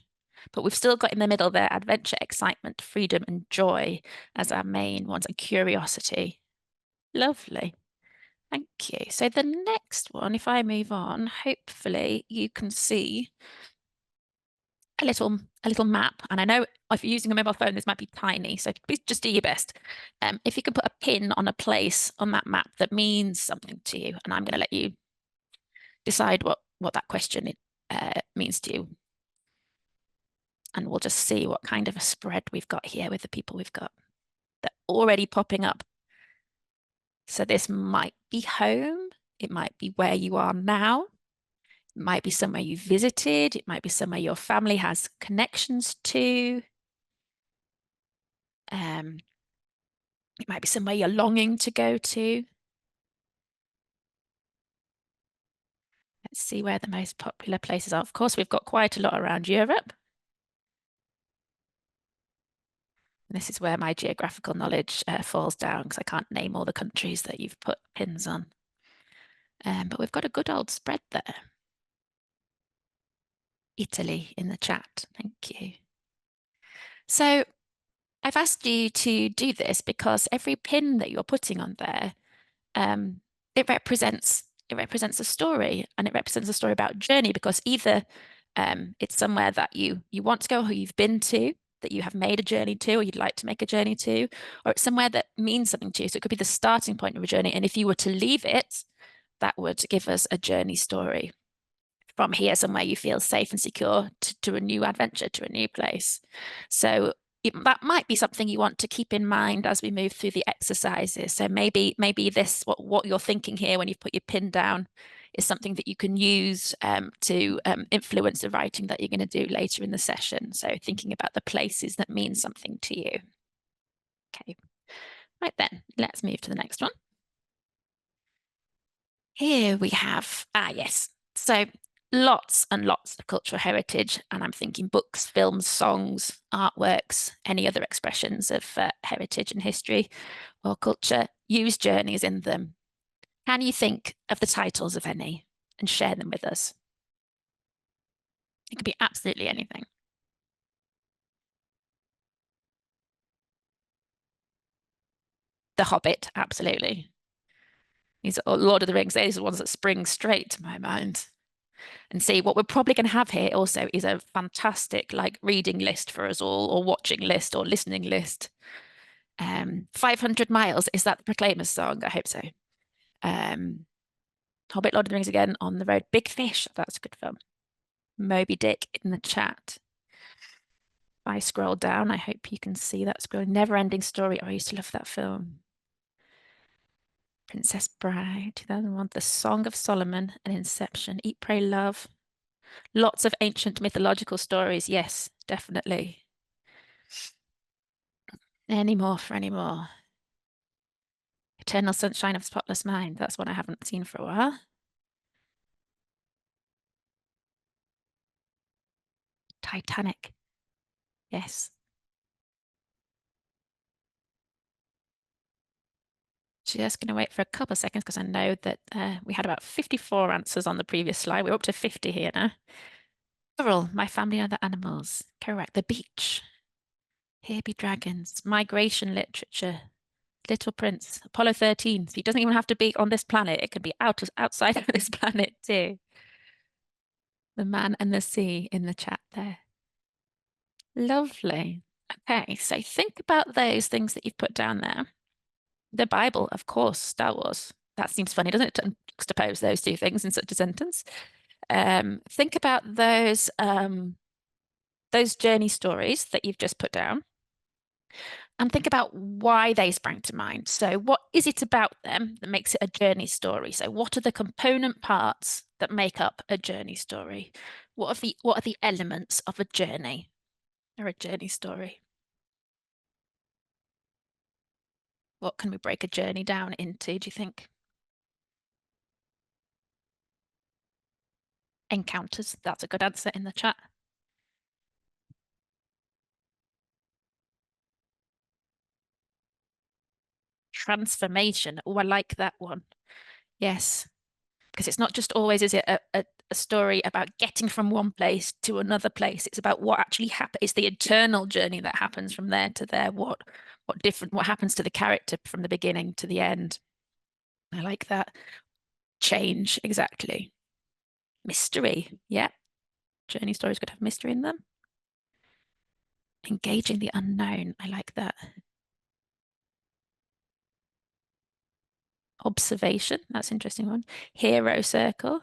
S17: But we've still got in the middle there adventure, excitement, freedom, and joy as our main ones, and curiosity. Lovely. Thank you. So the next one, if I move on, hopefully you can see a little map. And I know if you're using a mobile phone, this might be tiny, so please just do your best. If you can put a pin on a place on that map that means something to you, and I'm going to let you decide what that question means to you. And we'll just see what kind of a spread we've got here with the people we've got. They're already popping up. So this might be home. It might be where you are now. It might be somewhere you visited. It might be somewhere your family has connections to. It might be somewhere you're longing to go to. Let's see where the most popular places are. Of course, we've got quite a lot around Europe. And this is where my geographical knowledge falls down, because I can't name all the countries that you've put pins on. But we've got a good old spread there. Italy in the chat, thank you. So I've asked you to do this because every pin that you're putting on there, it represents a story, and it represents a story about journey, because either It's somewhere that you want to go, or you've been to, that you have made a journey to, or you'd like to make a journey to, or it's somewhere that means something to you. So it could be the starting point of a journey. And if you were to leave it, that would give us a journey story. From here, somewhere you feel safe and secure, to a new adventure, to a new place. So that might be something you want to keep in mind as we move through the exercises. So maybe this, what you're thinking here when you've put your pin down, is something that you can use to influence the writing that you're going to do later in the session. So thinking about the places that mean something to you. Okay, right then, let's move to the next one. Here we have, yes, so lots and lots of cultural heritage, and I'm thinking books, films, songs, artworks, any other expressions of heritage and history or culture use journeys in them. Can you think of the titles of any and share them with us? It could be absolutely anything. The Hobbit, absolutely. These are Lord of the Rings. These are the ones that spring straight to my mind. And see, what we're probably going to have here also is a fantastic reading list for us all, or watching list, or listening list. 500 Miles, is that the Proclaimers song? I hope so. Hobbit, Lord of the Rings again, On the Road. Big Fish, that's a good film. Moby Dick in the chat. If I scroll down, I hope you can see that scroll. Never Ending Story. Oh, I used to love that film. Princess Bride, 2001, The Song of Solomon, and Inception. Eat, Pray, Love. Lots of ancient mythological stories. Yes, definitely. Any more for any more? Eternal Sunshine of the Spotless Mind. That's one I haven't seen for a while. Titanic. Yes. Just going to wait for a couple of seconds because I know that we had about 54 answers on the previous slide. We're up to 50 here now. Coral, My Family and Other Animals. Correct. The Beach. Here Be Dragons. Migration Literature. Little Prince. Apollo 13. So he doesn't even have to be on this planet. It could be outside of this planet too. The Man and the Sea in the chat there. Lovely. Okay, so think about those things that you've put down there. The Bible, of course, Star Wars. That seems funny, doesn't it, to juxtapose those two things in such a sentence? Think about those journey stories that you've just put down, and think about why they sprang to mind. So what is it about them that makes it a journey story? So what are the component parts that make up a journey story? What are the elements of a journey or a journey story? What can we break a journey down into, do you think? Encounters, that's a good answer in the chat. Transformation. Oh, I like that one. Yes, because it's not just always, is it, a story about getting from one place to another place. It's about what actually happens. It's the eternal journey that happens from there to there. What happens to the character from the beginning to the end. I like that. Change, exactly. Mystery, yeah. Journey stories could have mystery in them. Engaging the unknown, I like that. Observation, that's an interesting one. Hero circle.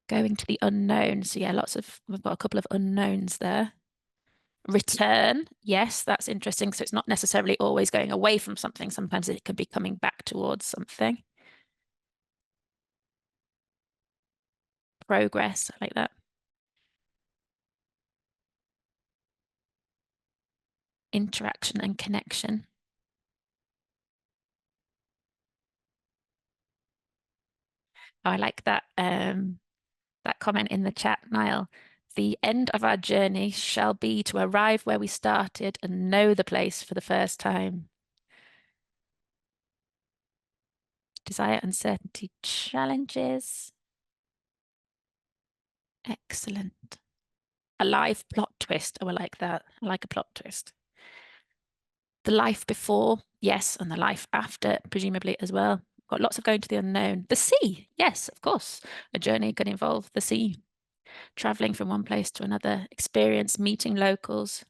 S17: Going to the unknown. So yeah, we've got a couple of unknowns there. Return, yes, that's interesting. So it's not necessarily always going away from something. Sometimes it can be coming back towards something. Progress, I like that. Interaction and connection. Oh, I like that that comment in the chat, Niall. The end of our journey shall be to arrive where we started and know the place for the first time. Desire, uncertainty, challenges. Excellent. A live plot twist. Oh, I like that. I like a plot twist. The life before, yes, and the life after, presumably as well. got lots of going to the unknown. The sea, yes, of course. A journey could involve the sea, traveling from one place to another, experience, meeting locals,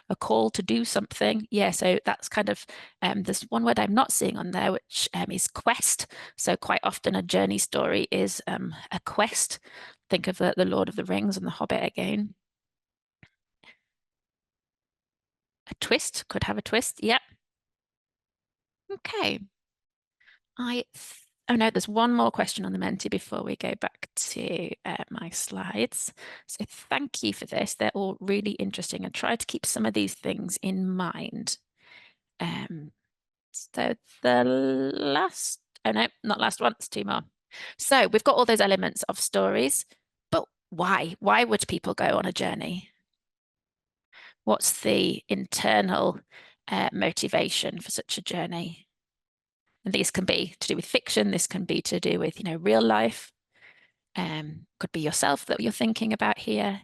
S17: a call to do something. Yeah, so that's kind of, there's one word I'm not seeing on there, which is quest. So quite often a journey story is a quest. Think of the Lord of the Rings and the Hobbit again. A twist, could have a twist, yep. Okay. Oh no, there's one more question on the Menti before we go back to my slides. So thank you for this. They're all really interesting, and try to keep some of these things in mind. So the last, oh no, not last one, it's two more. So we've got all those elements of stories, but why? Why would people go on a journey? What's the internal motivation for such a journey? And these can be to do with fiction. This can be to do with, real life. Could be yourself that you're thinking about here.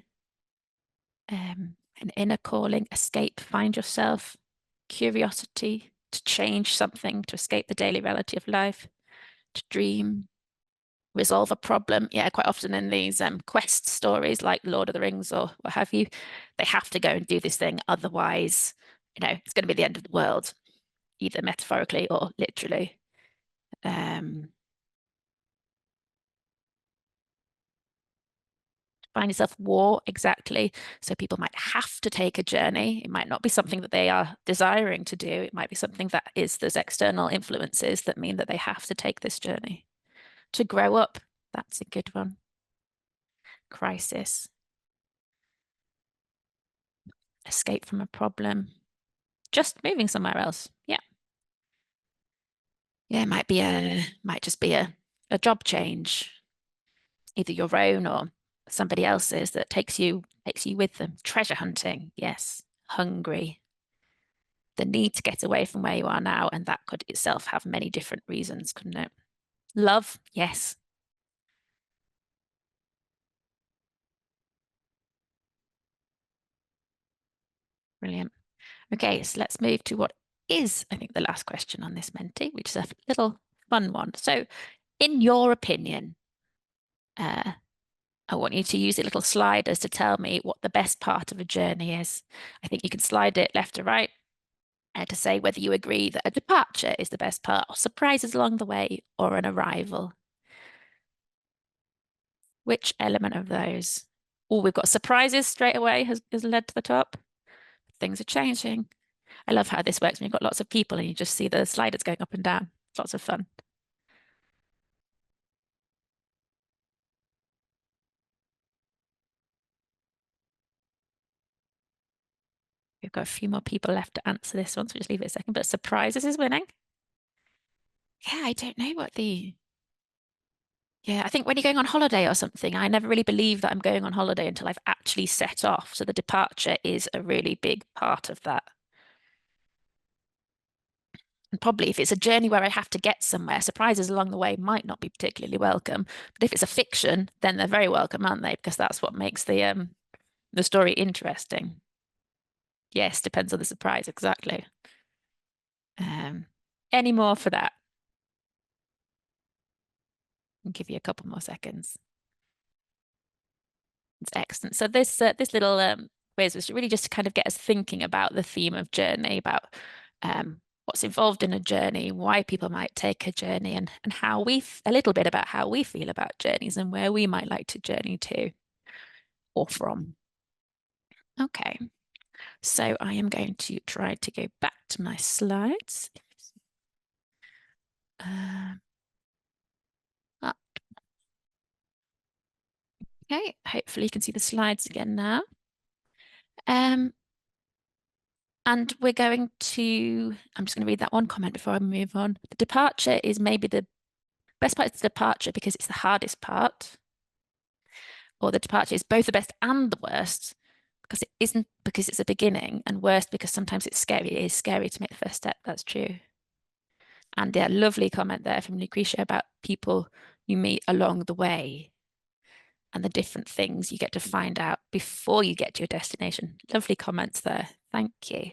S17: An inner calling, escape, find yourself, curiosity, to change something, to escape the daily reality of life, to dream, resolve a problem. Yeah, quite often in these quest stories like Lord of the Rings or what have you, they have to go and do this thing. Otherwise, it's going to be the end of the world, either metaphorically or literally. Find yourself, war, exactly. So people might have to take a journey. It might not be something that they are desiring to do. It might be something that is those external influences that mean that they have to take this journey. To grow up, that's a good one. Crisis. Escape from a problem. Just moving somewhere else. Yeah. Yeah, it might just be a job change, either your own or somebody else's, that takes you with them. Treasure hunting, yes. Hungry. The need to get away from where you are now, and that could itself have many different reasons, couldn't it? Love, yes. Brilliant. Okay, so let's move to what is, I think, the last question on this Menti, which is a little fun one. So, in your opinion, I want you to use the little sliders to tell me what the best part of a journey is. I think you can slide it left to right to say whether you agree that a departure is the best part, or surprises along the way, or an arrival. Which element of those? Oh, we've got surprises straight away has led to the top. Things are changing. I love how this works when you've got lots of people and you just see the sliders going up and down. It's lots of fun. We've got a few more people left to answer this one, so just leave it a second. But surprises is winning. Yeah, I don't know what the... Yeah, I think when you're going on holiday or something, I never really believe that I'm going on holiday until I've actually set off. So the departure is a really big part of that. And probably if it's a journey where I have to get somewhere, surprises along the way might not be particularly welcome. But if it's a fiction, then they're very welcome, aren't they? Because that's what makes the story interesting. Yes, depends on the surprise, exactly. Any more for that? I'll give you a couple more seconds. It's excellent. So this little quiz was really just to kind of get us thinking about the theme of journey, about what's involved in a journey, why people might take a journey, and how a little bit about how we feel about journeys and where we might like to journey to or from. Okay, so I am going to try to go back to my slides. Okay, hopefully you can see the slides again now. And we're going to, I'm just going to read that one comment before I move on. The departure is maybe the best part is the departure because it's the hardest part. Or the departure is both the best and the worst because it isn't, because it's a beginning, and worst because sometimes it's scary. It is scary to make the first step. That's true. And yeah, lovely comment there from Lucretia about people you meet along the way and the different things you get to find out before you get to your destination. Lovely comments there. Thank you.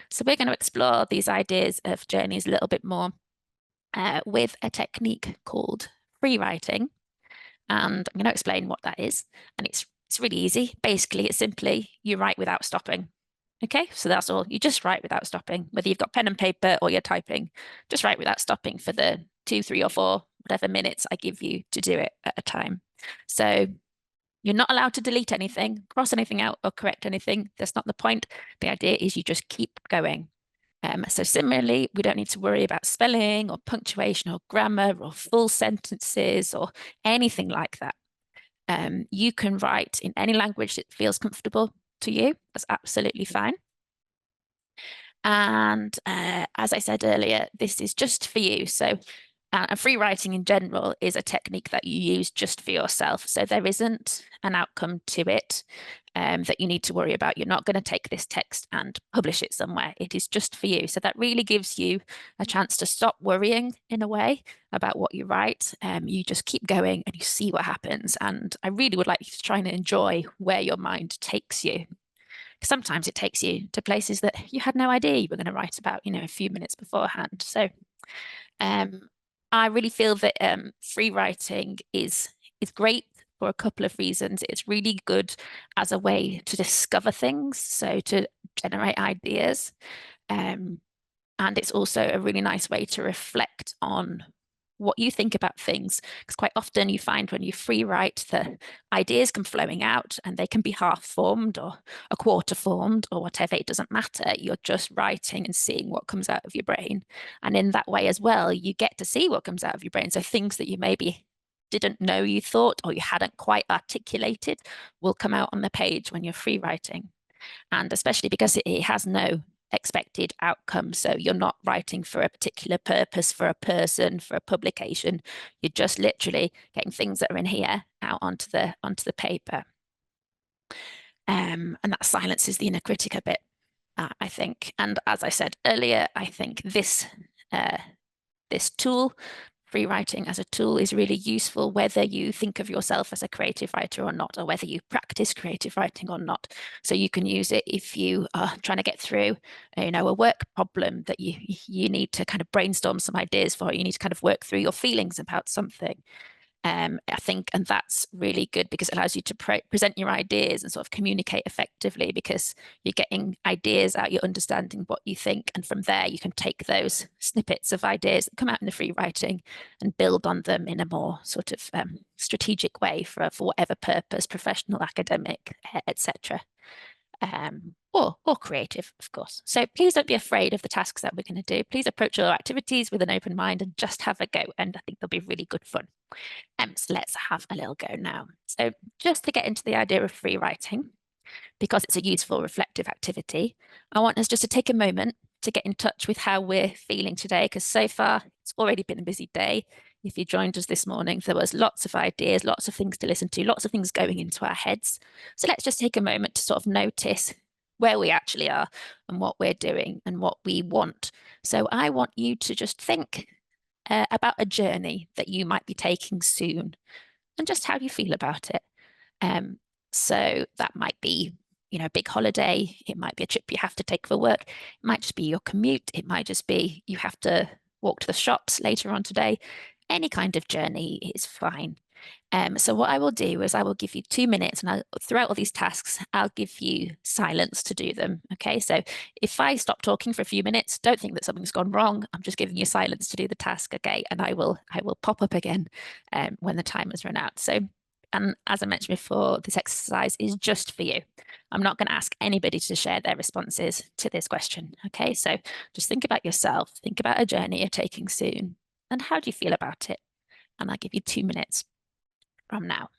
S17: So we're going to explore these ideas of journeys a little bit more with a technique called free writing. And I'm going to explain what that is. And it's really easy. Basically, it's simply you write without stopping. Okay, so that's all. You just write without stopping, whether you've got pen and paper or you're typing, just write without stopping for the 2, 3, or 4, whatever minutes I give you to do it at a time. So you're not allowed to delete anything, cross anything out, or correct anything. That's not the point. The idea is you just keep going. So similarly, we don't need to worry about spelling or punctuation or grammar or full sentences or anything like that. You can write in any language that feels comfortable to you. That's absolutely fine. And as I said earlier, this is just for you. So free writing in general is a technique that you use just for yourself. So there isn't an outcome to it that you need to worry about. You're not going to take this text and publish it somewhere. It is just for you. So that really gives you a chance to stop worrying in a way about what you write. You just keep going and you see what happens. And I really would like you to try and enjoy where your mind takes you. Sometimes it takes you to places that you had no idea you were going to write about, a few minutes beforehand. So I really feel that free writing is great for a couple of reasons. It's really good as a way to discover things, so to generate ideas. And it's also a really nice way to reflect on what you think about things, because quite often you find when you free write, the ideas come flowing out and they can be half formed or a quarter formed or whatever. It doesn't matter. You're just writing and seeing what comes out of your brain. And in that way as well, you get to see what comes out of your brain. So things that you maybe didn't know you thought or you hadn't quite articulated will come out on the page when you're free writing. And especially because it has no expected outcome. So you're not writing for a particular purpose, for a person, for a publication. You're just literally getting things that are in here out onto the paper. And that silences the inner critic a bit, I think. And as I said earlier, I think this tool, free writing as a tool, is really useful whether you think of yourself as a creative writer or not, or whether you practice creative writing or not. So you can use it if you are trying to get through, a work problem that you need to kind of brainstorm some ideas for. You need to kind of work through your feelings about something. I think, and that's really good because it allows you to present your ideas and sort of communicate effectively, because you're getting ideas out, you're understanding what you think, and from there you can take those snippets of ideas that come out in the free writing and build on them in a more sort of strategic way for whatever purpose, professional, academic, etc. Or creative, of course. So please don't be afraid of the tasks that we're going to do. Please approach your activities with an open mind and just have a go. And I think they'll be really good fun. So let's have a little go now. So just to get into the idea of free writing, because it's a useful reflective activity, I want us just to take a moment to get in touch with how we're feeling today, because so far it's already been a busy day. If you joined us this morning, there was lots of ideas, lots of things to listen to, lots of things going into our heads. So let's just take a moment to sort of notice where we actually are and what we're doing and what we want. So I want you to just think about a journey that you might be taking soon and just how you feel about it. So that might be, a big holiday. It might be a trip you have to take for work. It might just be your commute. It might just be you have to walk to the shops later on today. Any kind of journey is fine. So what I will do is I will give you 2 minutes, and throughout all these tasks, I'll give you silence to do them. Okay, so if I stop talking for a few minutes, don't think that something's gone wrong. I'm just giving you silence to do the task. Okay, and I will pop up again when the time has run out. So, and as I mentioned before, this exercise is just for you. I'm not going to ask anybody to share their responses to this question. Okay, so just think about yourself. Think about a journey you're taking soon, and how do you feel about it? And I'll give you 2 minutes from now.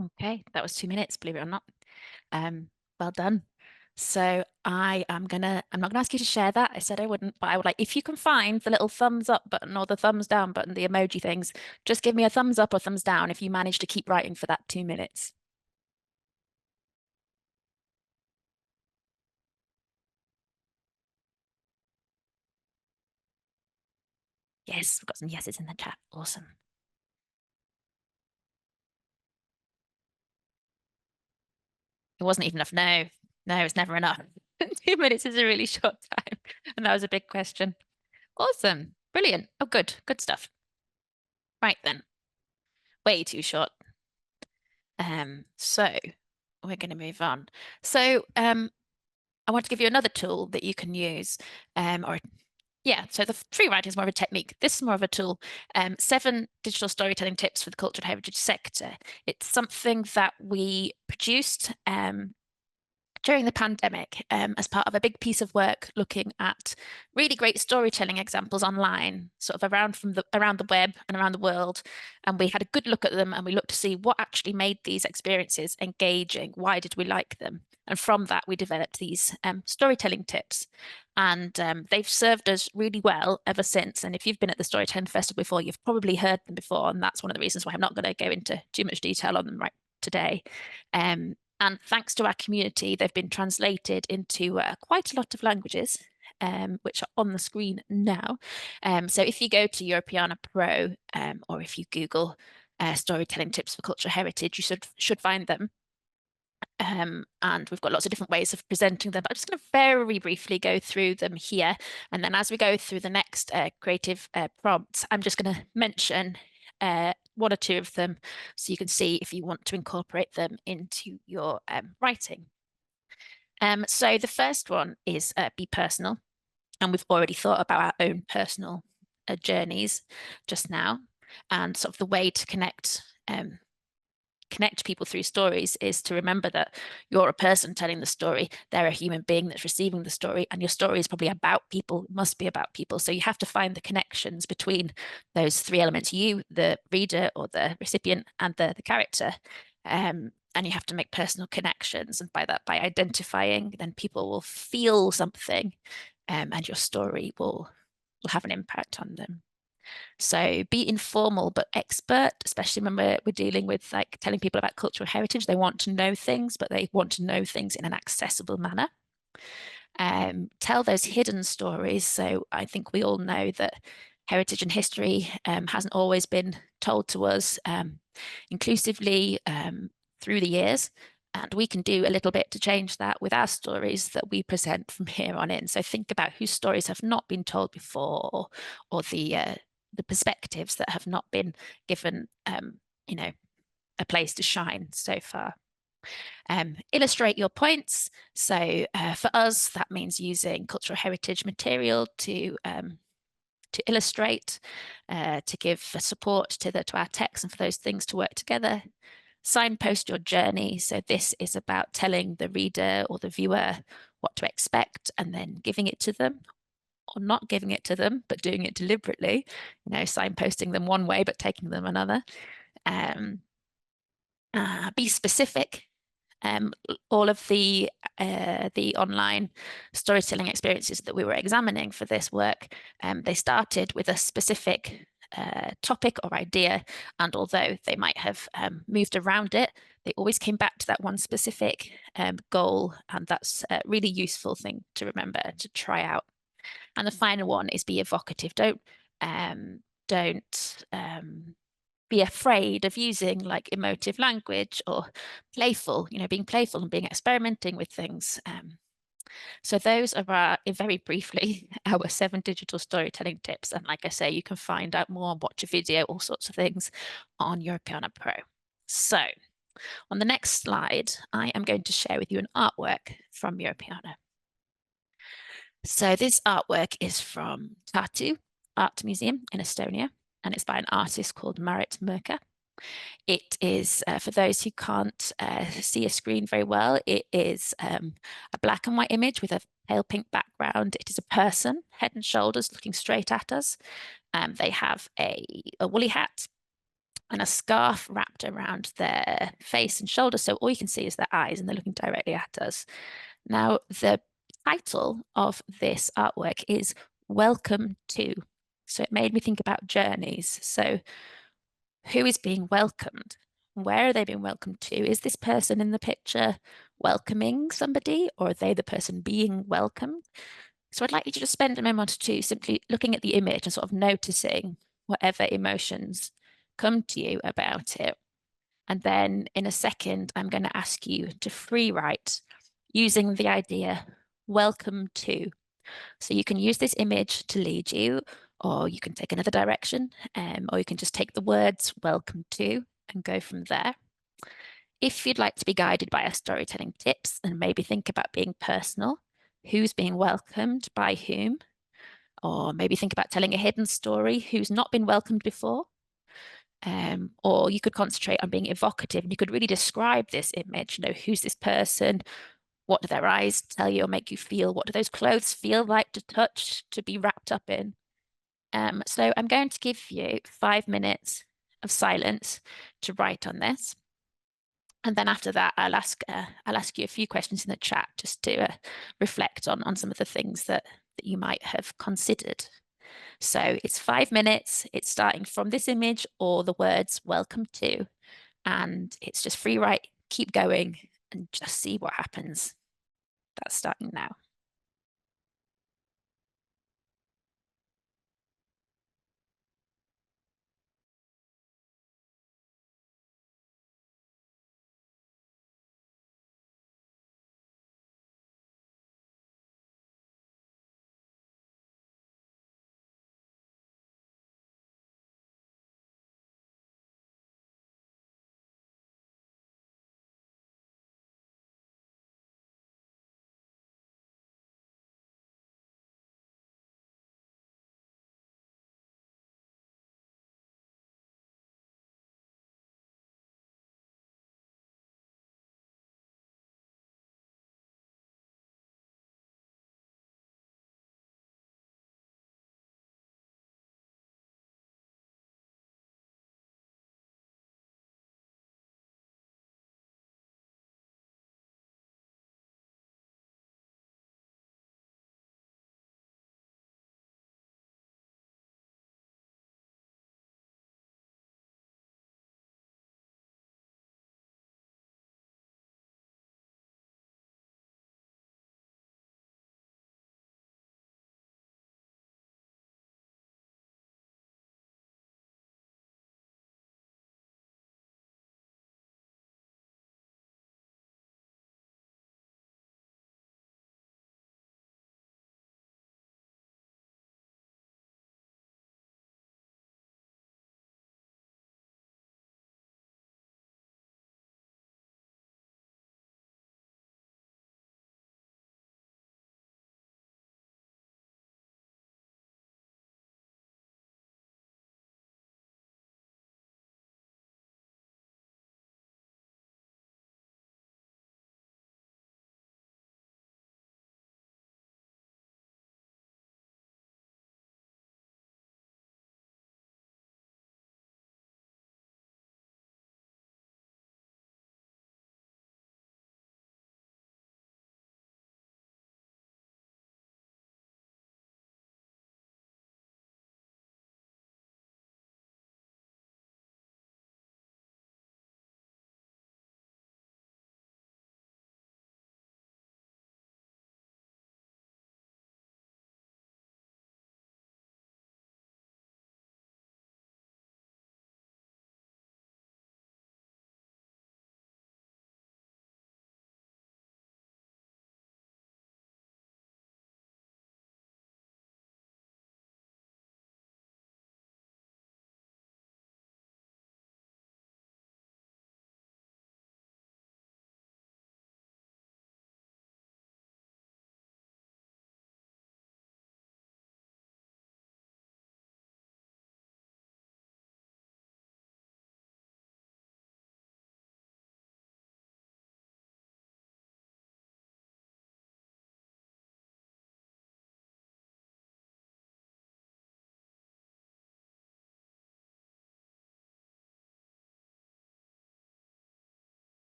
S17: Okay, that was 2 minutes, believe it or not. Well done. So I'm not gonna ask you to share that. I said I wouldn't, but I would like, if you can find the little thumbs up button or the thumbs down button, the emoji things, just give me a thumbs up or thumbs down if you manage to keep writing for that 2 minutes. Yes, we've got some yeses in the chat. Awesome. It wasn't even enough. No, it's never enough. 2 minutes is a really short time. And that was a big question. Awesome. Brilliant. Oh, good. Good stuff. Right then. Way too short. So we're going to move on. So I want to give you another tool that you can use, so the free writing is more of a technique. This is more of a tool. 7 digital storytelling tips for the cultural heritage sector. It's something that we produced during the pandemic as part of a big piece of work looking at really great storytelling examples online, sort of around the web and around the world. And we had a good look at them and we looked to see what actually made these experiences engaging. Why did we like them? And from that, we developed these storytelling tips. And they've served us really well ever since. And if you've been at the Storytelling Festival before, you've probably heard them before. And that's one of the reasons why I'm not going to go into too much detail on them right today. And thanks to our community, they've been translated into quite a lot of languages, which are on the screen now. So if you go to Europeana Pro, or if you Google storytelling tips for cultural heritage, you should find them. And we've got lots of different ways of presenting them. I'm just going to very briefly go through them here. And then as we go through the next creative prompts, I'm just going to mention 1 or 2 of them so you can see if you want to incorporate them into your writing. So the first one is be personal. And we've already thought about our own personal journeys just now. And sort of the way to connect people through stories is to remember that you're a person telling the story, they're a human being that's receiving the story, and your story is probably about people, must be about people. So you have to find the connections between those 3 elements, you, the reader or the recipient, and the character. And you have to make personal connections. And by that, by identifying, then people will feel something, and your story will have an impact on them. So be informal but expert, especially when we're dealing with like telling people about cultural heritage. They want to know things, but they want to know things in an accessible manner. Tell those hidden stories. So I think we all know that heritage and history hasn't always been told to us inclusively through the years. And we can do a little bit to change that with our stories that we present from here on in. So think about whose stories have not been told before, or the perspectives that have not been given, a place to shine so far. Illustrate your points. So for us, that means using cultural heritage material to illustrate, to give support to our text and for those things to work together. Signpost your journey. So this is about telling the reader or the viewer what to expect and then giving it to them, or not giving it to them, but doing it deliberately, signposting them one way, but taking them another. Be specific. All of the online storytelling experiences that we were examining for this work, they started with a specific topic or idea, and although they might have moved around it, they always came back to that one specific goal, and that's a really useful thing to remember to try out. And the final one is be evocative. Don't be afraid of using like emotive language or playful, being playful and being experimenting with things. So those are very briefly our 7 digital storytelling tips. And like I say, you can find out more, watch a video, all sorts of things on Europeana Pro. So on the next slide, I am going to share with you an artwork from Europeana. So this artwork is from Tartu Art Museum in Estonia, and it's by an artist called Marit Merker. It is, for those who can't see a screen very well, it is a black and white image with a pale pink background. It is a person, head and shoulders, looking straight at us. They have a woolly hat, and a scarf wrapped around their face and shoulders. So all you can see is their eyes and they're looking directly at us. Now, the title of this artwork is Welcome To. So it made me think about journeys. So who is being welcomed? Where are they being welcomed to? Is this person in the picture welcoming somebody, or are they the person being welcomed? So I'd like you to just spend a moment or two simply looking at the image and sort of noticing whatever emotions come to you about it. And then in a second, I'm going to ask you to free write using the idea welcome to. So you can use this image to lead you, or you can take another direction, or you can just take the words welcome to and go from there. If you'd like to be guided by our storytelling tips and maybe think about being personal, who's being welcomed by whom, or maybe think about telling a hidden story, who's not been welcomed before, or you could concentrate on being evocative and you could really describe this image, you know, who's this person, what do their eyes tell you or make you feel, what do those clothes feel like to touch, to be wrapped up in. So I'm going to give you 5 minutes of silence to write on this. And then after that, I'll ask you a few questions in the chat just to reflect on some of the things that you might have considered. So it's 5 minutes. It's starting from this image or the words welcome to, and it's just free write, keep going and just see what happens. That's starting now.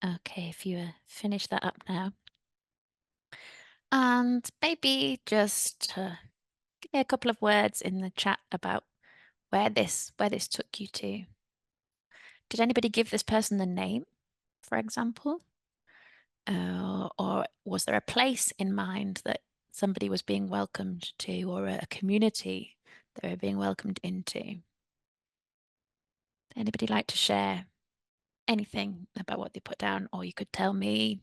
S17: Okay, if you finish that up now. And maybe just give me a couple of words in the chat about where this took you to. Did anybody give this person a name, for example? Or was there a place in mind that somebody was being welcomed to, or a community they were being welcomed into? Anybody like to share anything about what they put down? Or you could tell me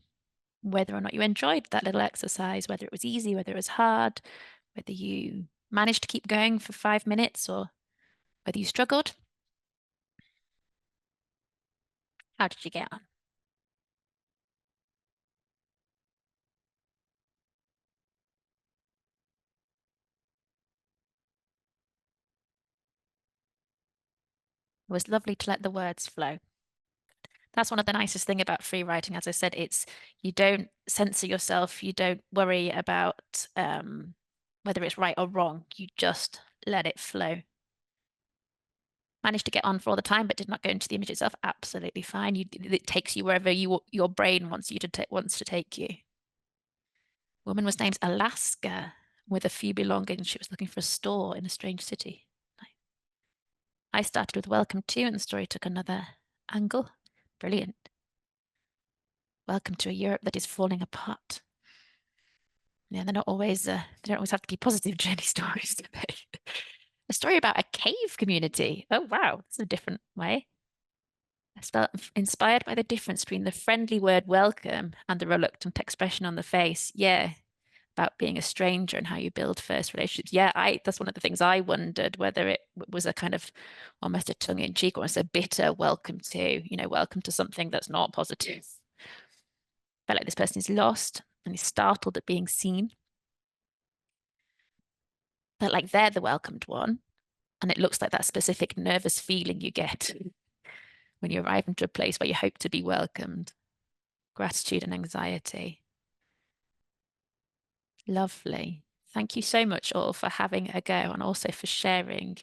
S17: whether or not you enjoyed that little exercise, whether it was easy, whether it was hard, whether you managed to keep going for 5 minutes, or whether you struggled. How did you get on? It was lovely to let the words flow. That's one of the nicest thing about free writing. As I said, it's you don't censor yourself. You don't worry about whether it's right or wrong. You just let it flow. Managed to get on for all the time, but did not go into the image itself. Absolutely fine. It takes you wherever your brain wants to take you. Woman was named Alaska with a few belongings. She was looking for a store in a strange city. I started with welcome to, and the story took another angle. Brilliant. Welcome to a Europe that is falling apart. Yeah, they don't always have to be positive journey stories, do they? A story about a cave community. Oh wow, it's a different way. I felt inspired by the difference between the friendly word welcome and the reluctant expression on the face. Yeah, about being a stranger and how you build first relationships. Yeah, that's one of the things I wondered, whether it was a kind of almost a tongue-in-cheek or a bitter welcome to, welcome to something that's not positive. Felt like this person is lost and is startled at being seen. Felt like they're the welcomed one. And it looks like that specific nervous feeling you get when you arrive into a place where you hope to be welcomed. Gratitude and anxiety. Lovely. Thank you so much all for having a go, and also for sharing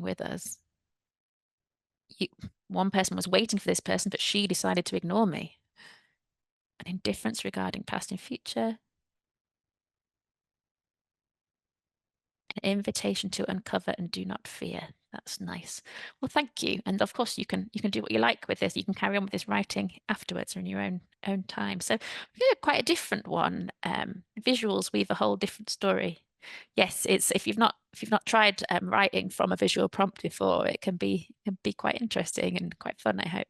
S17: with us. One person was waiting for this person, but she decided to ignore me. An indifference regarding past and future. An invitation to uncover and do not fear. That's nice. Well, thank you. And of course, you can do what you like with this. You can carry on with this writing afterwards or in your own time. So yeah, quite a different one. Visuals weave a whole different story. Yes, it's if you've not tried writing from a visual prompt before, it can be quite interesting and quite fun, I hope.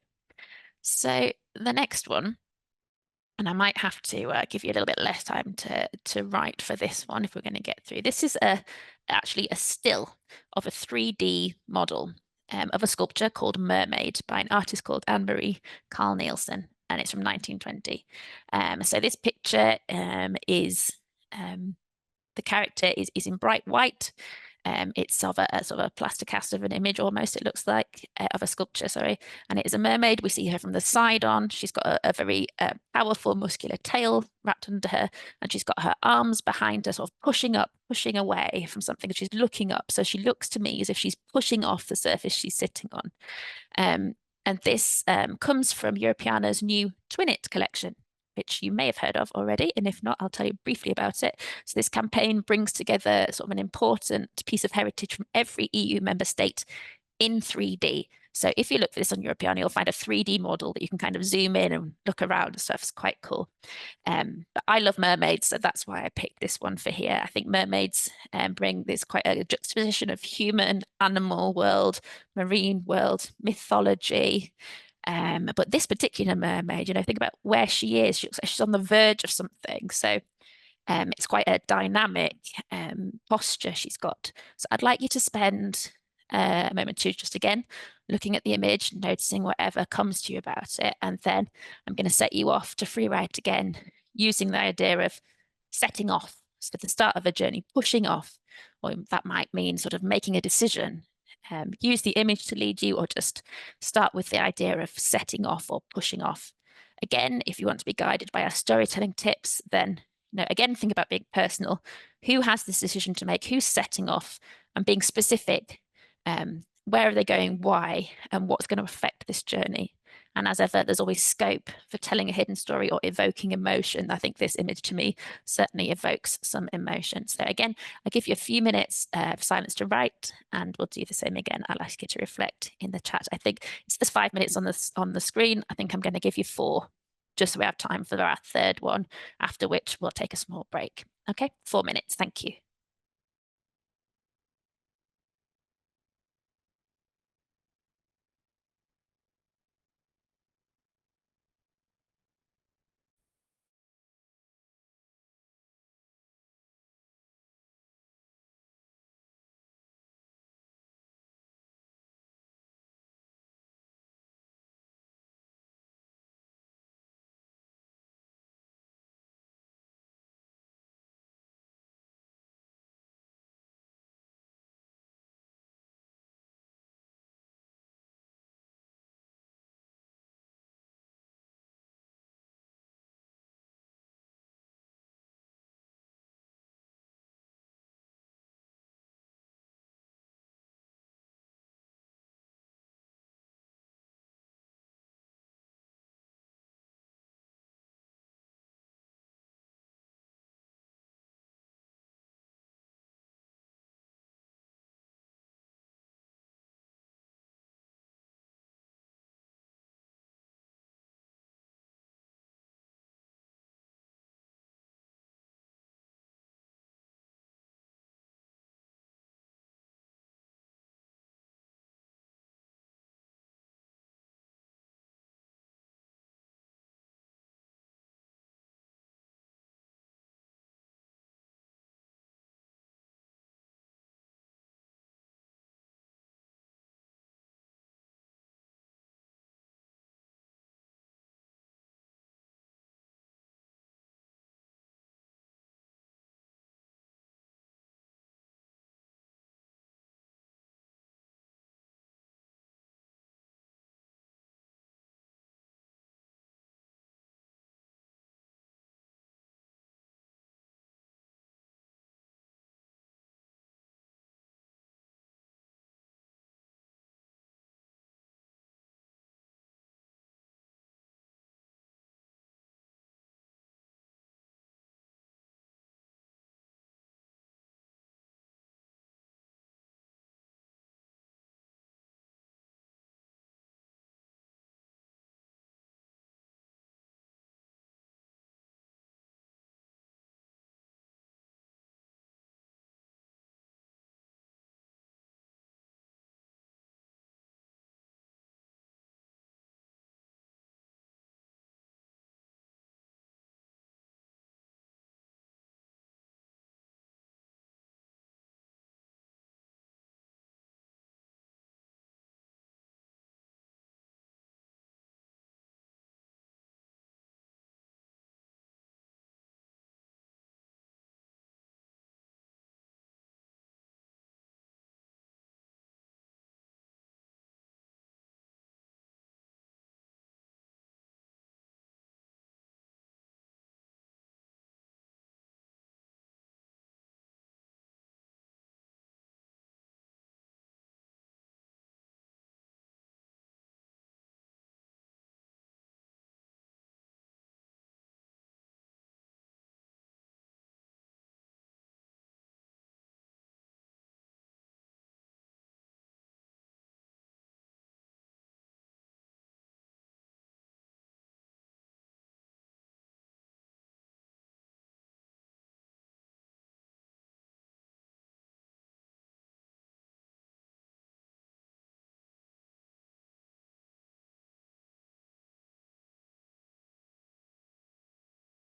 S17: So the next one, and I might have to give you a little bit less time to write for this one if we're going to get through. This is actually a still of a 3D model of a sculpture called Mermaid by an artist called Anne-Marie Carl Nielsen, and it's from 1920. So this picture is the character is in bright white. It's of a sort of a plaster cast of an image, almost, it looks like, of a sculpture, sorry. And it is a mermaid. We see her from the side on. She's got a very powerful, muscular tail wrapped under her, and she's got her arms behind her, sort of pushing away from something, and she's looking up. So she looks to me as if she's pushing off the surface she's sitting on. And this comes from Europeana's new Twinit collection, which you may have heard of already, and if not, I'll tell you briefly about it. So this campaign brings together sort of an important piece of heritage from every EU member state in 3D. So if you look for this on Europeana, you'll find a 3D model that you can kind of zoom in and look around and stuff. It's quite cool. But I love mermaids, so that's why I picked this one for here. I think mermaids bring this quite a juxtaposition of human, animal world, marine world, mythology. But this particular mermaid, think about where she is. She's on the verge of something. So it's quite a dynamic posture she's got. So I'd like you to spend a moment to just again looking at the image, noticing whatever comes to you about it. And then I'm going to set you off to free write again, using the idea of setting off. So at the start of a journey, pushing off, or that might mean sort of making a decision. Use the image to lead you, or just start with the idea of setting off or pushing off. Again, if you want to be guided by our storytelling tips, then again, think about being personal. Who has this decision to make? Who's setting off? And being specific. Where are they going? Why? And what's going to affect this journey? And as ever, there's always scope for telling a hidden story or evoking emotion. I think this image to me certainly evokes some emotion. So again, I'll give you a few minutes of silence to write, and we'll do the same again. I'll ask you to reflect in the chat. I think there's 5 minutes on the screen. I think I'm going to give you 4, just so we have time for our third one, after which we'll take a small break. Okay, 4 minutes. Thank you.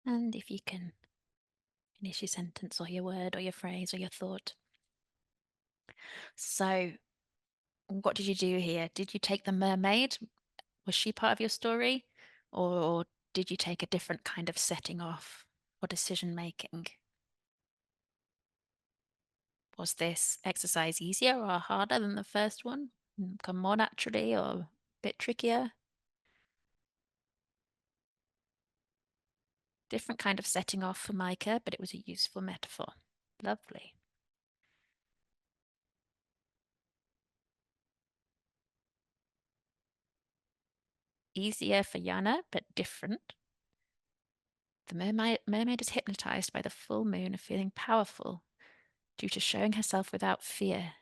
S17: And if you can finish your sentence or your word or your phrase or your thought. So, what did you do here? Did you take the mermaid? Was she part of your story? Or did you take a different kind of setting off or decision making? Was this exercise easier or harder than the first one? Come more naturally or a bit trickier? Different kind of setting off for Micah, but it was a useful metaphor. Lovely. easier for Yana, but different. The mermaid is hypnotized by the full moon of feeling powerful due to showing herself without fear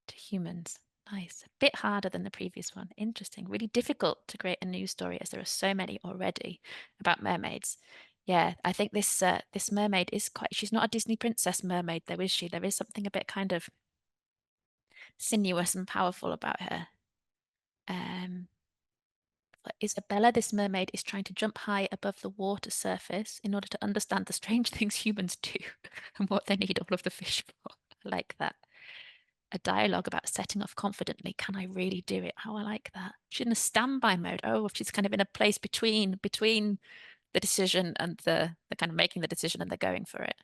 S17: to humans. Nice. A bit harder than the previous one. Interesting. Really difficult to create a new story as there are so many already about mermaids. Yeah, I think this this mermaid is quite, she's not a Disney princess mermaid though, is she? There is something a bit kind of sinuous and powerful about her. Isabella, this mermaid, is trying to jump high above the water surface in order to understand the strange things humans do and what they need all of the fish for. I like that. A dialogue about setting off confidently. Can I really do it? How I like that. She's in a standby mode. Oh, she's kind of in a place between the decision and the kind of making the decision and the going for it.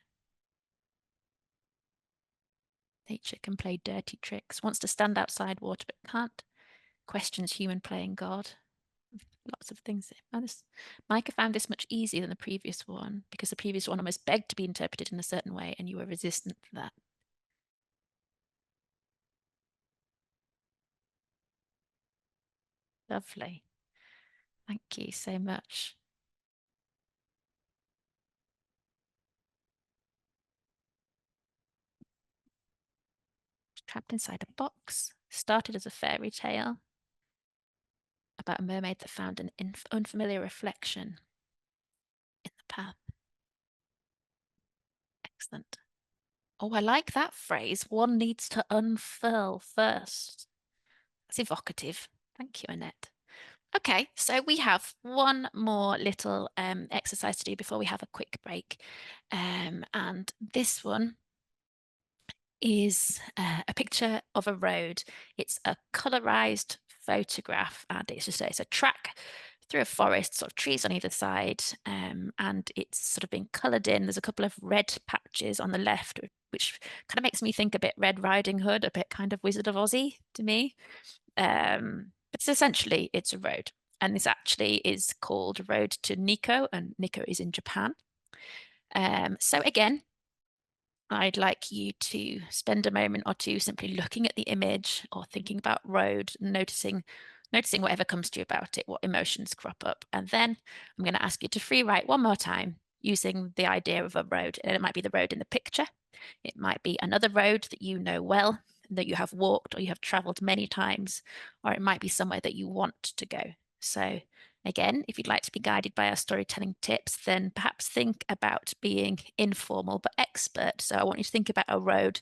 S17: Nature can play dirty tricks. Wants to stand outside water but can't. Questions human playing God. Lots of things. Micah found this much easier than the previous one because the previous one almost begged to be interpreted in a certain way and you were resistant to that. Lovely. Thank you so much. Trapped inside a box. Started as a fairy tale about a mermaid that found an unfamiliar reflection in the path. Excellent. Oh, I like that phrase. One needs to unfurl first. That's evocative. Thank you, Annette. Okay, so we have one more little exercise to do before we have a quick break. And this one is a picture of a road. It's a colorized photograph and it's a track through a forest, sort of trees on either side, and it's sort of been colored in. There's a couple of red patches on the left, which kind of makes me think a bit Red Riding Hood, a bit kind of Wizard of Ozzy to me. But essentially it's a road, and this actually is called Road to Nikko, and Nikko is in Japan. So again, I'd like you to spend a moment or two simply looking at the image or thinking about road, noticing whatever comes to you about it, what emotions crop up. And then I'm going to ask you to free write one more time using the idea of a road. And it might be the road in the picture. It might be another road that you know well, that you have walked or you have traveled many times, or it might be somewhere that you want to go. So again, if you'd like to be guided by our storytelling tips, then perhaps think about being informal but expert. So I want you to think about a road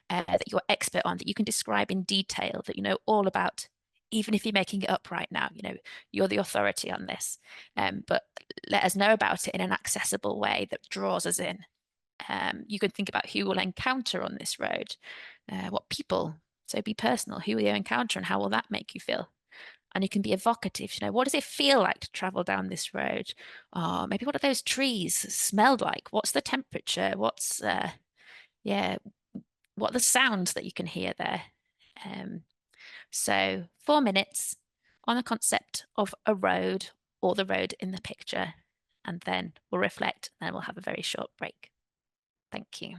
S17: that you're expert on, that you can describe in detail, that you know all about, even if you're making it up right now. You know, you're the authority on this, but let us know about it in an accessible way that draws us in. You can think about who will encounter on this road, what people, so be personal, who will you encounter and how will that make you feel? And you can be evocative, you know, what does it feel like to travel down this road? Or maybe what are those trees smelled like? What's the temperature? What's, yeah, what are the sounds that you can hear there? So 4 minutes on the concept of a road or the road in the picture, and then we'll reflect and we'll have a very short break. Thank you.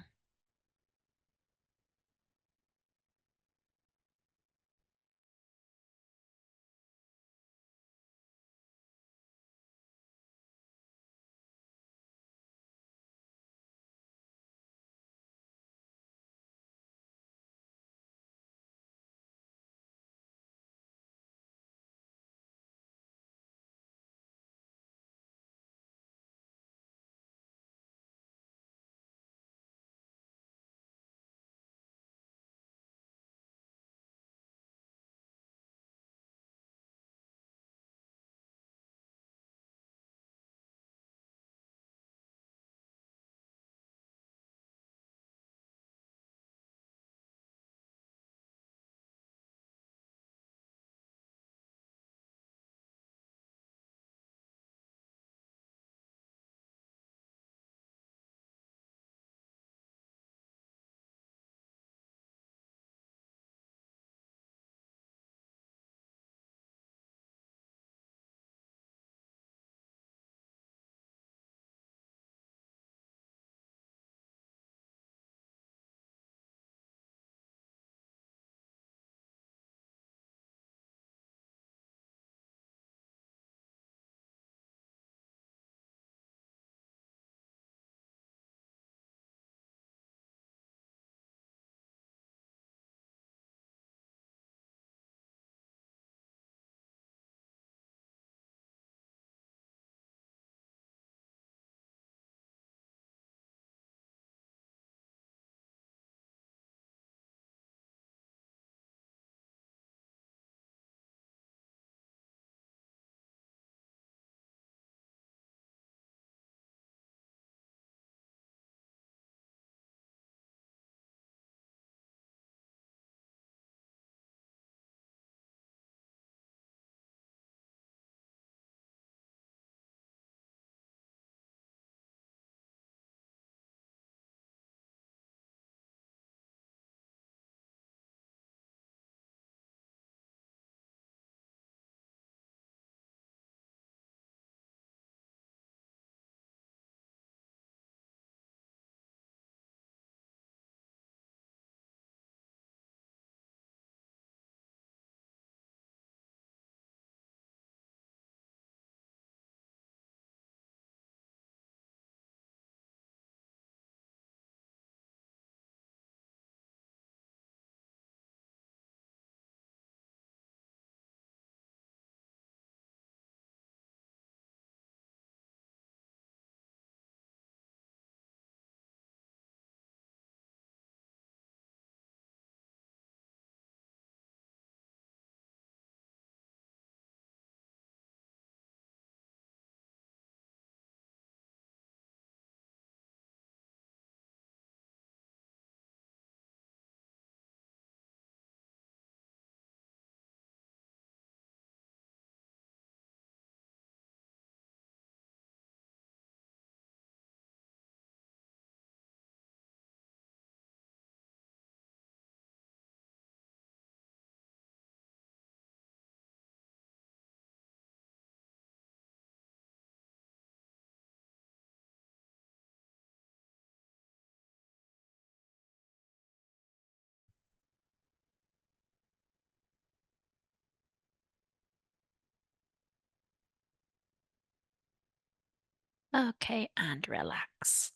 S17: Okay, and relax.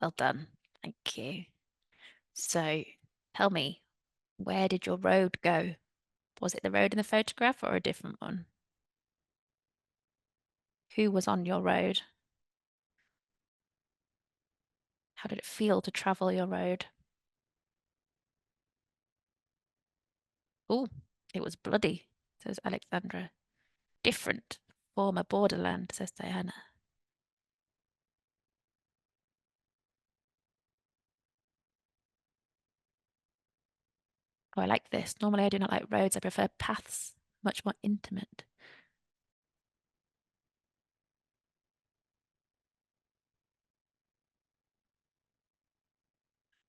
S17: Well done. Thank you. So tell me, where did your road go? Was it the road in the photograph or a different one? Who was on your road? How did it feel to travel your road? Oh, it was bloody, says Alexandra. Different, former borderland, says Diana. Oh, I like this. Normally I do not like roads. I prefer paths, much more intimate.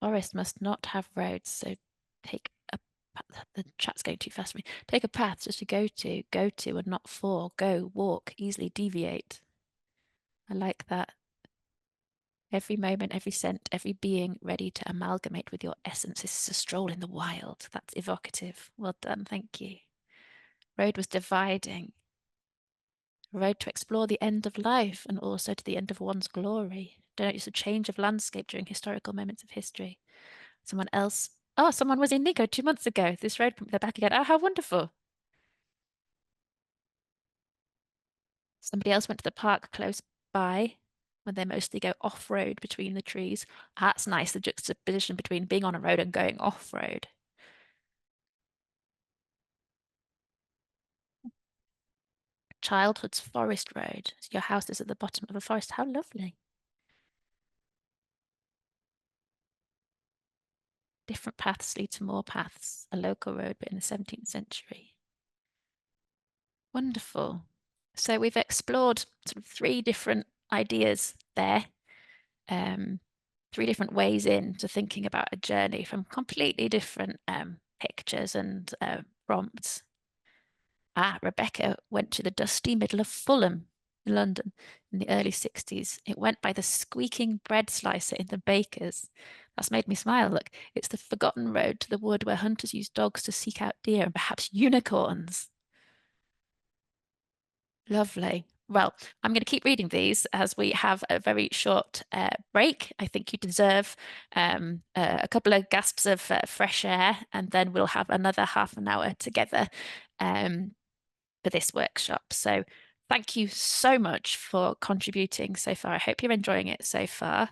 S17: Forest must not have roads, so take a path. The chat's going too fast for me. Take a path just to go to and not for. Go, walk, easily deviate. I like that. Every moment, every scent, every being ready to amalgamate with your essence. This is a stroll in the wild. That's evocative. Well done, thank you. Road was dividing. A road to explore the end of life and also to the end of one's glory. Don't use a change of landscape during historical moments of history. Someone else. Oh, someone was in Nico 2 months ago. This road, they're back again. Oh, how wonderful. Somebody else went to the park close by when they mostly go off-road between the trees. That's nice, the juxtaposition between being on a road and going off-road. Childhood's forest road. Your house is at the bottom of a forest. How lovely. Different paths lead to more paths. A local road, but in the 17th century. Wonderful. So we've explored sort of 3 different ideas there. 3 different ways into thinking about a journey from completely different pictures and prompts. Rebecca went to the dusty middle of Fulham, London, in the early 60s. It went by the squeaking bread slicer in the baker's. That's made me smile. Look, it's the forgotten road to the wood where hunters use dogs to seek out deer and perhaps unicorns. Lovely. Well, I'm going to keep reading these as we have a very short break. I think you deserve a couple of gasps of fresh air, and then we'll have another half an hour together for this workshop. So thank you so much for contributing so far. I hope you're enjoying it so far.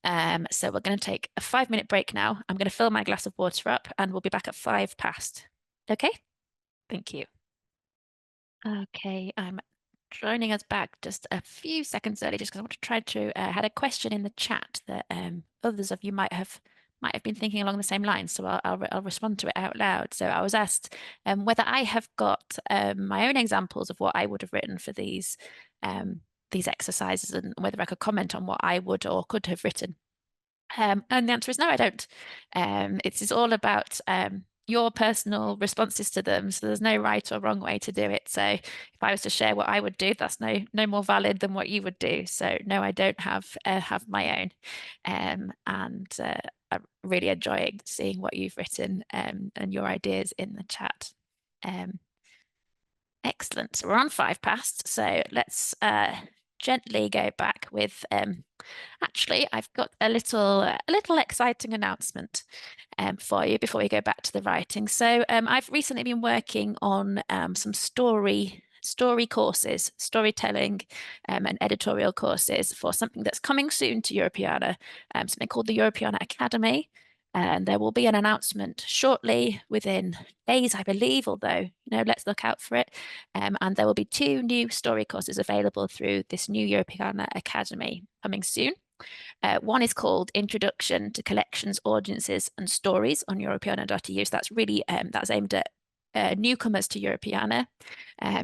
S17: So we're going to take a 5-minute break now. I'm going to fill my glass of water up and we'll be back at 5 past. Okay? Thank you. Okay, I'm joining us back just a few seconds early, just because I want to try to had a question in the chat that others of you might have been thinking along the same lines, so I'll respond to it out loud. So I was asked whether I have got my own examples of what I would have written for these exercises, and whether I could comment on what I would or could have written. And the answer is no, I don't. It's all about your personal responses to them. So there's no right or wrong way to do it. So if I was to share what I would do, that's no more valid than what you would do. So no, I don't have my own. And I'm really enjoying seeing what you've written and your ideas in the chat. Excellent. So we're on 5 past. So let's gently go back with actually I've got a little exciting announcement for you before we go back to the writing. So I've recently been working on some story courses, storytelling and editorial courses for something that's coming soon to Europeana, something called the Europeana Academy. And there will be an announcement shortly, within days, I believe, although, let's look out for it. And there will be 2 new story courses available through this new Europeana Academy coming soon. One is called Introduction to Collections, Audiences and Stories on Europeana.eu. So that's really, that's aimed at newcomers to Europeana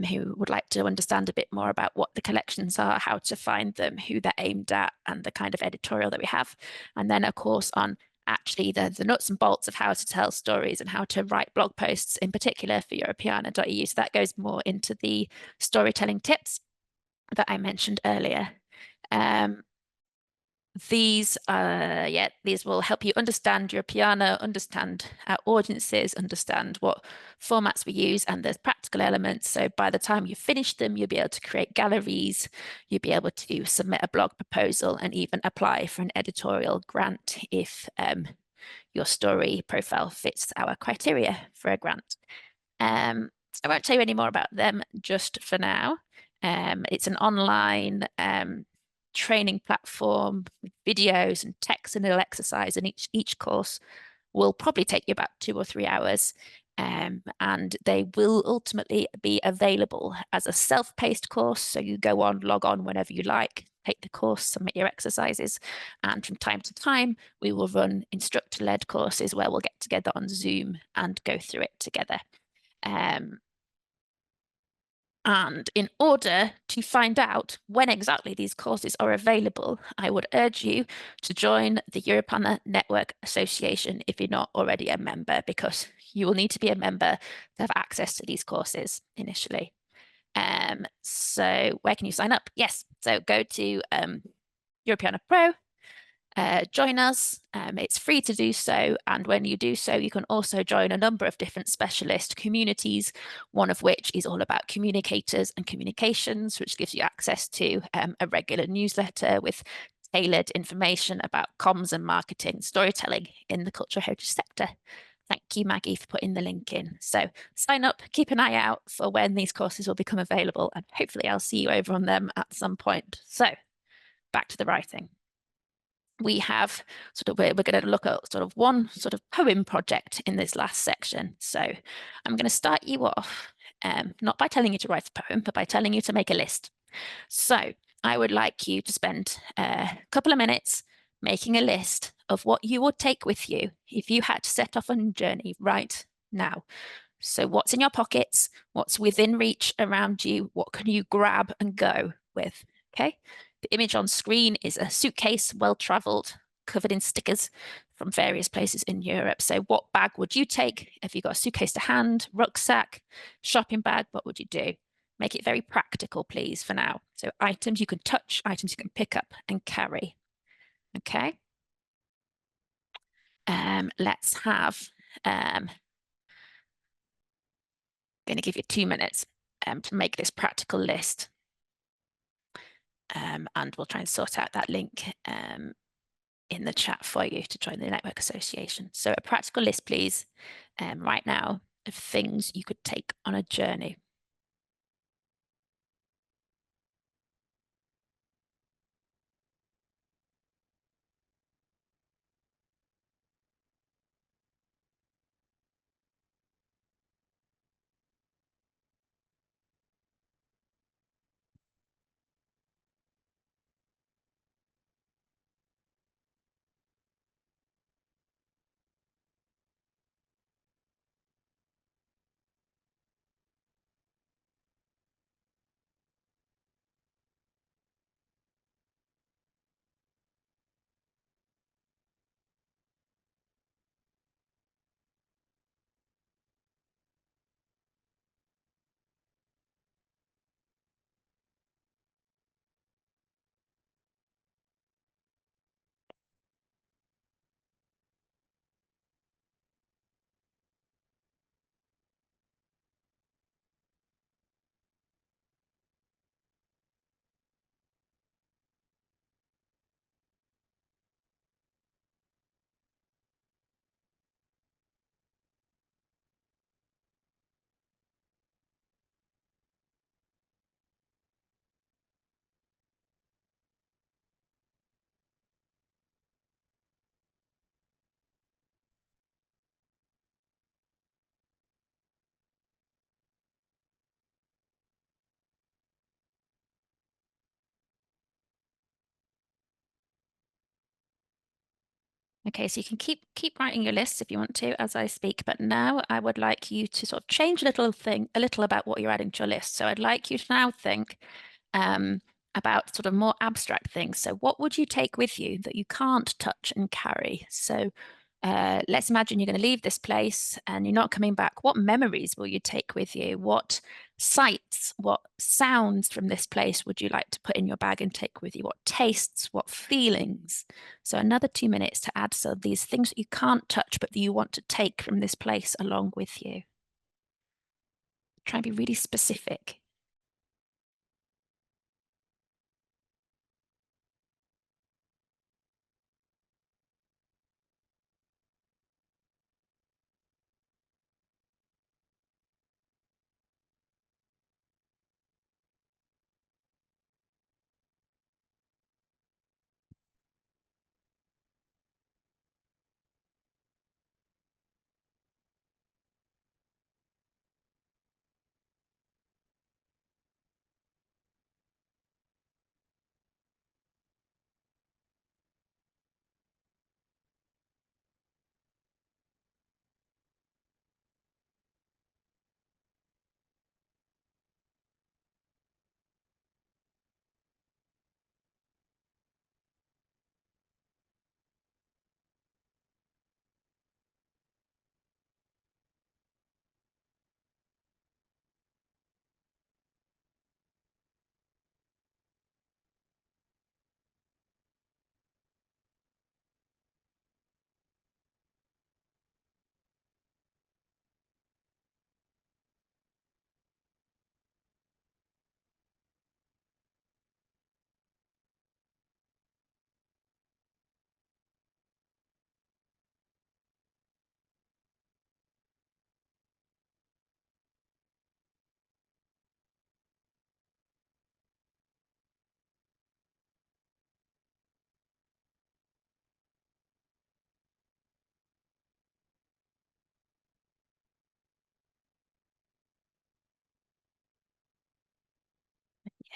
S17: who would like to understand a bit more about what the collections are, how to find them, who they're aimed at, and the kind of editorial that we have. And then a course on actually the nuts and bolts of how to tell stories and how to write blog posts, in particular for Europeana.eu. So that goes more into the storytelling tips that I mentioned earlier. these will help you understand Europeana, understand our audiences, understand what formats we use, and there's practical elements. So by the time you finish them, you'll be able to create galleries, you'll be able to submit a blog proposal, and even apply for an editorial grant if your story profile fits our criteria for a grant. I won't tell you any more about them just for now. It's an online training platform with videos and text and a little exercise, and each course will probably take you about 2 or 3 hours, and they will ultimately be available as a self-paced course. So you go on, log on whenever you like, take the course, submit your exercises, and from time to time we will run instructor-led courses where we'll get together on Zoom and go through it together. And in order to find out when exactly these courses are available, I would urge you to join the Europeana Network Association if you're not already a member, because you will need to be a member to have access to these courses initially. So where can you sign up? Yes, so go to Europeana Pro. Join us. It's free to do so, and when you do so, you can also join a number of different specialist communities, one of which is all about communicators and communications, which gives you access to a regular newsletter with tailored information about comms and marketing, storytelling in the cultural heritage sector. Thank you, Maggie, for putting the link in. So sign up, keep an eye out for when these courses will become available, and hopefully I'll see you over on them at some point. So back to the writing. We have we're going to look at one poem project in this last section. So I'm going to start you off, not by telling you to write a poem, but by telling you to make a list. So I would like you to spend a couple of minutes making a list of what you would take with you if you had to set off on a journey right now. So what's in your pockets, what's within reach around you, what can you grab and go with, okay? The image on screen is a suitcase, well-traveled, covered in stickers from various places in Europe. So what bag would you take? If you got a suitcase to hand, rucksack, shopping bag, what would you do? Make it very practical, please, for now. So items you can touch, items you can pick up and carry. Okay. Let's have, I'm going to give you 2 minutes to make this practical list. And we'll try and sort out that link in the chat for you to join the Network Association. So a practical list, please, right now, of things you could take on a journey. Okay, so you can keep writing your lists if you want to as I speak, but now I would like you to sort of change a little about what you're adding to your list. So I'd like you to now think about sort of more abstract things. So what would you take with you that you can't touch and carry? So let's imagine you're going to leave this place and you're not coming back. What memories will you take with you? What sights, what sounds from this place would you like to put in your bag and take with you? What tastes, what feelings? So another 2 minutes to add so these things that you can't touch but that you want to take from this place along with you. Try and be really specific.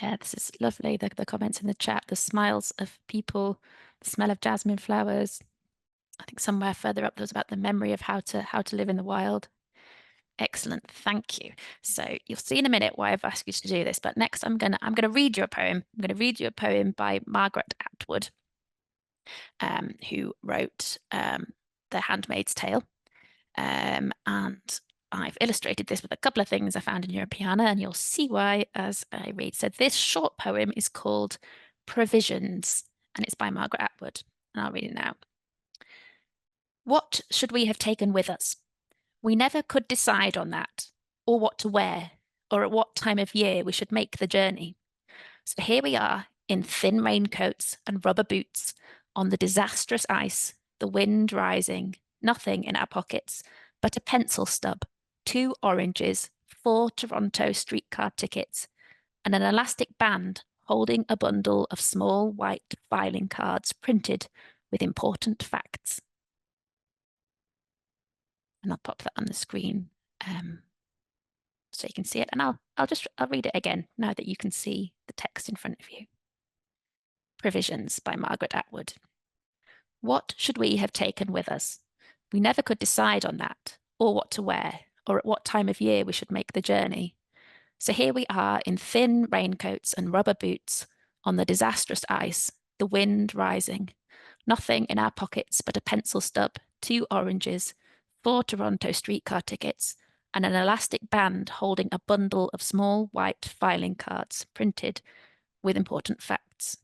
S17: Yeah, this is lovely. The comments in the chat, the smiles of people, the smell of jasmine flowers. I think somewhere further up there was about the memory of how to live in the wild. Excellent, thank you. So you'll see in a minute why I've asked you to do this, but next I'm gonna read you a poem. I'm gonna read you a poem by Margaret Atwood, who wrote The Handmaid's Tale. And I've illustrated this with a couple of things I found in Europeana, and you'll see why as I read. So this short poem is called Provisions, and it's by Margaret Atwood, and I'll read it now. What should we have taken with us? We never could decide on that, or what to wear, or at what time of year we should make the journey. So here we are in thin raincoats and rubber boots on the disastrous ice, the wind rising, nothing in our pockets but a pencil stub, 2 oranges, 4 Toronto streetcar tickets, and an elastic band holding a bundle of small white filing cards printed with important facts. And I'll pop that on the screen so you can see it. And I'll read it again now that you can see the text in front of you. Provisions by Margaret Atwood. What should we have taken with us? We never could decide on that, or what to wear, or at what time of year we should make the journey. So here we are in thin raincoats and rubber boots on the disastrous ice, the wind rising, nothing in our pockets but a pencil stub, 2 oranges, 4 Toronto streetcar tickets, and an elastic band holding a bundle of small white filing cards printed with important facts.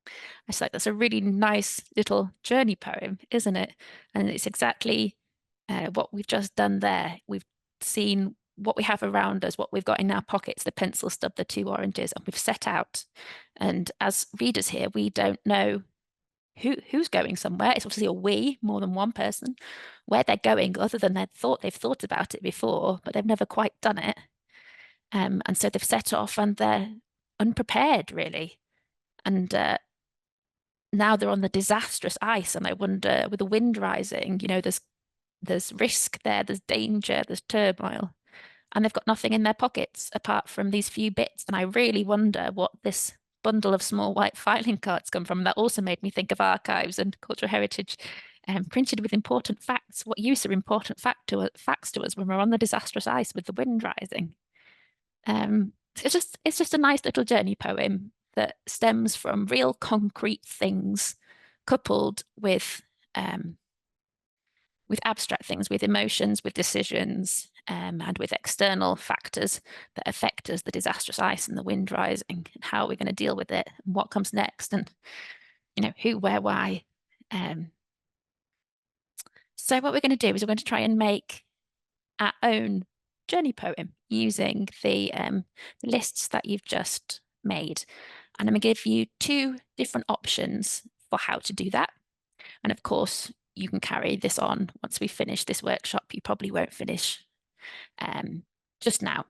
S17: I just like that's a really nice little journey poem, isn't it? And it's exactly what we've just done there. We've seen what we have around us, what we've got in our pockets, the pencil stub, the 2 oranges, and we've set out. And as readers here, we don't know who's going somewhere. It's obviously a we, more than one person, where they're going, other than they've thought about it before, but they've never quite done it. And so they've set off and they're unprepared, really. And now they're on the disastrous ice, and I wonder, with the wind rising, you know, there's risk there, there's danger, there's turmoil, and they've got nothing in their pockets apart from these few bits. And I really wonder what this bundle of small white filing cards come from. That also made me think of archives and cultural heritage, printed with important facts. What use are important facts to us when we're on the disastrous ice with the wind rising? It's just a nice little journey poem that stems from real concrete things, coupled with with abstract things, with emotions, with decisions, and with external factors that affect us, the disastrous ice and the wind rising, and how we're going to deal with it, and what comes next, and who, where, why. So what we're going to do is we're going to try and make our own journey poem using the lists that you've just made. And I'm going to give you 2 different options for how to do that. And of course, you can carry this on once we finish this workshop. You probably won't finish just now.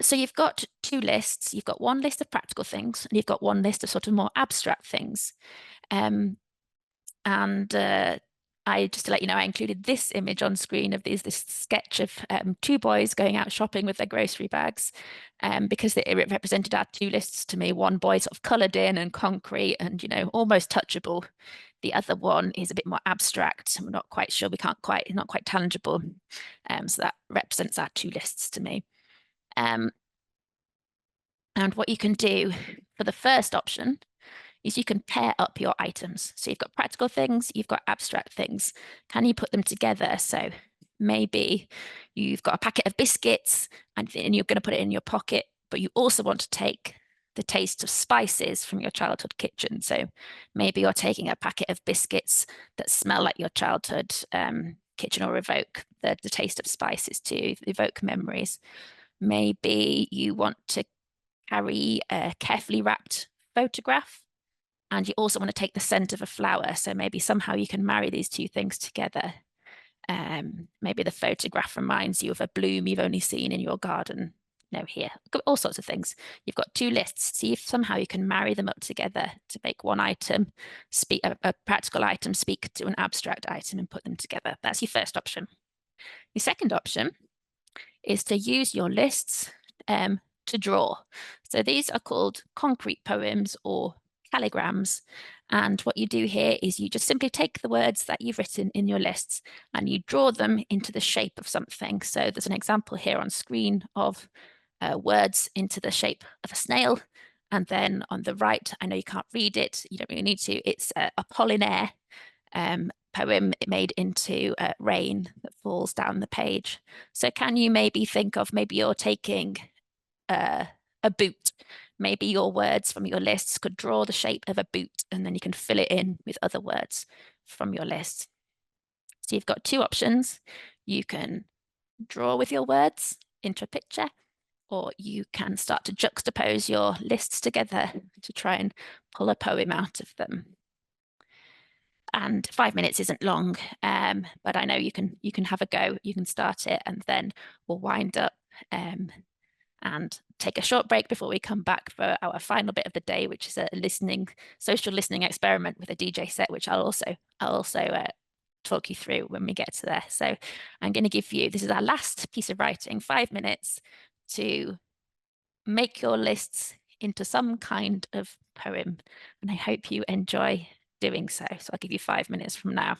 S17: So you've got 2 lists. You've got one list of practical things, and you've got one list of sort of more abstract things. I just to let you know, I included this image on screen of this sketch of 2 boys going out shopping with their grocery bags, because it represented our 2 lists to me. One boy sort of coloured in and concrete and almost touchable. The other one is a bit more abstract. We're not quite sure. Not quite tangible. So that represents our 2 lists to me. And what you can do for the first option is you can pair up your items. So you've got practical things, you've got abstract things. Can you put them together? So maybe you've got a packet of biscuits and you're going to put it in your pocket, but you also want to take the taste of spices from your childhood kitchen. So maybe you're taking a packet of biscuits that smell like your childhood kitchen, or evoke the taste of spices to evoke memories. Maybe you want to carry a carefully wrapped photograph, and you also want to take the scent of a flower. So maybe somehow you can marry these 2 things together. Maybe the photograph reminds you of a bloom you've only seen in your garden. Here, all sorts of things. You've got 2 lists. See if somehow you can marry them up together to make one item, a practical item, speak to an abstract item, and put them together. That's your first option. Your second option is to use your lists to draw. So these are called concrete poems or calligrams. And what you do here is you just simply take the words that you've written in your lists and you draw them into the shape of something. So there's an example here on screen of words into the shape of a snail. And then on the right, I know you can't read it, you don't really need to, it's a Apollinaire poem made into rain that falls down the page. So can you maybe think of, maybe you're taking a boot. Maybe your words from your lists could draw the shape of a boot, and then you can fill it in with other words from your list. So you've got 2 options. You can draw with your words into a picture, or you can start to juxtapose your lists together to try and pull a poem out of them. And 5 minutes isn't long, but I know you can have a go. You can start it, and then we'll wind up and take a short break before we come back for our final bit of the day, which is a social listening experiment with a DJ set, which I'll also talk you through when we get to there. So I'm going to give you, this is our last piece of writing, 5 minutes to make your lists into some kind of poem. And I hope you enjoy doing so. So I'll give you 5 minutes from now.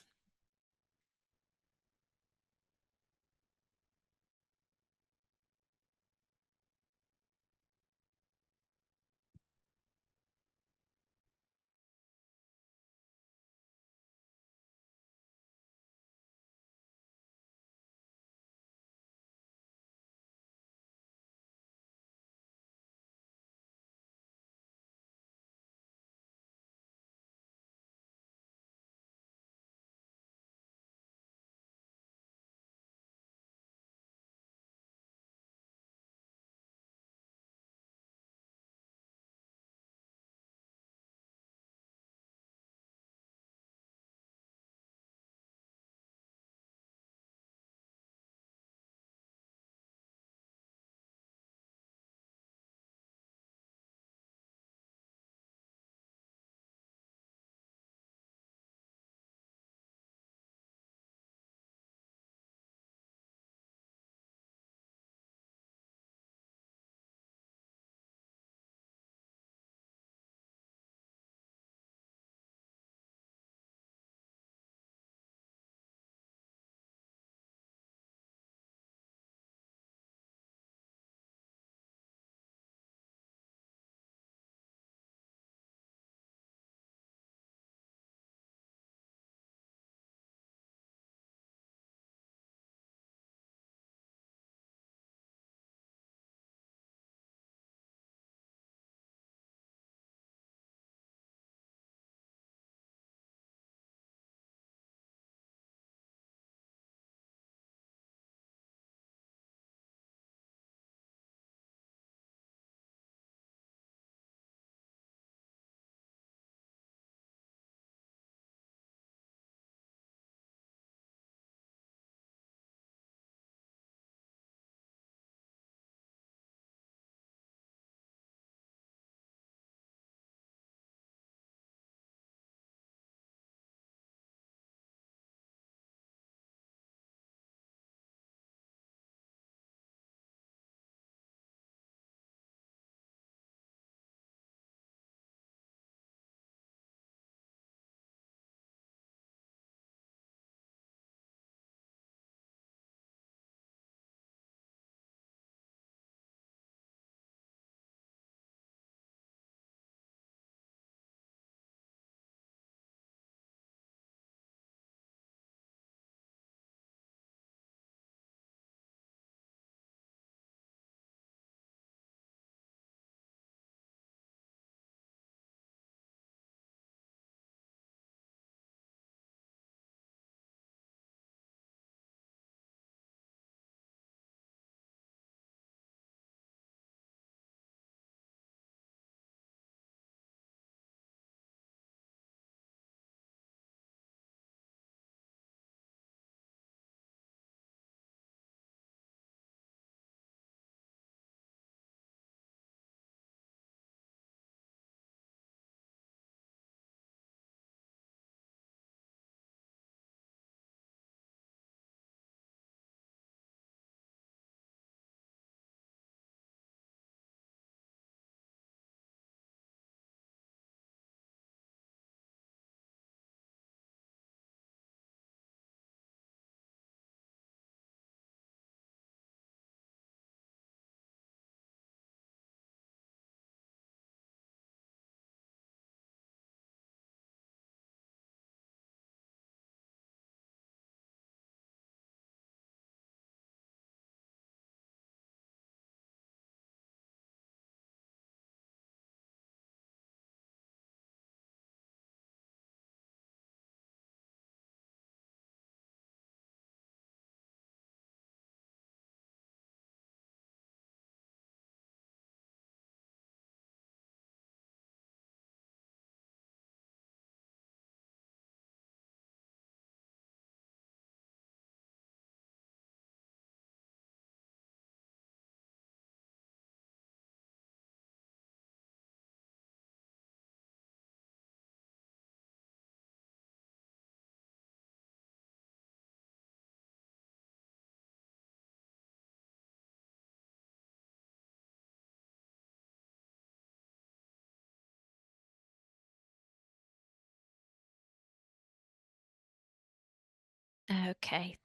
S17: Okay,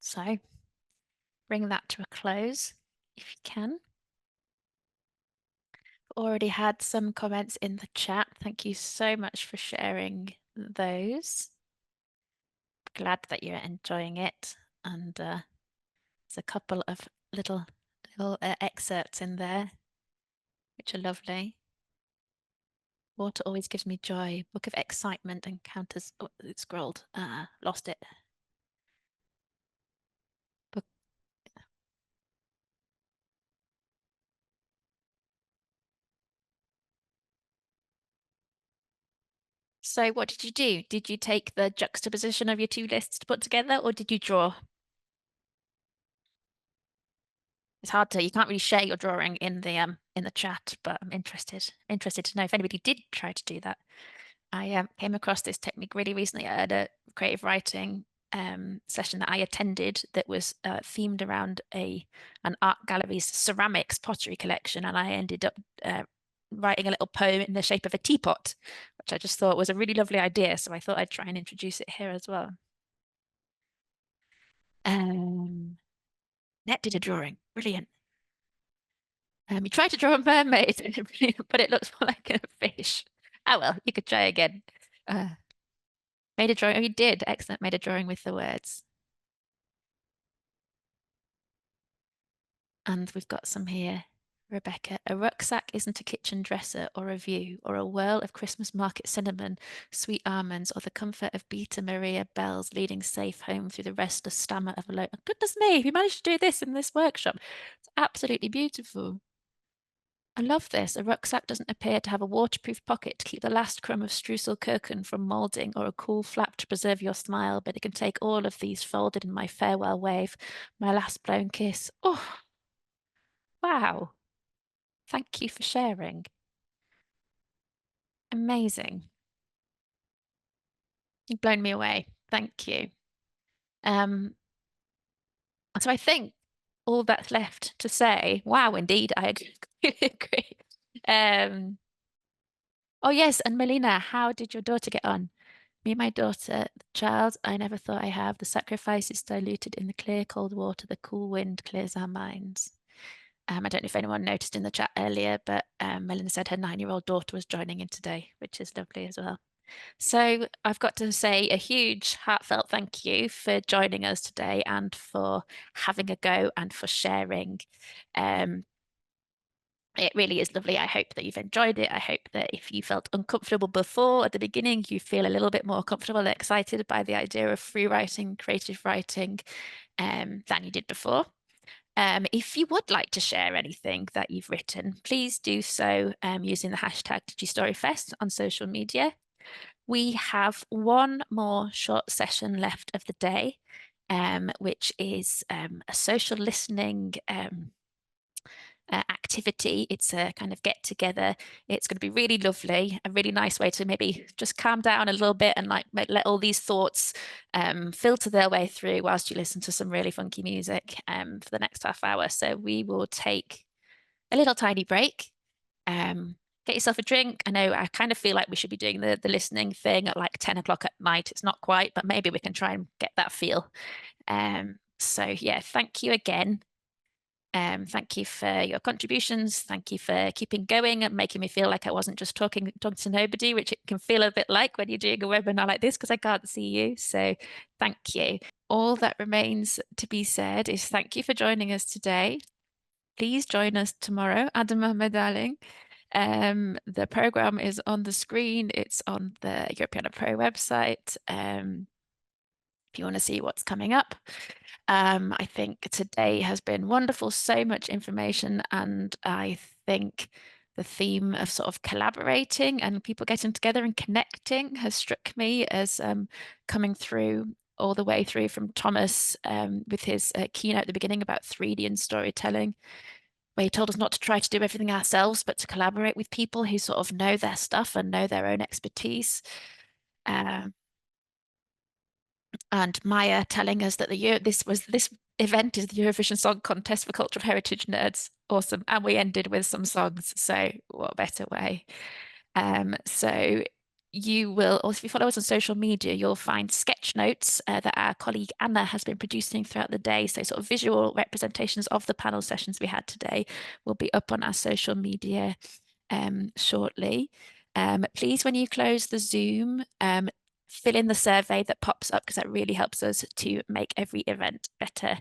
S17: so bring that to a close if you can. Already had some comments in the chat. Thank you so much for sharing those. Glad that you're enjoying it. And there's a couple of little excerpts in there, which are lovely. Water always gives me joy. Book of excitement encounters. Oh, it scrolled. Lost it. Book. So what did you do? Did you take the juxtaposition of your two lists to put together, or did you draw? It's hard to, you can't really share your drawing in the chat, but I'm interested to know if anybody did try to do that. I came across this technique really recently at a creative writing session that I attended that was themed around an art gallery's ceramics pottery collection, and I ended up writing a little poem in the shape of a teapot, which I just thought was a really lovely idea, so I thought I'd try and introduce it here as well. Net did a drawing, brilliant. You tried to draw a mermaid, but it looks more like a fish. Oh well, you could try again. Made a drawing. Oh, you did. Excellent. Made a drawing with the words. And we've got some here. Rebecca, a rucksack isn't a kitchen dresser or a view or a whirl of Christmas market cinnamon, sweet almonds, or the comfort of Beta Maria bells leading safe home through the restless stammer of a low. Oh, goodness me, we managed to do this in this workshop. It's absolutely beautiful. I love this. A rucksack doesn't appear to have a waterproof pocket to keep the last crumb of streusel from moulding or a cool flap to preserve your smile, but it can take all of these folded in my farewell wave, my last blown kiss. Oh, wow. Thank you for sharing. Amazing. You've blown me away. Thank you. So I think all that's left to say, wow, indeed, I agree. Oh yes, and Melina, how did your daughter get on? Me and my daughter, the child I never thought I have. The sacrifice is diluted in the clear, cold water. The cool wind clears our minds. I don't know if anyone noticed in the chat earlier, but Melina said her 9-year-old daughter was joining in today, which is lovely as well. So I've got to say a huge heartfelt thank you for joining us today and for having a go and for sharing. It really is lovely. I hope that you've enjoyed it. I hope that if you felt uncomfortable before at the beginning, you feel a little bit more comfortable and excited by the idea of free writing, creative writing than you did before. If you would like to share anything that you've written, please do so using the hashtag DigiStoryFest on social media. We have one more short session left of the day, which is a social listening activity. It's a kind of get together. It's going to be really lovely, a really nice way to maybe just calm down a little bit and like let all these thoughts filter their way through whilst you listen to some really funky music for the next half hour. So we will take a little tiny break. Get yourself a drink. I know I kind of feel like we should be doing the listening thing at like 10 o'clock at night. It's not quite, but maybe we can try and get that feel. So yeah, thank you again. Thank you for your contributions. Thank you for keeping going and making me feel like I wasn't just talking to nobody, which it can feel a bit like when you're doing a webinar like this because I can't see you. So thank you. All that remains to be said is thank you for joining us today. Please join us tomorrow. Adama Medaling. The program is on the screen. It's on the Europeana Pro website. If you want to see what's coming up. I think today has been wonderful, so much information, and I think the theme of sort of collaborating and people getting together and connecting has struck me as coming through all the way through from Thomas with his keynote at the beginning about 3D and storytelling, where he told us not to try to do everything ourselves, but to collaborate with people who sort of know their stuff and know their own expertise. And Maya telling us that this event is the Eurovision Song Contest for Cultural Heritage Nerds. Awesome. And we ended with some songs. So what better way? So you will, or if you follow us on social media, you'll find sketch notes that our colleague Anna has been producing throughout the day. So sort of visual representations of the panel sessions we had today will be up on our social media shortly. Please, when you close the Zoom, fill in the survey that pops up, because that really helps us to make every event better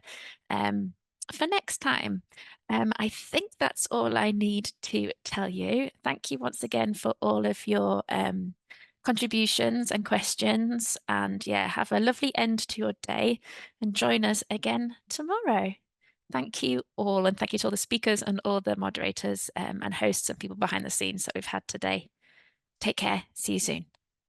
S17: for next time. I think that's all I need to tell you. Thank you once again for all of your contributions and questions, and yeah, have a lovely end to your day and join us again tomorrow. Thank you all, and thank you to all the speakers and all the moderators and hosts and people behind the scenes that we've had today. Take care. See you soon.